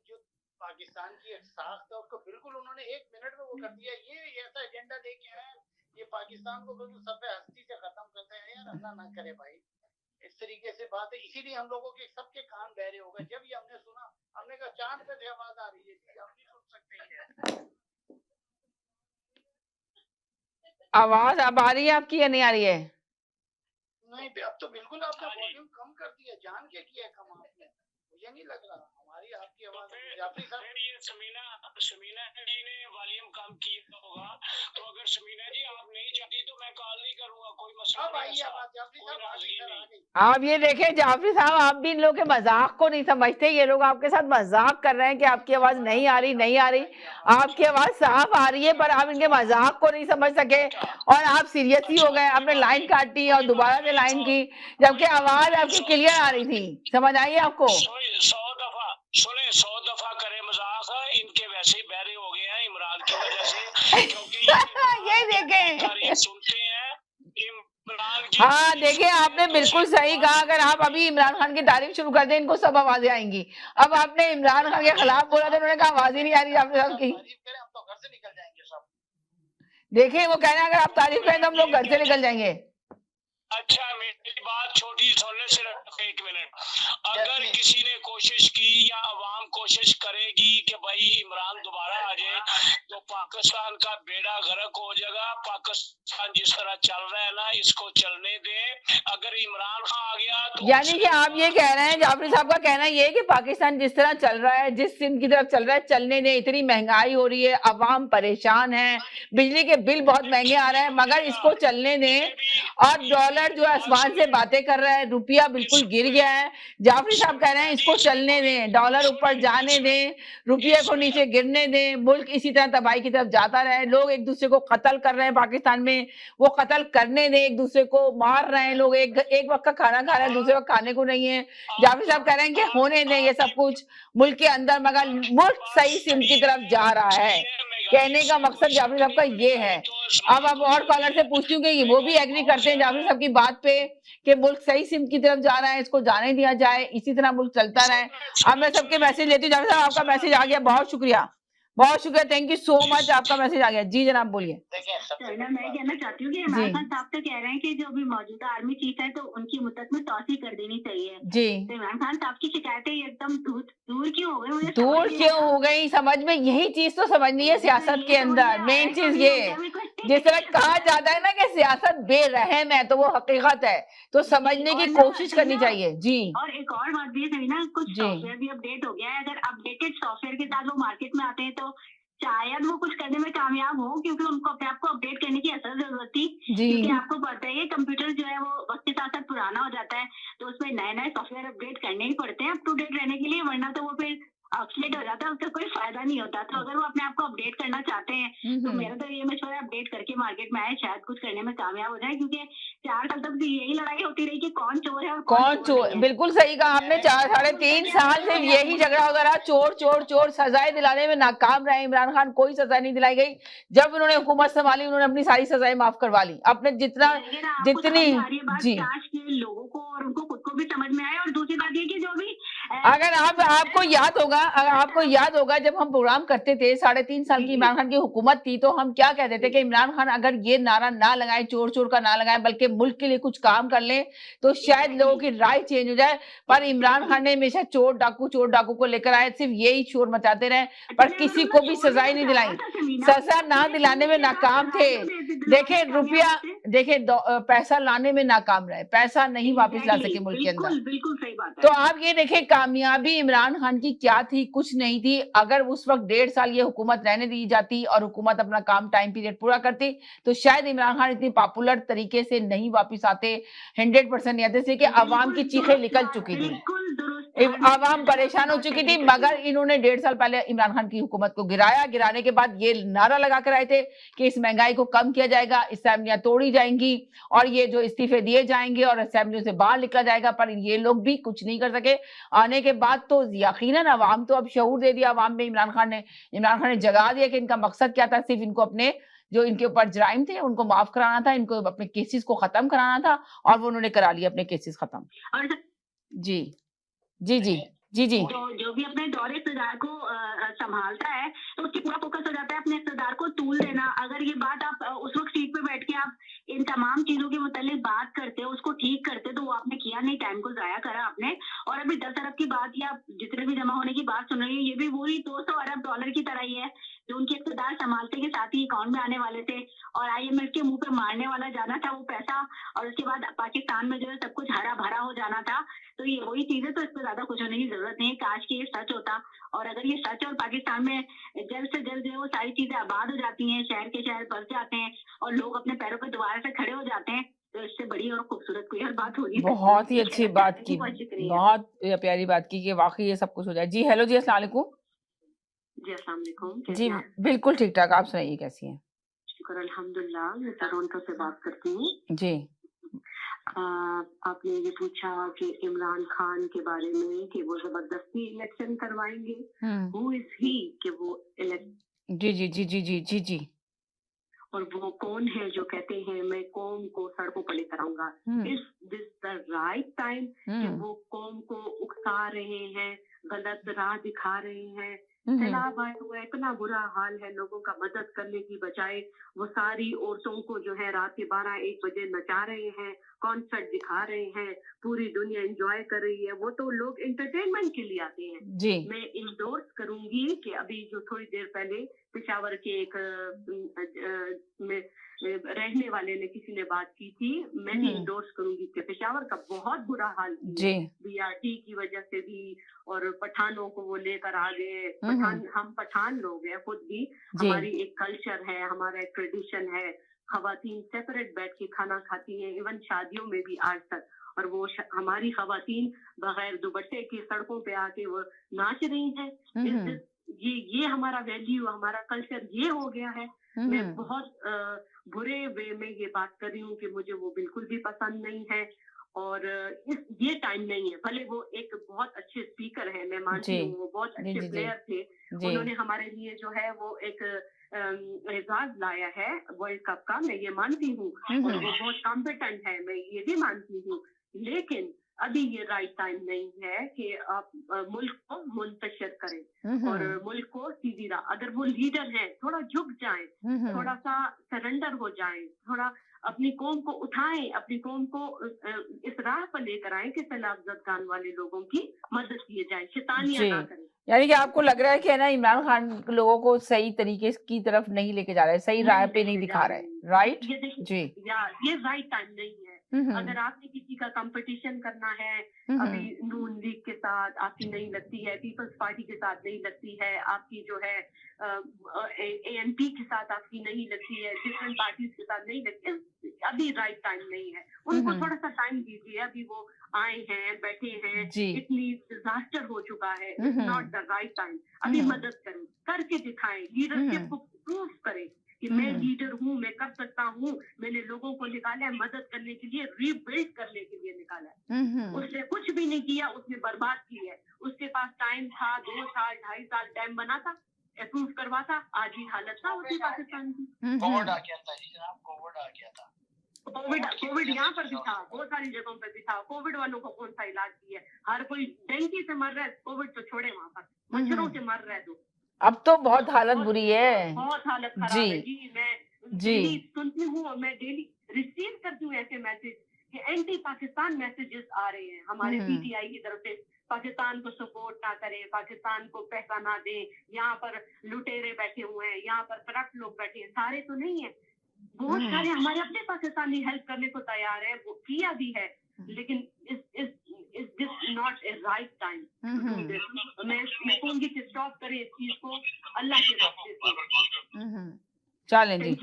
Speaker 6: जो पाकिस्तान की एक साख था उसको बिल्कुल उन्होंने 1 मिनट में वो कर दिया। ये ऐसा एजेंडा लेके आए ये पाकिस्तान को बिल्कुल सफ़े हस्ती से खत्म करते हैं यार, अल्लाह ना करे भाई इस तरीके से बात है। इसीलिए हम लोगों के सबके कान बहरे हो गए जब ये हमने सुना, हमने कहा चांद पे से आवाज आ रही है जी, आप नहीं सुन सकते हैं।
Speaker 3: आवाज अब आ रही है आपकी या नहीं आ रही है?
Speaker 6: नहीं अब तो बिल्कुल आपने वॉल्यूम कम कर दिया, जान के किया कम आपने, मुझे नहीं लग रहा हमारी आपकी आवाज। जाफरी साहब
Speaker 7: ये समीना जी ने वॉल्यूम कम किया होगा, तो अगर समीना जी आप नहीं चाहती तो मैं कॉल नहीं करूंगा, कोई मसला
Speaker 6: अब आई
Speaker 7: नहीं है।
Speaker 6: आवाज जाफरी साहब आ गई।
Speaker 3: आप ये देखें जाफरी साहब, आप भी इन लोगों के मजाक को नहीं समझते। ये लोग आपके साथ मजाक कर रहे हैं कि आपकी आवाज नहीं आ रही आपकी आवाज साफ आ रही है, पर आप इनके मजाक को नहीं समझ सके और आप सीरियस ही हो गए। आपने लाइन काटी और दोबारा से लाइन की, जबकि आवाज आपकी क्लियर आ रही थी। समझ आई आपको?
Speaker 7: 100 दफा करे मजाक, इनके वैसे ही बहरे हो गए हैं इमरान की वजह से, क्योंकि
Speaker 3: ये देखें
Speaker 7: सुनते हैं इमरान की।
Speaker 3: हाँ देखिए, आपने बिल्कुल सही कहा। अगर आप अभी इमरान खान की तारीफ शुरू कर दें, इनको सब आवाजें आएंगी। अब आपने इमरान खान के खिलाफ बोला तो उन्होंने कहा आवाज ही नहीं आ रही आपने सबकी।
Speaker 6: हम तो घर से निकल जाएंगे सब।
Speaker 3: देखिए वो कह रहे हैं अगर आप तारीफ करें तो हम लोग घर से निकल जाएंगे।
Speaker 7: अच्छा मेरी बात छोटी सुनने से 1 मिनट, अगर किसी ने कोशिश की या अवाम कोशिश करेगी कि भाई इमरान दोबारा आ जाए तो पाकिस्तान का बेड़ा गर्क हो जाएगा। पाकिस्तान जिस तरह चल रहा है ना, इसको चलने दें। अगर इमरान खान आ गया तो
Speaker 3: यानी कि आप ये कह रहे हैं, जाफरी साहब का कहना ये है कि पाकिस्तान जिस तरह चल रहा है, जिस सिम की तरफ चल रहा है, चलने दें। इतनी महंगाई हो रही है, अवाम परेशान है, बिजली के बिल बहुत महंगे आ रहे हैं, मगर इसको चलने दें। और डॉलर जो आसमान से बातें कर रहा है, रुपया बिल्कुल गिर गया है। जाफरी साहब कह रहे हैं इसको चलने दें, डॉलर ऊपर जाने दें, रुपये को नीचे गिरने दें, मुल्क इसी तरह तबाही की तरफ जाता रहे। लोग एक दूसरे को कत्ल कर रहे हैं पाकिस्तान में, वो कत्ल करने दें, एक दूसरे को मार रहे हैं लोग, एक वक्त का खाना खा रहे हैं, दूसरे वक्त खाने को नहीं है। जाफरी साहब कह रहे हैं कि होने दें ये सब कुछ मुल्क के अंदर, मगर मुल्क सही सिम की तरफ जा रहा है। कहने का मकसद जाफरी साहब का ये है। अब और कॉलर से पूछती हूँ कि वो भी एग्री करते हैं जाफरी साहब की बात पे कि मुल्क सही सिम की तरफ जा रहा है, इसको जाने दिया जाए, इसी तरह मुल्क चलता रहे। अब मैं सबके मैसेज लेती हूँ। जाफरी साहब आपका मैसेज आ गया, बहुत शुक्रिया, बहुत शुक्रिया, थैंक यू सो मच, आपका मैसेज आ गया। जी जनाब बोलिए।
Speaker 10: मैं कहना चाहती हूँ कि इमरान खान साहब तो कह रहे हैं कि जो भी मौजूदा आर्मी चीफ है तो उनकी मुद्दत में तौसी कर देनी चाहिए
Speaker 3: जी।
Speaker 10: तो इमरान खान साहब की शिकायतें एकदम दूर क्यों हो गई? मुझे
Speaker 3: दूर क्यों हो गई समझ में, यही चीज तो समझनी है सियासत के अंदर। मेन चीज ये, जिस तरह कहा जाता है ना कि सियासत बेरहम है, तो वो हकीकत है, तो समझने की कोशिश करनी चाहिए। जी।
Speaker 10: और एक और बात भी है समीना, कुछ सॉफ्टवेयर भी अपडेट हो गया है। अगर अपडेटेड सॉफ्टवेयर के साथ वो मार्केट में आते हैं तो शायद वो कुछ करने में कामयाब हो, क्योंकि उनको अपने आप को अपडेट करने की असल जरूरत थी। क्योंकि आपको पता है कंप्यूटर जो है वो वक्त के साथ साथ पुराना हो जाता है, तो उसमें नए सॉफ्टवेयर अपडेट करने ही पड़ते हैं अप टू डेट रहने के लिए, वरना तो वो फिर ऑब्सोलेट हो जाता है, उसका कोई फायदा नहीं होता। तो अगर वो अपने आप को अपडेट करना चाहते हैं तो मेरा तो ये मशवरा अपडेट करके मार्केट में आए, शायद कुछ करने में कामयाब हो जाए। क्योंकि 4 साल तक भी यही लड़ाई होती रही कि कौन चोर है और
Speaker 3: कौन चोर। बिल्कुल सही कहा आपने, 4-3.5 साल से यही झगड़ा होता रहा, चोर चोर चोर। सजाएं दिलाने में नाकाम रहे इमरान खान, कोई सजा नहीं दिलाई गई। जब उन्होंने हुकूमत संभाली उन्होंने अपनी सारी सजाएं माफ करवा ली, अपने जितनी जी
Speaker 10: लोगों को और उनको खुद को भी समझ में आए। और दूसरी बात ये कि जो भी
Speaker 3: अगर आपको याद होगा जब हम प्रोग्राम करते थे 3.5 साल की इमरान खान की हुकूमत थी, तो हम क्या कहते थे कि इमरान खान अगर ये नारा ना लगाए, चोर चोर का ना लगाए, बल्कि मुल्क के लिए कुछ काम कर ले, तो शायद लोगों की राय चेंज हो जाए। पर इमरान खान ने हमेशा चोर डाकू को लेकर आए, सिर्फ यही शोर मचाते रहे, पर किसी को भी सजाएं नहीं दिलाई। सजा ना दिलाने में नाकाम थे। देखे पैसा लाने में नाकाम रहे, पैसा नहीं वापस ला सके मुल्क के अंदर।
Speaker 10: बिल्कुल सही बात है।
Speaker 3: तो आप ये देखें कामयाबी इमरान खान की क्या थी, कुछ नहीं थी। अगर उस वक्त 1.5 साल ये हुकूमत रहने दी जाती और हुकूमत अपना काम टाइम पीरियड पूरा करती, तो शायद इमरान खान इतनी पॉपुलर तरीके से नहीं वापस आते, 100% नहीं आते। जैसे कि आवाम की चीखें निकल चुकी थी, आवाम परेशान हो चुकी थी, मगर इन्होंने 1.5 साल पहले इमरान खान की हुकूमत को गिराया। गिराने के बाद ये नारा लगा कर आए थे कि इस महंगाई को कम किया जाएगा, असेंबलियां तोड़ी जाएंगी और ये जो इस्तीफे दिए जाएंगे और असेंबलियों से बाहर निकला जाएगा, पर ये लोग भी कुछ नहीं कर सके। आने के बाद तो यकीनन अवाम तो अब शऊर दे दिया अवाम में। इमरान खान ने जगा दिया कि इनका मकसद क्या था, सिर्फ इनको अपने जो इनके ऊपर जराइम थे उनको माफ कराना था, इनको अपने केसेस को खत्म कराना था, और वो उन्होंने करा लिया अपने केसेस खत्म। जी जी जी जी जी
Speaker 10: तो जो भी अपने दौरे सजा को संभालता है तो उसकी पूरा फोकस हो जाता है अपने इक़्तिदार को तूल देना। अगर ये बात आप उस वक्त सीट पे बैठ के आप इन तमाम चीजों के मुतालिक बात करते, उसको ठीक करते, तो वो आपने किया नहीं, टाइम को जाया करा आपने। और अभी 10 अरब की बात या जितने भी जमा होने की बात सुन रही है, ये भी वही 200 अरब डॉलर की तरह ही है जो उनके इक़्तिदार संभालते के साथ ही अकाउंट में आने वाले थे और IMF के मुंह पे मारने वाला जाना था वो पैसा, और उसके बाद पाकिस्तान में जो है सब कुछ हरा भरा हो जाना था। तो ये वही चीज है, तो इस पर ज्यादा कुछ होने की जरूरत नहीं है। काश कि ये सच होता, और अगर ये सच और पाकिस्तान में जल्द से जल्द जो है वो सारी चीजें आबाद हो जाती हैं, शहर के शहर बस जाते हैं और लोग अपने पैरों पर दोबारा से खड़े हो जाते हैं, तो इससे बड़ी और खूबसूरत कोई और बात हो नहीं सकती।
Speaker 3: बहुत ही अच्छी बात की,
Speaker 10: बहुत शुक्रिया।
Speaker 3: बहुत प्यारी बात की कि वाकई ये सब कुछ हो जाए। जी हेलो जी, अस्सलाम वालेकुम।
Speaker 10: जी अस्सलाम वालेकुम।
Speaker 3: जी बिल्कुल ठीक ठाक, आप सुनाइए कैसी हैं?
Speaker 10: शुक्र अल्हम्दुलिल्लाह, मैं टोरंटो से बात करती हूँ।
Speaker 3: जी
Speaker 10: आपने ये पूछा कि इमरान खान के बारे में कि वो जबरदस्ती इलेक्शन करवाएंगे, हु इज ही कि वो
Speaker 3: जी जी जी जी जी जी जी
Speaker 10: और वो कौन है जो कहते हैं मैं कौम को सड़कों पर लेकर आऊंगा। Is this the right time कि वो कौम को उकसा रहे हैं, गलत राह दिखा रहे हैं? सैलाब आया हुआ है, इतना बुरा हाल है, लोगों का मदद करने की बजाय वो सारी औरतों को जो है रात के 12-1 बजे नचा रहे हैं, कॉन्सर्ट दिखा रहे हैं, पूरी दुनिया एंजॉय कर रही है। वो तो लोग एंटरटेनमेंट के लिए आते हैं।
Speaker 3: जी
Speaker 10: मैं इंडोर्स करूंगी कि अभी जो थोड़ी देर पहले पेशावर के एक में रहने वाले ने किसी ने बात की थी, मैं भी इंडोर्स करूंगी कि पेशावर का बहुत बुरा हाल
Speaker 3: जी
Speaker 10: BRT की वजह से भी, और पठानों को वो लेकर आ गए। हम पठान लोग हैं खुद भी, हमारी एक कल्चर है, हमारा एक ट्रेडिशन है, खवातीन सेपरेट बैठ के खाना खाती हैं, इवन शादियों में भी आज तक। और वो हमारी खवातीन बगैर दुपट्टे के सड़कों पे आके वो नाच रही हैं। ये हमारा वैल्यू, हमारा कल्चर ये हो गया है। मैं बहुत बुरे वे में ये बात कर रही हूँ कि मुझे वो बिल्कुल भी पसंद नहीं है, और ये टाइम नहीं है। भले वो एक बहुत अच्छे स्पीकर है, मैं मानती हूँ, वो बहुत अच्छे प्लेयर थे, उन्होंने हमारे लिए जो है वो एक एजाज लाया है वर्ल्ड कप का, मैं ये मानती हूँ, और वो बहुत कॉम्पिटेंट है, मैं ये भी मानती हूँ। लेकिन अभी ये राइट टाइम नहीं है कि आप मुल्क को मुंतशिर करें और मुल्क को सीधी राह। अगर वो लीडर हैं, थोड़ा झुक जाएं, थोड़ा सा सरेंडर हो जाएं, थोड़ा अपनी कौम को उठाएं, अपनी कौम को इस राह पर लेकर आएं कि सैलाब ज़दगान वाले लोगों की मदद किए जाए, शैतानियां ना करें।
Speaker 3: यानी कि आपको लग रहा है कि है ना, इमरान खान लोगों को सही तरीके की तरफ नहीं लेके जा रहा है, सही राह पे नहीं दिखा रहा है, राइट?
Speaker 10: ये देखिए
Speaker 3: जी
Speaker 10: ये राइट टाइम नहीं है। अगर आपने किसी का कंपटीशन करना है, अभी नून लीग के साथ आपकी नहीं लगती है, पीपल्स पार्टी के साथ नहीं लगती है, आपकी जो है ANP के साथ आपकी नहीं लगती है, डिफरेंट पार्टीज के साथ नहीं लगती, अभी राइट टाइम नहीं है। उनको थोड़ा सा टाइम दीजिए, अभी वो आए हैं, बैठे हैं, इतनी डिजास्टर हो चुका है, it's not the right time. अभी मदद करें, करके दिखाएं, लीडरशिप को प्रूव करें कि मैं लीडर हूँ, मैं कर सकता हूँ, मैंने लोगों को निकाला है मदद करने के लिए, रीबिल्ड करने के लिए निकाला है। उसने कुछ भी नहीं किया, उसने बर्बाद की है। उसके पास टाइम था, 2 साल 2.5 साल टाइम बना था, अप्रूव करवा था, आज ही हालत था उसकी पाकिस्तान की।
Speaker 6: कोविड आ गया था जी जनाब, कोविड आ गया था।
Speaker 10: कोविड यहाँ पर भी था, बहुत सारी जगहों पर भी था। कोविड वालों को कौन सा इलाज किया? हर कोई डेंगू से मर रहा है, कोविड तो छोड़े, वहाँ पर मच्छरों से मर रहा है। तो
Speaker 3: अब तो बहुत हालत बुरी है,
Speaker 10: बहुत हालत खराब है जी। मैं डेली सुनती हूँ और मैं डेली रिसीव करती हूँ ऐसे मैसेज कि एंटी पाकिस्तान मैसेजेस आ रहे हैं हमारे PTI की तरफ से। पाकिस्तान को सपोर्ट ना करें, पाकिस्तान को पैसा ना दें, यहाँ पर लुटेरे बैठे हुए हैं, यहाँ पर करप्ट लोग बैठे हैं। सारे तो नहीं है, बहुत सारे हमारे अपने पाकिस्तानी हेल्प करने को तैयार है, वो किया भी है, लेकिन is this not a right time to do this? मैं कहूँगी कि स्टॉप करें इस चीज को, अल्लाह के रास्ते से।
Speaker 3: चलें जी,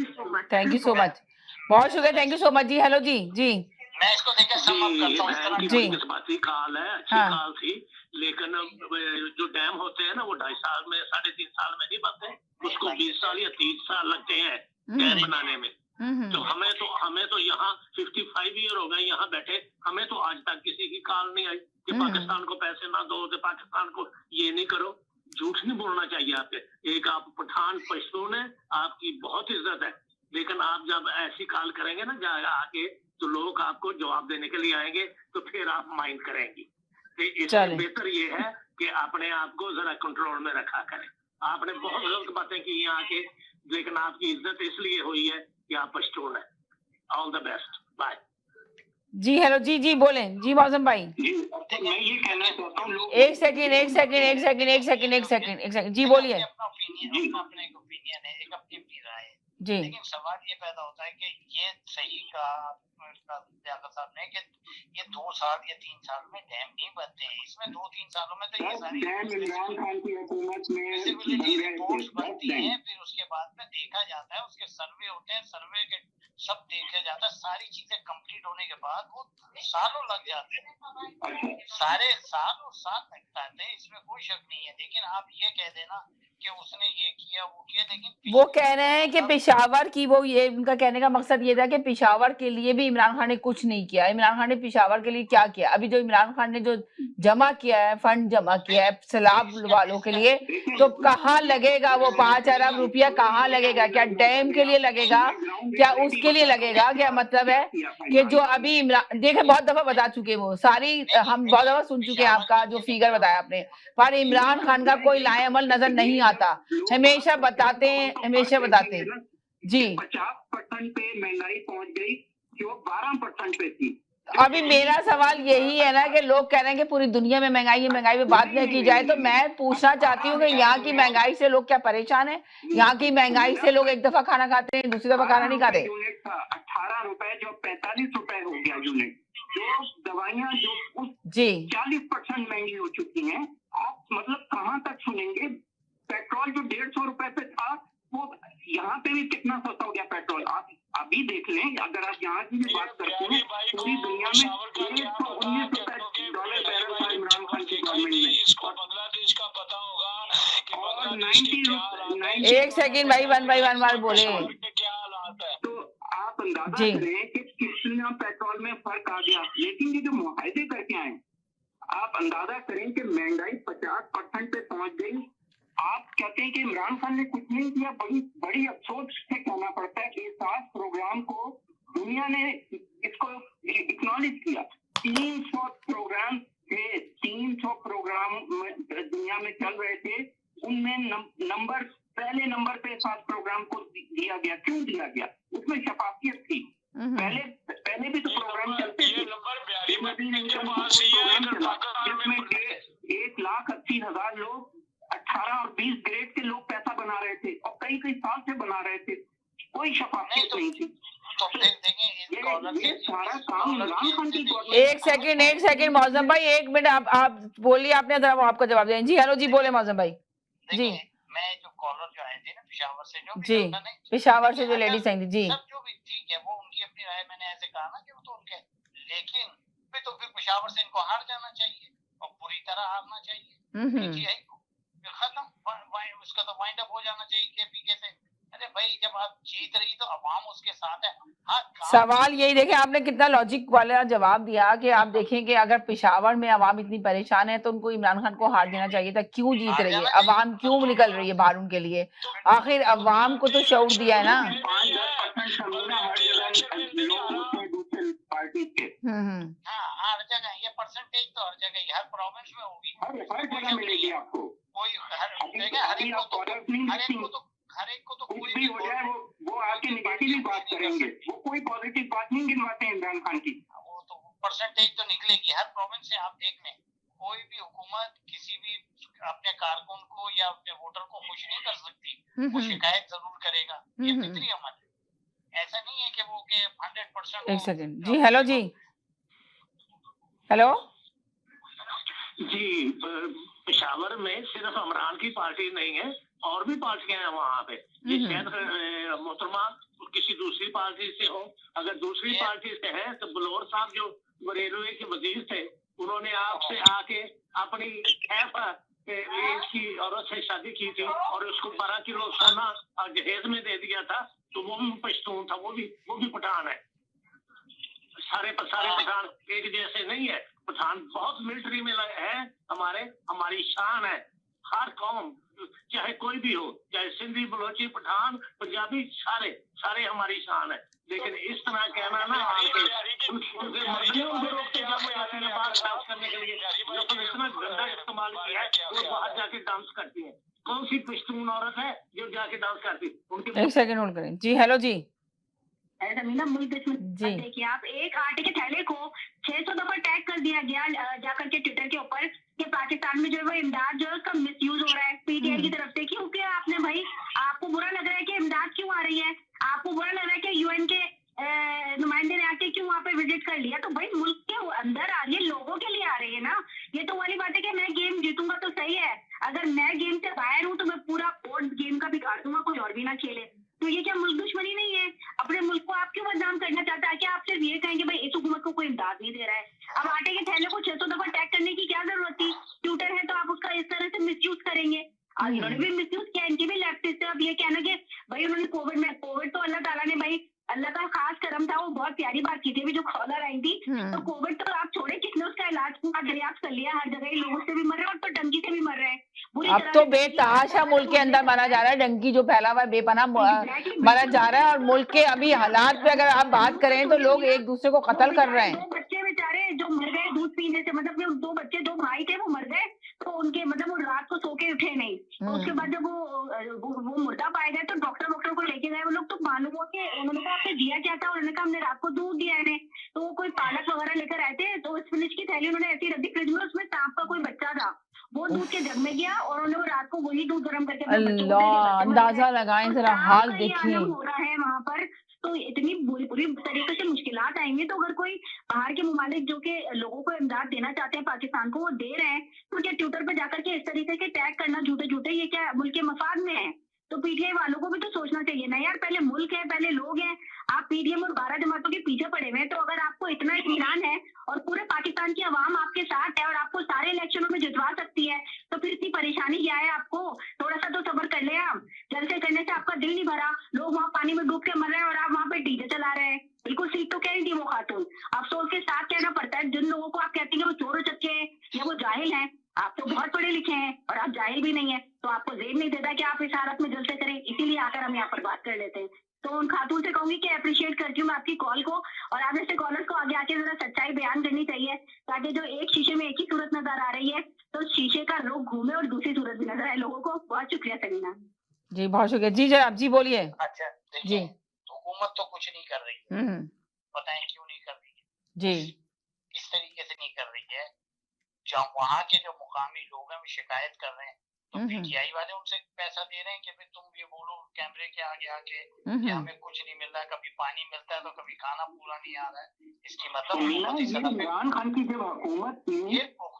Speaker 3: थैंक यू सो मच, बहुत शुक्रिया, thank you so much ji. Hello जी जी
Speaker 6: मैं इसको देखकर समझ करता हूँ
Speaker 3: जी
Speaker 4: जज्बाती काल है, अच्छी काल थी, लेकिन जो डैम होते हैं ना वो 2.5 साल में 3.5 साल में नहीं बनते, उसको 20 साल या 30 साल लगते हैं डैम बनाने में। तो हमें तो यहाँ 55 ईयर हो गए यहाँ बैठे, हमें तो आज तक किसी की कॉल नहीं आई कि पाकिस्तान को पैसे ना दो, तो पाकिस्तान को ये नहीं करो। झूठ नहीं बोलना चाहिए आपके। एक आप पठान पश्तून है, आपकी बहुत इज्जत है, लेकिन आप जब ऐसी कॉल करेंगे ना आगे, तो लोग आपको जवाब देने के लिए आएंगे, तो फिर आप माइंड करेंगे। इससे बेहतर ये है कि अपने आप को जरा कंट्रोल में रखा करें।
Speaker 8: आपने बहुत गलत बातें की यहाँ आके, लेकिन आपकी इज्जत इसलिए हुई है कि आप पश्तून है। All the best, bye.
Speaker 3: जी हेलो, जी जी बोलें जी मौसम भाई।
Speaker 8: मैं ये कहना चाहता हूँ,
Speaker 3: एक सेकंड जी बोलिए।
Speaker 7: अपना ओपिनियन है, एक अपनी राय है
Speaker 3: जी
Speaker 7: लेकिन सवाल ये पैदा होता है कि ये सही कहा लियाकत साहब ने कि ये 2 साल या 3 साल में डैम नहीं बनते हैं, इसमें 2-3 सालों में तो ये सारी
Speaker 8: इमरान खान की हुकूमत में
Speaker 7: रिपोर्ट्स बनती हैं, फिर उसके बाद में देखा जाता है, उसके सर्वे होते हैं, सर्वे के सब देखा जाता है, सारी चीजें कंप्लीट होने के बाद वो सालों लग जाते हैं, सारे साल लगता है, इसमें कोई शक नहीं है। लेकिन आप ये कह देना कि उसने ये किया वो किया, लेकिन
Speaker 3: वो कह रहे हैं कि पेशावर की, वो ये उनका कहने का मकसद ये था कि पेशावर के लिए भी इमरान खान ने कुछ नहीं किया। इमरान खान ने पेशावर के लिए क्या किया? अभी जो इमरान खान ने जो जमा किया है, फंड जमा किया है सैलाब वालों के लिए, तो कहाँ लगेगा वो 5 अरब रुपया? कहाँ लगेगा? क्या डैम के लिए लगेगा? क्या उसके लिए लगेगा? क्या मतलब है कि जो अभी इमरान देखे बहुत दफा बता चुके, वो सारी हम बहुत दफा सुन चुके हैं आपका जो फिगर बताया आपने, पर इमरान खान का कोई लाएअमल नजर नहीं आता। हमेशा बताते हैं, हमेशा बताते हैं जी।
Speaker 8: 50% पे महंगाई पहुंच गई जो 12% पे थी।
Speaker 3: अभी मेरा सवाल यही है ना कि लोग कह रहे हैं कि पूरी दुनिया में महंगाई है, महंगाई पे बात नहीं की जाए, तो मैं पूछना चाहती हूँ कि यहाँ की महंगाई से लोग क्या परेशान है? यहाँ की महंगाई से लोग एक दफा खाना खाते हैं, दूसरी दफा खाना नहीं खाते।
Speaker 8: यूनिट था 18 रुपए जो 45 रुपए हो गया यूनिट। जो दवाइयाँ जो
Speaker 3: जी
Speaker 8: 40% महंगी हो चुकी हैं। आप मतलब कहाँ तक सुनेंगे? पेट्रोल जो 150 रुपए पे था वो यहाँ पे भी कितना सस्ता हो गया पेट्रोल। आप अभी देख लें, अगर आप यहाँ की भी बात करते हैं, पूरी दुनिया में 119 रुपए डॉलर बैरल था इमरान खान की गवर्नमेंट में।
Speaker 7: इसको बांग्लादेश का पता होगा कि
Speaker 8: और
Speaker 7: बांग्लादेश की क्या हालात है।
Speaker 3: एक सेकंड भाई, 1 बाय 1 बार बोले।
Speaker 7: क्या हालात है
Speaker 8: तो आप अंदाजा
Speaker 3: जी।
Speaker 8: करें कि कितना पेट्रोल में फर्क आ गया। लेकिन ये जो मुआहदे करके आए, आप अंदाजा करें कि महंगाई 50% पे पहुंच गई। आप कहते हैं कि इमरान खान ने कुछ नहीं किया। बड़ी अफसोस से कहना पड़ता है कि इस प्रोग्राम को दुनिया ने इसको एक्नॉलेज किया। 300 प्रोग्राम थे, 300 प्रोग्राम दुनिया में चल रहे थे, उनमें नंबर पहले नंबर पे इस प्रोग्राम को दिया गया। क्यों दिया गया? उसमें शफाफियत थी। पहले भी तो प्रोग्राम चलते थे। जिसमें 1,80,000 लोग 18 और 20 ग्रेड के लोग पैसा बना रहे थे और कई साल से बना रहे थे। कोई शफाफियत नहीं थी। ये सारा काम इमरान खान की गवर्नमेंट।
Speaker 3: एक सेकंड मौजम भाई, 1 मिनट आप बोलिए, आपने जरा वो आपका जवाब दें। जी हेलो जी बोले मौजम भाई। जी
Speaker 7: मैं जो कॉलर जो आए थे ना पेशावर से, जो
Speaker 3: जी पेशावर से जो लेडीज आई थी, जी
Speaker 7: सब जो भी ठीक है, वो उनकी अपनी राय, मैंने ऐसे कहा ना कि वो तो उनके, लेकिन फिर पेशावर से इनको हार जाना चाहिए और पूरी तरह हारना चाहिए। खत्म, उसका तो वाइंड अप हो जाना चाहिए केपीके से। अरे भाई जब आप जीत रही तो अवाम उसके साथ है। हाँ,
Speaker 3: सवाल यही देखें, आपने कितना लॉजिक वाला जवाब दिया कि आप देखें कि अगर पेशावर में अवाम इतनी परेशान है तो उनको इमरान खान को हार देना चाहिए था। क्यों जीत रही है अवाम? क्यों निकल रही है बाहर उनके लिए? आखिर अवाम को तो शऊर दिया है ना।
Speaker 7: हर जगह ये परसेंटेज तो हर जगह, हर प्रोविंस में होगी,
Speaker 8: हर जगह मिलेगी आपको।
Speaker 7: कोई हर जगह हर एक को तो
Speaker 8: कोई भी हो जाए वो आके निगेटिव ही बात करेंगे। वो कोई पॉजिटिव बात नहीं गिनवाते हैं इमरान खान की।
Speaker 7: वो तो परसेंटेज तो निकलेगी हर प्रोविंस से। आप देख लें, कोई भी हुकूमत किसी भी अपने कारकुन को या अपने वोटर को खुश नहीं कर सकती। वो शिकायत जरूर करेगा। ये फितरी अमल है। ऐसा नहीं है कि वो के 100%।
Speaker 3: एक सेकंड जी हेलो जी हेलो
Speaker 8: जी। पेशावर में सिर्फ इमरान की पार्टी नहीं है, और भी पार्टियां हैं वहाँ पे। ये शायद मोहतरमा किसी दूसरी पार्टी से हो। अगर दूसरी पार्टी से है तो बलोर साहब जो बरेलवी के वजीर थे, उन्होंने आपसे आके अपनी की औरत से शादी की थी और उसको 12 किलो सोना जहेज में दे दिया था। तो वो भी पश्तून था, वो भी पठान है। सारे पठान एक जैसे नहीं है। पठान बहुत मिलिट्री में है। हमारी शान है। हर कौम चाहे कोई भी हो, चाहे सिंधी, बलोची, पठान, पंजाबी, सारे हमारी शान है। लेकिन इस तरह कहना ना उनके मर्जियों को रोकते आती है बाहर डांस करने के लिए, लेकिन इतना गंदा इस्तेमाल किया है वो बाहर जाके डांस करती है।
Speaker 9: कौन सी पश्तून औरत है जो जाके डांस करती? उनके
Speaker 3: एक सेकंड होल्ड करें जी। हेलो जी।
Speaker 10: ऐसा नहीं ना, मुल्क दुश्मन। देखिए आप, एक आटे के थैले को 600 दफा टैग कर दिया गया जाकर के ट्विटर के ऊपर कि पाकिस्तान में जो है वो इमदाद जो है उसका मिसयूज हो रहा है पीटीआई की तरफ से। क्यों किया आपने भाई? आपको बुरा लग रहा है कि इमदाद क्यों आ रही है? आपको बुरा लग रहा है कि यूएन के नुमाइंदे ने आके क्यों वहाँ पे विजिट कर लिया? तो भाई मुल्क के अंदर आ रही है, लोगों के लिए आ रही है ना। ये तो वाली बात है कि मैं गेम जीतूंगा तो सही है, अगर मैं गेम से बाहर हूँ तो मैं पूरा बोर्ड गेम का बिगाड़ दूंगा, कोई और भी ना खेले। तो ये क्या मुल्क दुश्मनी नहीं है? अपने मुल्क को आप क्यों बदनाम करना चाहता है? कि आप सिर्फ ये कहेंगे भाई इस हुकूमत को कोई इमदाद नहीं दे रहा है? अब आटे के थैले को 600 दफा टैग करने की क्या जरूरत थी? ट्विटर है तो आप उसका इस तरह से मिसयूज करेंगे। और इन्होंने भी मिसयूज किया, इनकी भी लेफ्टिस्ट है। अब ये कहना कि भाई उन्होंने कोविड तो अल्लाह ताला ने, भाई अल्लाह का खास करम था, वो बहुत प्यारी बात की थी अभी जो कॉलर आई थी। तो कोविड तो आप छोड़े, किसने उसका इलाज पूरा दरियाफ्त कर लिया? हर जगह लोगों से भी मर रहे हैं और तो डंकी से भी मर रहे हैं।
Speaker 3: अब तो बेतहाशा मुल्क के अंदर मारा जा रहा है, डंकी जो फैला हुआ है बेपनाह मारा जा रहा है। और मुल्क के अभी हालात पे अगर आप बात करें तो लोग एक दूसरे को कत्ल कर रहे हैं।
Speaker 10: 2 बच्चे बेचारे जो मर गए दूध पीने से, मतलब 2 बच्चे, 2 भाई थे, वो मर गए। तो उनके मतलब वो रात को सो के उठे नहीं। तो उसके बाद जब वो मुर्दा पाए गए तो डॉक्टर को लेके गए वो लोग। तो मालूम हो कि उन्होंने कहा आपने दिया क्या था? उन्होंने कहा हमने रात को दूध दिया इन्हें। तो वो कोई पालक वगैरह लेकर आए थे, तो स्पिनच की थैली उन्होंने ऐसी रख दी फ्रिज में, उसमें सांप का कोई बच्चा था, वो दूध के जग में गया और उन्होंने वो रात को वही दूध गर्म करके
Speaker 3: अल्लाह, अंदाजा लगाएं जरा, हाल देखिए
Speaker 10: हो रहा है वहाँ पर। तो इतनी बुरी तरीके से मुश्किलात आएंगी। तो अगर कोई बाहर के ममालिक जो कि लोगों को इमदाद देना चाहते हैं पाकिस्तान को, वो दे रहे हैं, तो क्या ट्विटर पे जाकर के इस तरीके के टैग करना झूठे ये क्या मुल्क के मफाद में है? तो पीटीआई वालों को भी तो सोचना चाहिए ना यार, पहले मुल्क है, पहले लोग हैं। आप पीडीएम और 12 जमातों के पीछे पड़े हुए हैं। तो अगर आपको इतना इत्मीनान है और पूरे पाकिस्तान की आवाम आपके साथ है और आपको सारे इलेक्शनों में जितवा सकती है, तो फिर इतनी परेशानी क्या है आपको? थोड़ा सा तो सब्र कर ले आप। जलसे करने से आपका दिल नहीं भरा, लोग वहाँ पानी में डूब के मर रहे हैं और आप वहाँ पे डीजे चला रहे हैं। बिल्कुल सीख तो कह रही थी वो खातून। अफसोस के साथ कहना पड़ता है, जिन लोगों को आप कहते हैं वो चोर चक्के हैं या वो जाहिल हैं, आप तो बहुत पढ़े लिखे हैं और आप जाहिल भी नहीं है, तो आपको जेब नहीं देता कि आप इस हालत में जलसे करें। इसीलिए आकर हम यहाँ पर बात कर लेते हैं। तो उन खातून से कहूंगी कि अप्रिशिएट करती हूँ मैं आपकी कॉल को, और आप जैसे कॉलर्स को आगे आके जरा सच्चाई बयान करनी चाहिए, ताकि जो एक शीशे में एक ही सूरत नजर आ रही है तो शीशे का रुख घूमे और दूसरी सूरत भी नजर आए लोगों को। बहुत शुक्रिया सलीना
Speaker 3: जी, बहुत शुक्रिया जी। जनाब जी बोलिए।
Speaker 6: अच्छा जी, हुकूमत तो कुछ नहीं कर रही है, बताएं क्यों नहीं कर रही है
Speaker 3: जी?
Speaker 6: इस तरीके से नहीं कर रही है। जब वहाँ के जो मुकामी लोग हैं वो शिकायत कर रहे हैं, तो पीटीआई वाले उनसे पैसा दे रहे हैं कि भाई तुम ये बोलो कैमरे के आगे आके कि हमें कुछ नहीं मिल रहा है, कभी पानी मिलता है तो कभी खाना पूरा नहीं आ रहा है। इसकी मतलब
Speaker 9: इमरान खान की जब हुकूमत थी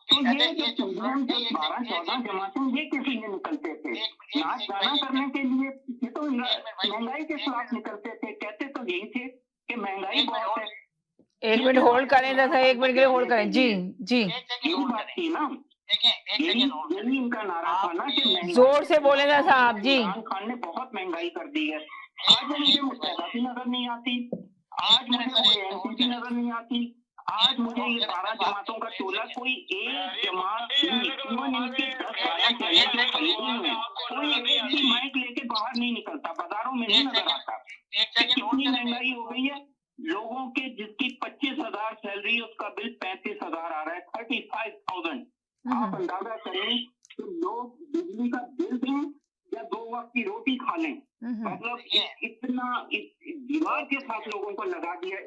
Speaker 9: तो ये जो 12-14 जमातें ये किसी में निकलते थे नाच गाना करने के लिए, ये तो महंगाई के खिलाफ निकलते थे, कहते तो यही थे कि महंगाई बहुत है।
Speaker 3: एक मिनट होल्ड करें जैसा, 1 मिनट के लिए होल्ड करें जी। जी
Speaker 9: यही बात थी ना, यही इनका नारा था ना कि
Speaker 3: जोर से बोले ना साहब जी।
Speaker 9: इमरान खान ने बहुत महंगाई कर दी है। आज मुझे मुस्तैदा भी नजर नहीं आती, आज मुझे कोई एनसीपी नजर नहीं आती, आज मुझे ये 12 जमातों का टोला, कोई एक जमात कोई एक भी माइक लेके बाहर नहीं निकलता, बाजारों में नहीं नजर आता। कितनी महंगाई हो गई है, लोगों के जिसकी 25,000 सैलरी उसका बिल 35,000 आ रहा है, 35,000। आप अंदाजा करें कि लोग बिजली का बिल दें या 2 वक्त की रोटी खा लें, मतलब इतना दीवार के साथ लोगों को लगा दिया।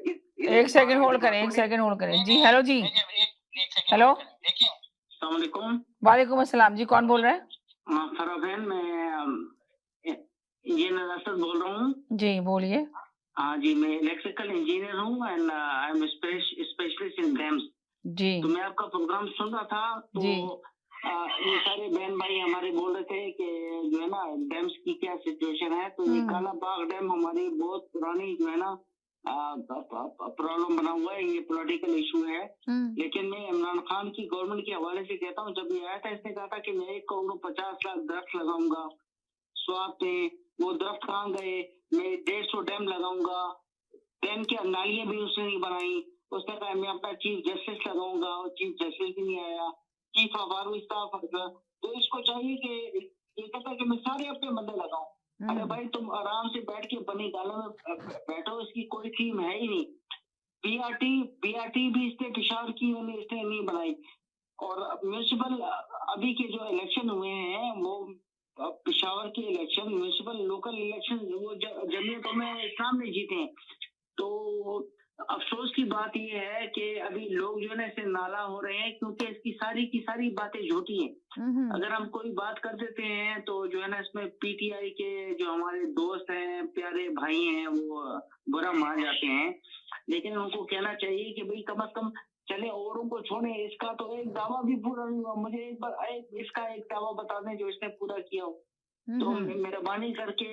Speaker 3: 1 सेकंड होल्ड करें, 1 सेकंड होल्ड करें जी। हेलो जी, हेलो, वालेकुम अस्सलाम जी, कौन बोल रहे हैं?
Speaker 9: फराबैन, मैं ये नज़ारत बोल रहा हूँ
Speaker 3: जी, बोलिए।
Speaker 9: हाँ जी, मैं इलेक्ट्रिकल इंजीनियर हूँ and I am specialist in dams
Speaker 3: जी।
Speaker 9: तो मैं आपका प्रोग्राम सुन रहा था, तो ये सारे बहन भाई हमारे बोल रहे थे कि जो है ना डैम्स की क्या सिचुएशन है। तो ये काला बाग डैम हमारी बहुत पुरानी जो है ना प्रॉब्लम बना हुआ है, ये पॉलिटिकल इशू है। लेकिन मैं इमरान खान की गवर्नमेंट के हवाले से कहता हूँ, जब ये आया था इसने कहा था कि मैं 1 करोड़ 50 लाख दरख्त लगाऊंगा। स्वाब थे वो दरख्त कहाँ गए? मैं 150 डैम लगाऊंगा, डैम की नालियां भी उसने नहीं बनाई। उसने कहा मैं अपना चीफ जस्टिस लगाऊंगा, और चीफ जस्टिस भी नहीं आया, चीफ ऑफ आर्मी स्टाफ। तो इसको चाहिए कि ये कहता है कि मैं सारे अपने बंदे लगाऊं। अरे भाई तुम आराम से बैठ के बनी गालों में बैठो, इसकी कोई टीम है ही नहीं। बीआरटी भी इसने पिशावर की, इसने नहीं बनाई। और म्यूनिसिपल अभी के जो इलेक्शन हुए हैं वो पेशावर के इलेक्शन, म्यूनिसिपल लोकल इलेक्शन वो जमीयतों में इस्लाम ने जीते हैं। तो अफसोस की बात ये है कि अभी लोग जो है ना इससे नाला हो रहे हैं, क्योंकि इसकी सारी की सारी बातें झूठी हैं। अगर हम कोई बात कर देते हैं तो जो है ना इसमें पीटीआई के जो हमारे दोस्त हैं, प्यारे भाई हैं, वो बुरा मान जाते हैं। लेकिन उनको कहना चाहिए कि भाई कम से कम चले, औरों को छोड़े, इसका तो एक दावा भी पूरा नहीं हुआ। मुझे एक बार इसका एक दावा बता दें जो इसने पूरा किया हो। तो मेहरबानी करके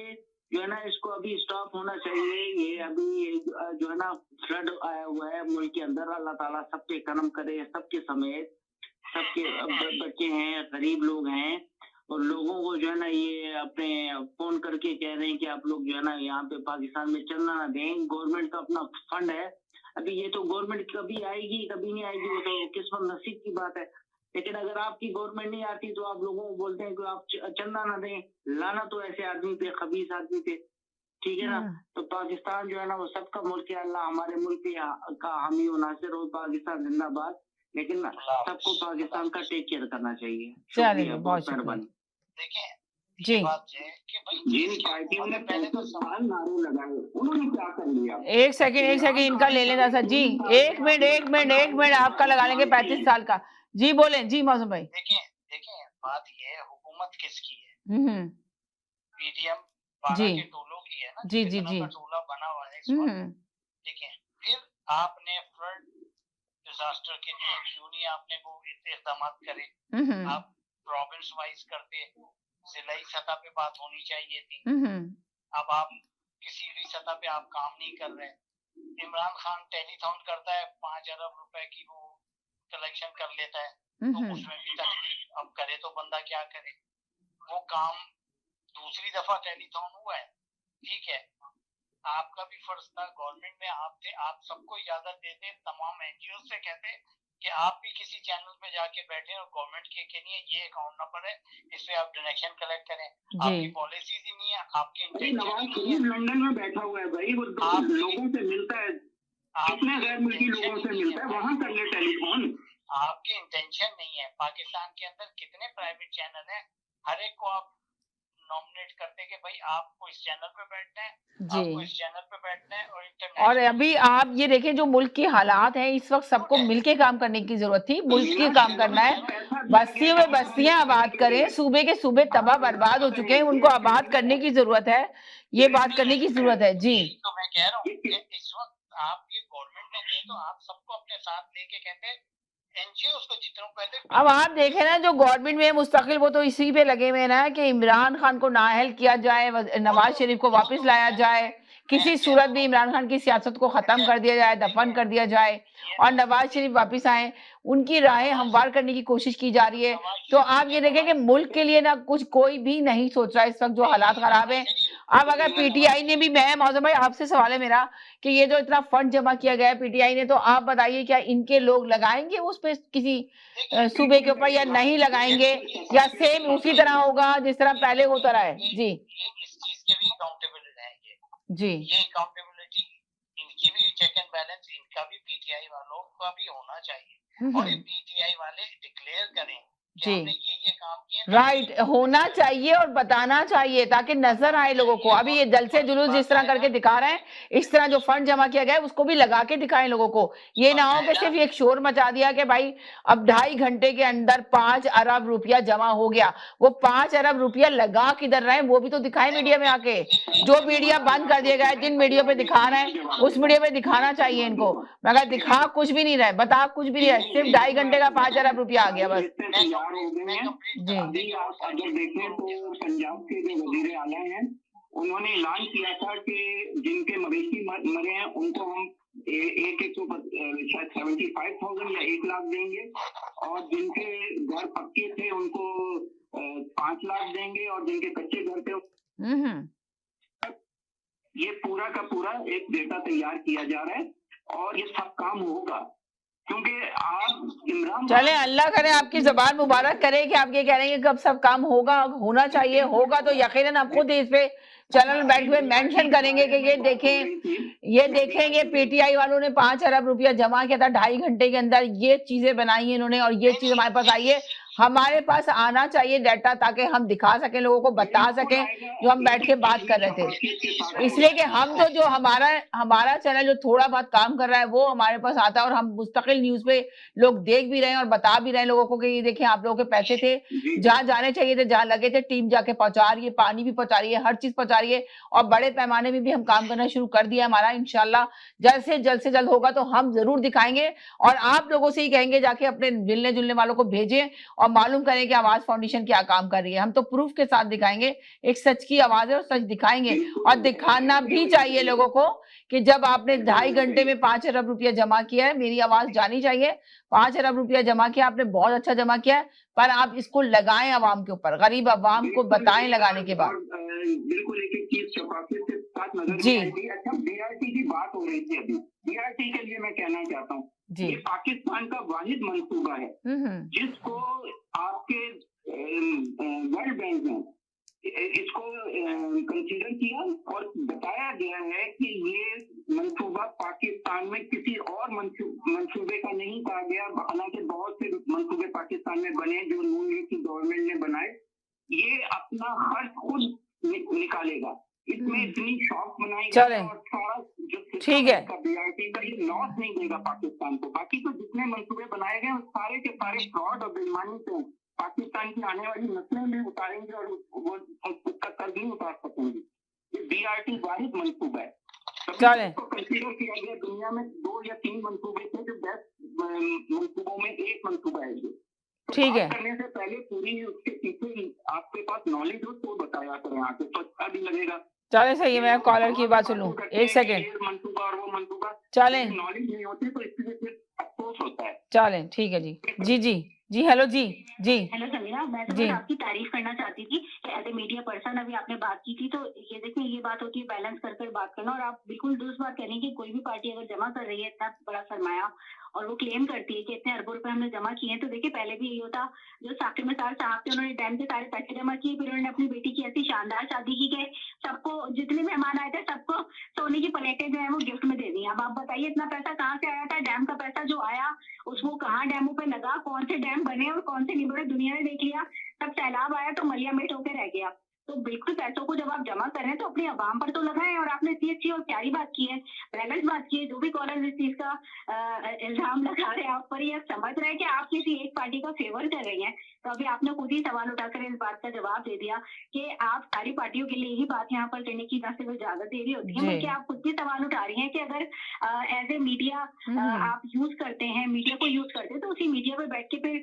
Speaker 9: जो है ना इसको अभी स्टॉप होना चाहिए। ये अभी जो है ना फ्लड आया हुआ है मुल्क के अंदर। अल्लाह ताला सबके कर्म करे, सबके समेत, सबके बच्चे हैं, गरीब लोग हैं, और लोगों को जो है ना ये अपने फोन करके कह रहे हैं कि आप लोग जो है ना यहाँ पे पाकिस्तान में चलना ना दें। गवर्नमेंट का अपना फंड है। अभी ये तो गवर्नमेंट कभी आएगी कभी नहीं आएगी, वो तो किस्मत नसीब की बात है। लेकिन अगर आपकी गवर्नमेंट नहीं आती तो आप लोगों को बोलते हैं कि आप चंदा ना दें। लाना तो ऐसे आदमी पे, खबीस आदमी पे, ठीक है ना। तो पाकिस्तान जो है ना वो सबका मुल्क है। अल्लाह हमारे मुल्क का हामी और नासिर हो। पाकिस्तान जिंदाबाद। लेकिन सबको पाकिस्तान का टेक केयर करना चाहिए।
Speaker 3: चलिए, बहुत मेहरबानी।
Speaker 6: देखिए
Speaker 3: जी,
Speaker 6: बात है कि भाई
Speaker 9: जिन पार्टियों ने पहले तो सवाल नारे लगाए उन्होंने क्या कर लिया?
Speaker 3: एक सेकंड इनका ले लेना सर जी। एक मिनट आपका लगा लेंगे 35 साल का। जी बोले जी मौसम भाई।
Speaker 6: देखिए बात ये है, हुकूमत किसकी है? पीडीएम 12 के टोलों की है ना।
Speaker 3: जी जी जी,
Speaker 6: टोला बना हुआ है इस वक्त। देखिए फिर आपने फ्लड डिजास्टर के लिए क्यों नहीं आपने वो इक़दाम करे? आप प्रोविंस वाइज करते, जिलाई सतह पे बात होनी चाहिए थी। अब आप किसी भी सतह पे आप काम नहीं कर रहे। इमरान खान टेलीथॉन करता है, 5 अरब रुपए की वो कलेक्शन कर लेता है, तो उसमें भी तकलीफ। अब करे तो बंदा क्या करे? वो काम दूसरी दफा टेलीथॉन हुआ है, ठीक है। आपका भी फर्ज था, गवर्नमेंट में आप थे, आप सबको इजाजत देते, तमाम एनजीओ से कहते कि आप भी किसी चैनल पे जाके बैठे और गवर्नमेंट के लिए ये अकाउंट नंबर है, इस पे आप डोनेशन कलेक्ट करें। आपकी पॉलिसीज ही नहीं है, आपकी इंटेंशन
Speaker 9: लंदन में बैठा हुआ है भाई, वो लोगों से मिलता है, कितने गैर मुल्की लोगों से मिलता है, वहाँ कर ले टेलीफोन।
Speaker 6: आपकी इंटेंशन नहीं है। पाकिस्तान के अंदर कितने प्राइवेट चैनल हैं, हर एक को आप नॉमिनेट करते कि भाई आपको इस चैनल पे बैठना है, आपको इस चैनल पे बैठना है। और
Speaker 3: अभी आप ये देखें जो मुल्क के हालात हैं इस वक्त, सबको मिलके काम करने की जरूरत थी। मुल्क के काम करना है, बस्तियों में बस्तियां आबाद करें, सूबे के सूबे तबाह बर्बाद हो चुके हैं, उनको आबाद करने की जरूरत है। ये बात करने की जरूरत है जी।
Speaker 6: तो मैं कह रहा हूँ कि इस वक्त आप ये गवर्नमेंट ने दे तो आप सबको अपने साथ लेके कहते एनजीओ को जितना कहते।
Speaker 3: अब आप देखें ना जो गवर्नमेंट में मुस्तकिल, वो तो इसी पे लगे हुए ना कि इमरान खान को नाअहल किया जाए, नवाज शरीफ को वापस लाया जाए, किसी सूरत भी इमरान खान की सियासत को खत्म कर दिया जाए, दफन कर दिया जाए और नवाज शरीफ वापस आए। उनकी राहें हमवार करने की कोशिश की जा रही है। तो आप ये देखें कि मुल्क के लिए ना कुछ कोई भी नहीं सोच रहा इस वक्त, जो हालात खराब है। अब अगर पीटीआई ने भी, मैं मौजूद भाई आपसे सवाल है मेरा कि ये जो इतना फंड जमा किया गया है पीटीआई ने, तो आप बताइए क्या इनके लोग लगाएंगे उस पे किसी सूबे के ऊपर या नहीं लगाएंगे, या सेम उसी तरह होगा जिस तरह पहले होता रहा है? जी,
Speaker 6: इस चीज के भी अकाउंटेबल रहेंगे
Speaker 3: जी,
Speaker 6: ये अकाउंटेबिलिटी इनकी भी, चेक एंड बैलेंस इनका भी पीटीआई वालों का भी होना चाहिए। और ये पीटीआई वाले डिक्लेयर करें कि हमने ये काम किए,
Speaker 3: राइट होना चाहिए और बताना चाहिए ताकि नजर आए लोगों को। अभी ये जलसे जुलूस जिस तरह करके दिखा रहे हैं, इस तरह जो फंड जमा किया गया है उसको भी लगा के दिखाएं लोगों को। ये ना हो कि सिर्फ एक शोर मचा दिया कि भाई अब 2.5 घंटे के अंदर 5 अरब रुपया जमा हो गया। वो 5 अरब रुपया लगा किधर रहे वो भी तो दिखाए मीडिया में आके। जो मीडिया बंद कर दिया गया है, जिन मीडिया पे दिखा रहे हैं उस मीडिया पे दिखाना चाहिए इनको, मगर दिखा कुछ भी नहीं रहे, बता कुछ भी नहीं रहे, सिर्फ 2.5 घंटे का 5 अरब रुपया आ गया बस।
Speaker 9: जी, अभी आप अगर देखें तो पंजाब के जो वजीर आला हैं उन्होंने ऐलान किया था कि जिनके मवेशी मरे हैं उनको हम एक शायद 75,000 या 1 लाख देंगे, और जिनके घर पक्के थे उनको 5 लाख देंगे, और जिनके कच्चे घर थे ये पूरा का पूरा एक डेटा तैयार किया जा रहा है और ये सब काम होगा। क्योंकि आप इमरान,
Speaker 3: चले अल्लाह करे आपकी जबान मुबारक करे कि आप ये कह रहे हैं कि कब सब काम होगा, होना चाहिए, होगा तो यकीनन आप खुद इस पे चैनल बैठ के मेंशन करेंगे कि ये देखेंगे पीटीआई वालों ने 5 अरब रुपया जमा किया था 2.5 घंटे के अंदर, ये चीजें बनाई है इन्होंने और ये चीज हमारे पास आई है। हमारे पास आना चाहिए डाटा, ताकि हम दिखा सकें, लोगों को बता सकें जो हम बैठ के बात कर रहे थे। इसलिए कि हम तो जो हमारा चैनल जो थोड़ा बहुत काम कर रहा है वो हमारे पास आता है, और हम मुस्तकिल न्यूज पे लोग देख भी रहे हैं और बता भी रहे हैं लोगों को कि ये देखिए आप लोगों के पैसे थे, जहाँ जाने चाहिए थे, जहाँ लगे थे, टीम जाके पहुंचा रही है, पानी भी पहुंचा रही है, हर चीज पहुंचा रही है, और बड़े पैमाने में भी हम काम करना शुरू कर दिया हमारा। इंशाल्लाह जल्द से जल्द होगा तो हम जरूर दिखाएंगे, और आप लोगों से ही कहेंगे जाके अपने मिलने जुलने वालों को भेजें और मालूम करें कि आवाज फाउंडेशन क्या काम कर रही है। हम तो प्रूफ के साथ दिखाएंगे, एक सच की आवाज है और सच दिखाएंगे, और दिखाना भी चाहिए लोगों को कि जब आपने 2.5 घंटे में 5 अरब रुपया जमा किया है, मेरी आवाज जानी चाहिए। 5 अरब रुपया जमा किया आपने, बहुत अच्छा जमा किया है, पर आप इसको लगाएं अवाम के ऊपर, गरीब अवाम को बताएं लगाने के बाद।
Speaker 8: बिल्कुल एक चीज शफाफियत के साथ नजर
Speaker 3: जी।
Speaker 8: अच्छा, बीआरटी की बात हो रही थी अभी। बीआरटी के लिए मैं कहना चाहता हूँ, ये पाकिस्तान का वाहिद मंसूबा है जिसको आपके वर्ल्ड बैंक ने इसको कंसीडर किया और बताया गया है कि ये मंसूबा पाकिस्तान में किसी और मंसूबे का नहीं कहा गया। हालांकि बहुत से मंसूबे पाकिस्तान में बने जो नून लीग की गवर्नमेंट ने बनाए, ये अपना खर्च खुद निकालेगा। इसमें इतनी शॉप बनाई गई और सारा जो
Speaker 3: ठीक है
Speaker 8: बीआरटी का ये लॉस नहीं देगा पाकिस्तान को। बाकी तो जितने मंसूबे बनाए गए सारे के सारे फ्रॉड और बेईमानी से पाकिस्तान की आने वाली नस्लें भी उतारेंगे और वो उसका कर्ज नहीं उतार सकेंगे। ये बीआरटी वाहिद मंसूबा है। इसको कंसीडर किया गया, दुनिया में 2 या 3 मंसूबे थे जो बेस्ट मंसूबों में एक मंसूबा है ये।
Speaker 3: ठीक है,
Speaker 8: करने से पहले पूरी उसके पीछे आपके पास नॉलेज हो तो बताया करें, आके तो अच्छा भी लगेगा।
Speaker 3: चले सही है, मैं कॉलर की बात सुन लूं, 1 सेकेंड।
Speaker 8: मंसूबा और वो मंसूबा
Speaker 3: चले,
Speaker 8: नॉलेज नहीं होती तो इसलिए फिर अफसोस होता है।
Speaker 3: चलें ठीक है जी। जी हेलो जी।
Speaker 10: हेलो समीरा, मैं तो बस आपकी तारीफ करना चाहती थी कि एज ए मीडिया पर्सन अभी आपने बात की थी, तो ये देखिए ये बात होती है बैलेंस कर बात करना, और आप बिल्कुल दुरुस्त बात कह रही हैं कि कोई भी पार्टी अगर जमा कर रही है इतना बड़ा सरमाया और वो क्लेम करती है कि इतने अरबों रुपए हमने जमा किए हैं, तो देखिए पहले भी यही होता, जो साकिब निसार साहब थे उन्होंने डैम के सारे पैसे जमा किए, फिर उन्होंने अपनी बेटी की ऐसी शानदार शादी की कि सबको, जितने मेहमान आए थे सबको सोने की प्लेटें जो है वो गिफ्ट में दे दी। अब आप बताइए इतना पैसा कहाँ से आया था? डैम का पैसा जो आया उसको कहाँ डैमों पे लगा, कौन से डैम बने और कौन से नहीं बने, दुनिया ने देख लिया। तब सैलाब आया तो मलिया मेट होकर रह गया। तो बिल्कुल पैसों को जब आप जमा कर रहे हैं तो अपनी आवाम पर तो लगाएं, और आपने इतनी अच्छी और प्यारी बात की है, बैलेंस बात की है। जो भी कॉलर इस चीज का इल्जाम लगा रहे हैं आप पर, ये समझ रहे हैं कि आप किसी एक पार्टी का फेवर कर रही हैं, तो अभी आपने खुद ही सवाल उठाकर इस बात का जवाब दे दिया कि आप सारी पार्टियों के लिए यही बात यहाँ पर करने की न सिर्फ इजाजत दे रही होती है, बल्कि आप खुद भी सवाल उठा रही हैं कि अगर एज ए मीडिया आप यूज करते हैं, मीडिया को यूज करते हैं, तो उसी मीडिया पे बैठ के फिर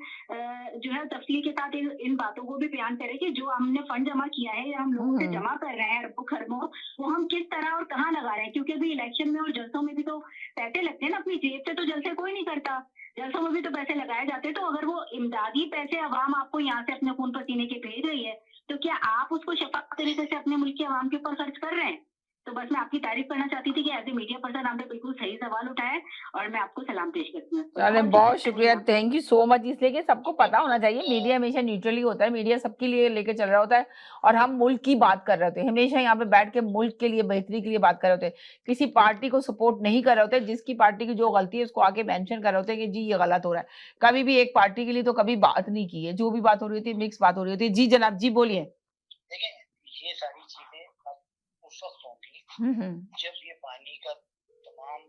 Speaker 10: जो है तफसील के साथ इन बातों को भी बयान करें कि जो हमने फंड जमा किया है, हम लोगों से जमा कर रहे हैं अरबों खरबों, वो हम किस तरह और कहाँ लगा रहे हैं। क्योंकि अभी इलेक्शन में और जलसों में भी तो पैसे लगते हैं ना, अपनी जेब से तो जलसे कोई नहीं करता, जलसों में भी तो पैसे लगाए जाते हैं। तो अगर वो इमदादी पैसे अवाम आपको यहाँ से अपने खून पसीने के भेज रही है, तो क्या आप उसको शफाफ तरीके से अपने मुल्क के अवाम के ऊपर खर्च कर रहे हैं? तो बस मैं आपकी तारीफ करना चाहती थी कि एज ए मीडिया पर्सन आपने बिल्कुल सही सवाल उठाए, और मैं आपको सलाम पेश करती हूँ।
Speaker 3: चले बहुत शुक्रिया, थैंक यू सो मच। इसलिए कि सबको पता होना चाहिए मीडिया हमेशा न्यूट्रली होता है, मीडिया सबके लिए लेके चल रहा होता है, और हम मुल्क की बात कर रहे होते हैं, हमेशा यहाँ पे बैठ के मुल्क के लिए बेहतरी के लिए बात कर रहे होते हैं, किसी पार्टी को सपोर्ट नहीं कर रहे होते। जिसकी पार्टी की जो गलती है उसको आके मेंशन कर रहे होते हैं कि जी ये गलत हो रहा है। कभी भी एक पार्टी के लिए तो कभी बात नहीं की है, जो भी बात हो रही होती है मिक्स बात हो रही होती है। जी जनाब, जी बोलिए।
Speaker 11: देखिए ये सारी चीजें अब उस वक्त होंगी जब ये पानी का तमाम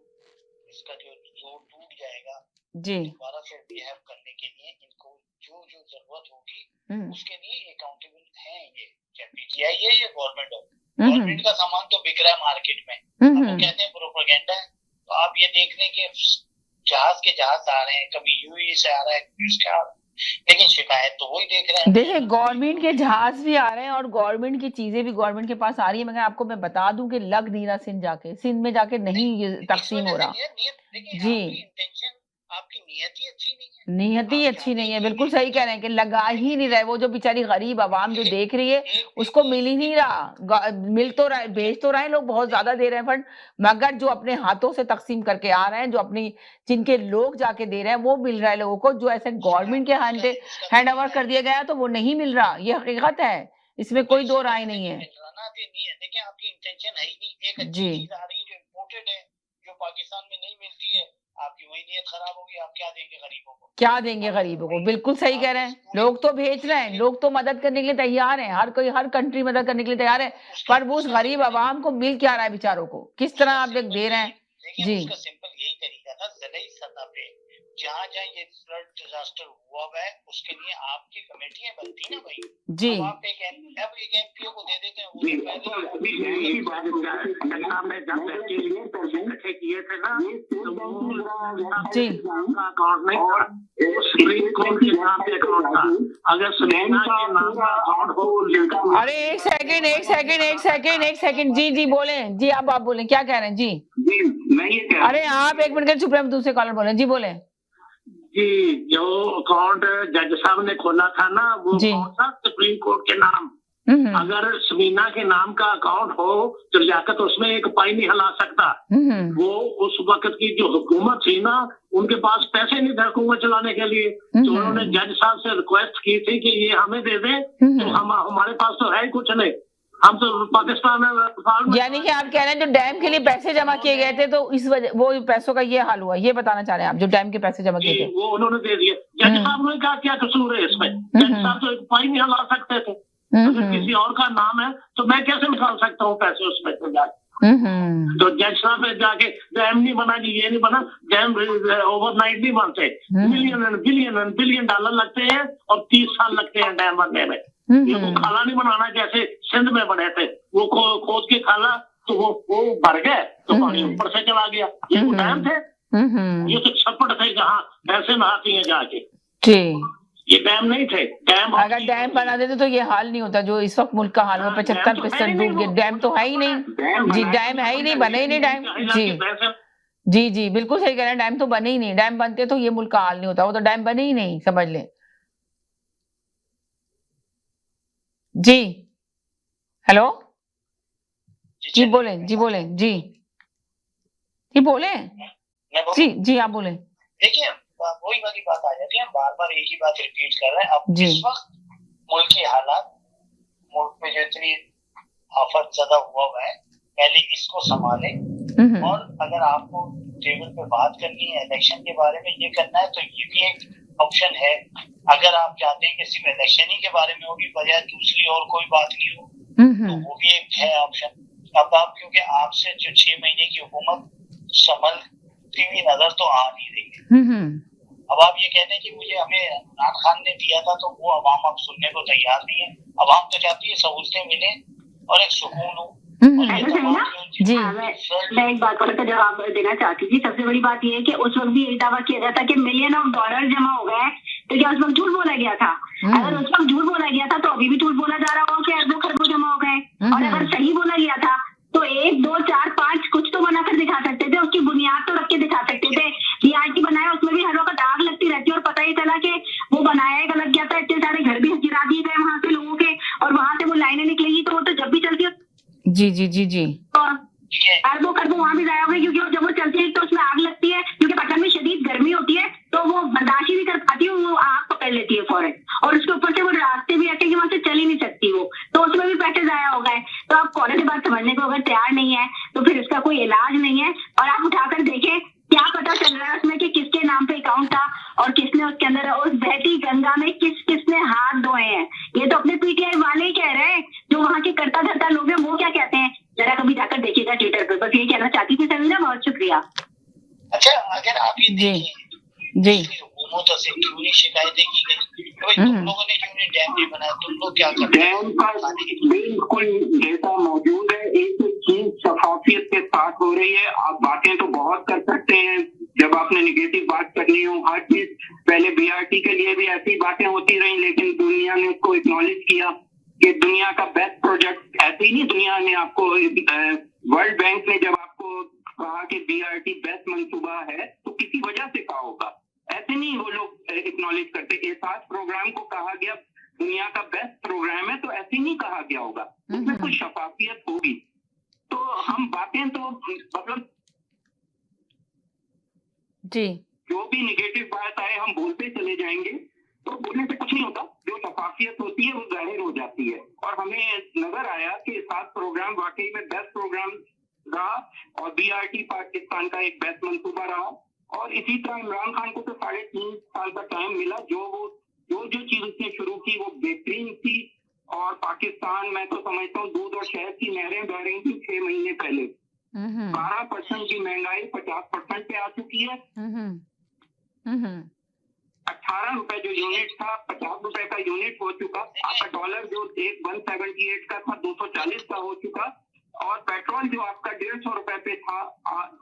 Speaker 11: इसका जो जोर टूट जाएगा
Speaker 3: जी,
Speaker 11: दोबारा से बिहेव करने के लिए इनको जो जरूरत होगी उसके लिए अकाउंटेबल हैं ये, चाहे पीटीआई है या गवर्नमेंट हो। गवर्नमेंट का सामान तो बिक रहा है मार्केट में, वो कहते हैं प्रोपेगेंडा है। तो आप ये देख लें कि जहाज आ रहे हैं, कभी यूएई से आ रहा है, कभी इसके आ रहा है, लेकिन शिकायत तो वही देख रहे हैं।
Speaker 3: देखिए गवर्नमेंट के जहाज भी आ रहे हैं और गवर्नमेंट की चीजें भी गवर्नमेंट के पास आ रही है, मगर आपको मैं बता दूं कि लग नहीं रहा सिंध में जाके नहीं ये तकसीम हो रहा। जी,
Speaker 11: आपकी नियति अच्छी नहीं है,
Speaker 3: नियति अच्छी नहीं है, बिल्कुल सही कह रहे हैं कि लगा ही नहीं रहे। वो जो बेचारी गरीब आवाम जो देख रही है उसको मिल ही नहीं रहा। मिल तो रहा, भेज तो रहे हैं लोग, बहुत ज्यादा दे रहे हैं फंड, मगर जो अपने हाथों से तकसीम करके आ रहे हैं, जो अपनी जिनके लोग जाके दे रहे हैं वो मिल रहा है लोगों को। जो ऐसे गवर्नमेंट के हैंड ओवर कर दिया गया तो वो नहीं मिल रहा, ये हकीकत है, इसमें कोई दो राय नहीं है।
Speaker 11: देखिए आपकी इंटेंशन है ही नहीं। एक अच्छी चीज आ रही है जो इम्पोर्टेड है, जो पाकिस्तान में नहीं मिलती है, आपकी वही नीयत खराब होगी, आप क्या देंगे गरीबों को?
Speaker 3: क्या देंगे गरीबों को? बिल्कुल सही कह रहे हैं। लोग तो भेज रहे हैं, लोग तो मदद करने के लिए तैयार हैं, हर कोई, हर कंट्री मदद करने के लिए तैयार है, पर वो उस गरीब आवाम को मिल क्या रहा है बेचारों को? किस तरह आप लोग दे रहे हैं? जी,
Speaker 11: उसका सिंपल यही तरीका था, ज़िले सतह पे जहाँ जहाँ ये फ्लड डिजास्टर हुआ है उसके लिए आपकी कमेटियां बनती ना भाई।
Speaker 3: जी,
Speaker 11: अब आप एक एमपीओ को दे देते हैं, वो
Speaker 8: जी,
Speaker 11: तो पहले
Speaker 8: अभी यही बात जनता में जब इकट्ठे किए थे ना, तो वो
Speaker 3: जी,
Speaker 8: का अकाउंट नहीं था, वो सुप्रीम कोर्ट के नाम पे अकाउंट था। अगर सुप्रीम के नाम का अकाउंट हो,
Speaker 3: अरे एक सेकंड, जी बोले जी, आप बोले, क्या कह रहे हैं? जी
Speaker 8: जी मैं ये कह रहा हूँ,
Speaker 3: अरे आप एक मिनट के चुप रहे, दूसरे कॉलर बोले। जी बोले।
Speaker 8: जी जो अकाउंट जज साहब ने खोला था ना, वो
Speaker 3: जी।
Speaker 8: अकाउंट था सुप्रीम कोर्ट के नाम। अगर समीना के नाम का अकाउंट हो तो लियाकत उसमें एक पाई नहीं हिला सकता। वो उस वक्त की जो हुकूमत थी ना, उनके पास पैसे नहीं थे हुकूमत चलाने के लिए, तो उन्होंने जज साहब से रिक्वेस्ट की थी कि ये हमें दे दें, तो हमारे पास तो है ही कुछ नहीं, हम तो पाकिस्तान में।
Speaker 3: यानी कि आप कह रहे हैं जो डैम के लिए पैसे जमा किए गए थे, तो इस वजह वो पैसों का ये हाल हुआ, ये बताना चाह रहे हैं आप? जो डैम के पैसे जमा किए थे
Speaker 8: वो उन्होंने दे दिए। जज साहब ने कहा क्या कसूर है इसमें? जज साहब तो एक पाई नहीं हिला सकते थे। अगर किसी और का नाम है तो मैं कैसे निकाल सकता हूँ पैसे उसमें से जाके? तो जज साहब ने जाके डैम नहीं बना जी, ये नहीं बना, डैम ओवरनाइट नहीं बनते, बिलियन डॉलर लगते हैं और 30 साल लगते हैं डैम बनने में। ये वो खाला नहीं बनाना जैसे सिंध में बने थे, वो खोद के खाला तो वो भर गए तो पानी ऊपर से चला गया। ये वो डैम थे, ये तो छप्पड़ थे जहाँ भैंसे नहाती हैं जाके।
Speaker 3: जी,
Speaker 8: ये डैम नहीं थे। डैम
Speaker 3: अगर डैम बना देते तो ये हाल नहीं होता जो इस वक्त मुल्क का हाल हुआ, 75% डूब गए। डैम तो है ही नहीं जी, डैम है ही नहीं, बने ही नहीं डैम। जी, बिल्कुल सही कह रहे हैं, डैम तो बने ही नहीं। डैम बनते तो ये मुल्क का हाल नहीं होता, वो तो डैम बने ही नहीं, समझ ले। जी हेलो, जी बोले, जी बोले, जी आप बोले।
Speaker 11: देखिए वही वाली बात आ जाती है, हम बार बार एक ही बात रिपीट कर रहे हैं। अब इस वक्त मुल्क के हालात, मुल्क में जो इतनी आफत ज़्यादा हुआ है, पहले इसको संभाले। और अगर आपको टेबल पे बात करनी है इलेक्शन के बारे में, ये करना है, तो ये भी एक ऑप्शन है। अगर आप चाहते हैं कि सिर्फ इलेक्शन ही के बारे में होगी, बजाय दूसरी और कोई बात नहीं हो, तो वो भी एक है ऑप्शन। अब आप, क्योंकि आपसे जो 6 महीने की हुकूमत संभलती हुई नजर तो आ नहीं रही है। अब आप ये कहते हैं कि मुझे हमें इमरान खान ने दिया था, तो वो अवाम अब सुनने को तैयार नहीं है। अवाम तो चाहती है सहूलतें मिले और एक सुकून हो।
Speaker 10: जी मैं एक बात का जवाब देना चाहती थी। सबसे बड़ी बात यह है कि उस वक्त भी यही दावा किया जाता कि $1 मिलियन जमा हो गए, तो क्या उस वक्त झूठ बोला गया था? अगर उस वक्त झूठ बोला गया था तो अभी भी झूठ बोला जा रहा हो कि अरबों खरबों जमा हो गए। और अगर सही बोला गया था तो 1, 2, 4, 5 कुछ तो बनाकर दिखा सकते थे, उसकी बुनियाद तो रख के दिखा सकते थे। बीआरटी बनाया, उसमें भी हर वक्त आग लगती रहती है और पता ही चला कि वो बनाया ही गलत गया था। इतने सारे घर भी गिरा दिए गए वहां से लोगों के, और वहां से वो लाइनें निकलेगी तो वो तो जब भी चलती है।
Speaker 3: जी
Speaker 10: अरबों खरबों वहां भी जाया होगा, क्योंकि जब वो चलती है तो उसमें आग लगती है, क्योंकि पटना में शदीद गर्मी होती है, तो वो बर्दाश्त ही नहीं कर पाती है, वो आग पकड़ लेती है फौरन। और उसके ऊपर से वो रास्ते भी ऐसे कि वहां से चल ही नहीं सकती वो, तो उसमें भी पैसे जाया हो गए। तो आप कॉलेज की बात समझने को अगर तैयार नहीं है तो फिर उसका कोई इलाज नहीं है। और आप उठाकर देखें, क्या पता चल रहा है उसमें कि किसके नाम पे अकाउंट था और किसने उसके अंदर उस बहती गंगा में किसने हाथ धोए हैं। ये तो अपने पीटीआई वाले ही कह रहे हैं, जो वहाँ के करता धरता लोग हैं वो क्या कहते हैं, जरा कभी जाकर देखिएगा ट्विटर पर। बस ये कहना चाहती थी समीना, बहुत शुक्रिया।
Speaker 11: अच्छा, अगर आप ये देखें हुकूमतों से क्यों नहीं शिकायतें की गई, भाई तुम लोगों ने क्यों नहीं डैम नहीं बनाया, तुम लोग क्या करते हैं?
Speaker 8: डैम का बिल्कुल डेटा मौजूद है, एक चीज शफाफियत के साथ हो रही है। आप बातें तो बहुत कर सकते हैं, जब आपने निगेटिव बात करनी हो हर चीज, पहले बीआरटी के लिए भी ऐसी बातें होती रही, लेकिन दुनिया ने उसको एक्नॉलेज किया कि दुनिया का बेस्ट प्रोजेक्ट। ऐसे ही नहीं, दुनिया ने आपको, वर्ल्ड बैंक ने जब आपको कहा कि बीआरटी बेस्ट मंसूबा है तो किसी वजह से कहा होगा, ऐसे नहीं वो लोग एक्नॉलेज करते। एहसास प्रोग्राम को कहा गया दुनिया का बेस्ट प्रोग्राम है, तो ऐसे नहीं कहा गया होगा, उसमें कुछ शफाफियत होगी। तो हम बातें तो मतलब
Speaker 3: जी,
Speaker 8: जो भी निगेटिव बात आए हम बोलते चले जाएंगे, तो बोलने से कुछ नहीं होता। जो शफाफियत होती है वो जाहिर हो जाती है। और हमें नजर आया कि एहसास प्रोग्राम वाकई में बेस्ट प्रोग्राम रहा और बीआरटी पाकिस्तान का एक बेस्ट मंसूबा रहा। और इसी तरह इमरान खान को तो 3.5 साल का टाइम मिला। जो चीज उसने शुरू की वो बेहतरीन थी। और पाकिस्तान, मैं तो समझता हूँ दूध और शहद की नहरें बह रही थी 6 महीने पहले। 12% की महंगाई 50% पे आ चुकी है। 18 रुपए जो यूनिट था 50 रुपए का यूनिट हो चुका। आपका डॉलर जो 178 का था 240 का हो चुका। और पेट्रोल जो आपका 150 रुपए पे था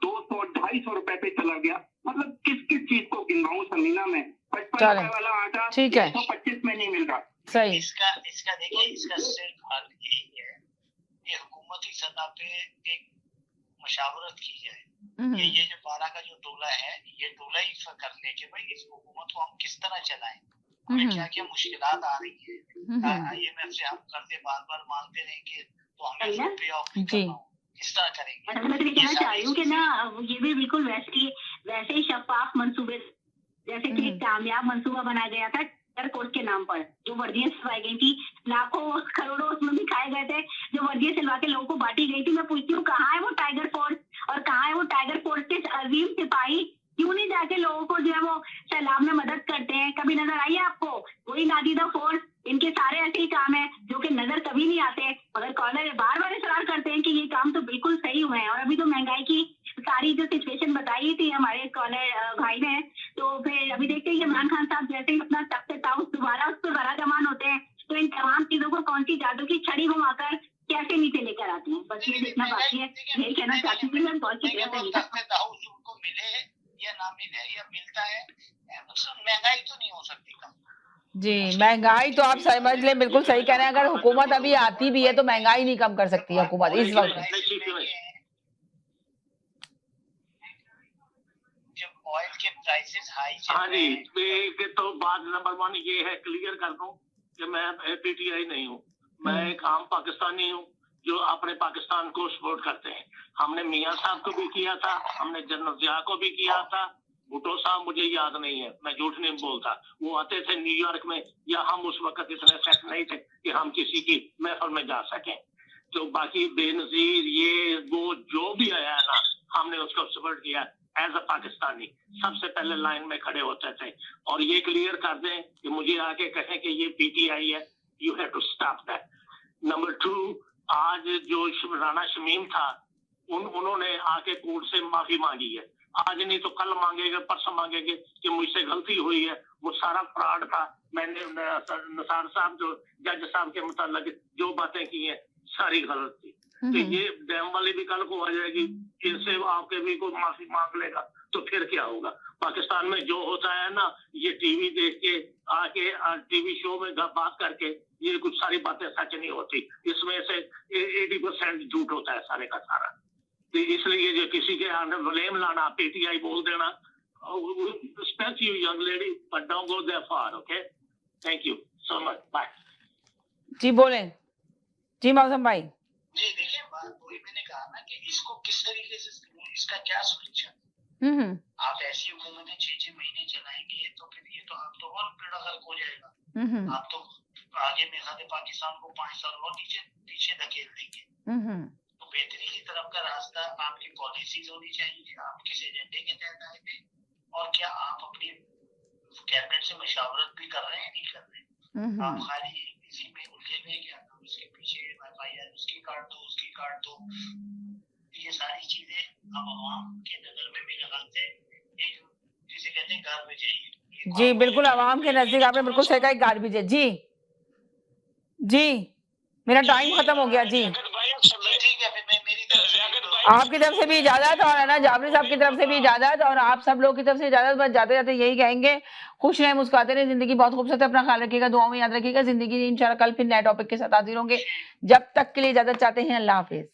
Speaker 8: 200-250 रुपए पे चला गया। मतलब किस चीज को गिनवाऊं समीना में? 55 रुपए वाला आटा 125 में नहीं मिल रहा।
Speaker 3: सही।
Speaker 11: इसका देखिए, इसका सिर्फ हल यही है कि हुकूमती सतह पे एक मशावरत की जाए। ये जो 12 का जो टोला है, ये टोला ही कर ले कि भाई इस हुकूमत को हम किस तरह चलाएं, हमें क्या क्या मुश्किलात आ रही है। IMF से हम कर्जे बार बार मांगते रहेंगे तो हमें पे ऑफ नहीं करना हो, किस तरह करेंगे।
Speaker 10: मैं तो कहना चाह रही हूँ कि ना ये भी बिल्कुल वैसे ही शफाफ मंसूबे, जैसे कि एक कामयाब मंसूबा बनाया गया था टाइगर फोर्स के नाम पर, जो वर्दियां सिलवाई गई थी, लाखों करोड़ों उसमें भी खाए गए थे, जो वर्दियां सिलवा के लोगों को बांटी गई थी। मैं पूछती हूँ कहाँ है वो टाइगर फोर्स, और कहाँ है वो टाइगर फोर्स के अजीम सिपाही? क्यों नहीं जाके लोगों को जो है वो सैलाब में मदद करते हैं? कभी नजर आई है आपको? वही नादीदा फोर्स, इनके सारे ऐसे ही काम है जो कि नजर कभी नहीं आते। मगर कॉलर बार बार इसरार करते हैं कि ये काम तो बिल्कुल सही हुए हैं। और अभी तो महंगाई की सारी जो सिचुएशन बताई थी हमारे कॉलर भाई ने, तो फिर अभी देखते हैं इमरान खान साहब जैसे ही अपना तख्त ताउस दोबारा उस पर बड़ा जमान होते हैं, तो इन तमाम चीजों को कौन सी जादू की छड़ी घुमाकर कैसे नीचे लेकर आते हैं। बस ये देखना बाकी है। यही कहना चाहती हूँ मैं। बहुत
Speaker 11: उनको मिले या ना मिले या मिलता है, महंगाई तो नहीं हो सकती कम।
Speaker 3: जी, महंगाई तो आप समझ ले, बिल्कुल सही कह रहे हैं। अगर हुकूमत अभी आती भी है तो महंगाई नहीं कम कर सकती है हुकूमत इस वक्त।
Speaker 11: जब ऑयल के प्राइसेस हाई
Speaker 12: हाँ जी, तो बात नंबर 1 ये है, क्लियर कर दूं कि मैं PTI नहीं हूँ। मैं एक आम पाकिस्तानी हूँ जो अपने पाकिस्तान को सपोर्ट करते हैं। हमने मियां साहब को भी किया था, हमने जनरल जिया को भी किया था। भुट्टो साहब मुझे याद नहीं है, मैं झूठ नहीं बोलता। वो आते थे न्यूयॉर्क में, या हम उस वक्त इतने सेट नहीं थे कि हम किसी की महफिल में जा सकें। तो बाकी बेनजीर ये वो जो भी आया ना, हमने उसको सपोर्ट किया एज अ पाकिस्तानी। सबसे पहले लाइन में खड़े होते थे। और ये क्लियर कर दें कि मुझे आके कहें कि ये PTI है, you have to stop that. Number 2, आज जो राना शमीम था, उन्होंने आके कोर्ट से माफी मांगी है। आज नहीं तो कल मांगेंगे, परसों मांगेंगे कि मुझसे गलती हुई है, वो सारा फ्रॉड था। मैंने निसार साहब जो जज साहब के मुताबिक जो बातें की हैं सारी गलत थी। तो ये डैम वाली भी कल को आ जाएगी, फिर से आपके भी कोई माफी मांग लेगा, तो फिर क्या होगा? पाकिस्तान में जो होता है ना, ये टीवी देख के आके टीवी शो में बात करके ये कुछ सारी बातें सच नहीं होती। इसमें से 80% झूठ होता है सारे का सारा। तो इसलिए जो किसी के ब्लेम लाना, PTI बोल देना, respect you young lady, but don't go that far, okay? Thank you so much. Bye.
Speaker 3: जी बोले जी मौसम भाई।
Speaker 11: जी देखिए, वही मैंने कहा ना कि इसको किस तरीके से, इसका क्या सोल्यूशन। आप ऐसी हुकूमतें 6-6 महीने चलाएंगे तो फिर ये तो आप तो और बेड़ा गर्क हो जाएगा। आप तो आगे में खाते पाकिस्तान को 5 साल और पीछे धकेल देंगे। तो बेहतरी की तरफ का रास्ता आपकी पॉलिसीज होनी चाहिए। आप किस एजेंडे के तहत आए थे, और क्या आप अपनी कैबिनेट से मशावरत भी कर रहे हैं, नहीं कर रहे। आप खाली इसी में उलझे हुए क्या, उसके पीछे FIR उसकी काट दो, उसकी काट दो। ये सारी चीजें अब अवाम के नजर में मेरे ख्याल से एक जिसे कहते हैं गार्बेज है।
Speaker 3: जी बिल्कुल, अवाम के नजदीक आपने बिल्कुल सही कहा, गार्बेज है। जी जी, मेरा टाइम खत्म हो गया। जी
Speaker 11: ठीक है, फिर मैं मेरी
Speaker 3: आपकी तरफ से भी इजाजत, और है ना जाफरी साहब की तरफ से भी इजाजत, और आप सब लोग की तरफ से इजाजत। बस जाते जाते यही कहेंगे, खुश रहें, मुस्कुराते रहें, जिंदगी बहुत खूबसूरत है, अपना ख्याल रखिएगा, दुआओं में याद रखिएगा। जिंदगी इंशाल्लाह कल फिर नए टॉपिक के साथ हाजिर होंगे। जब तक के लिए इजाजत चाहते हैं, अल्लाह हाफिज।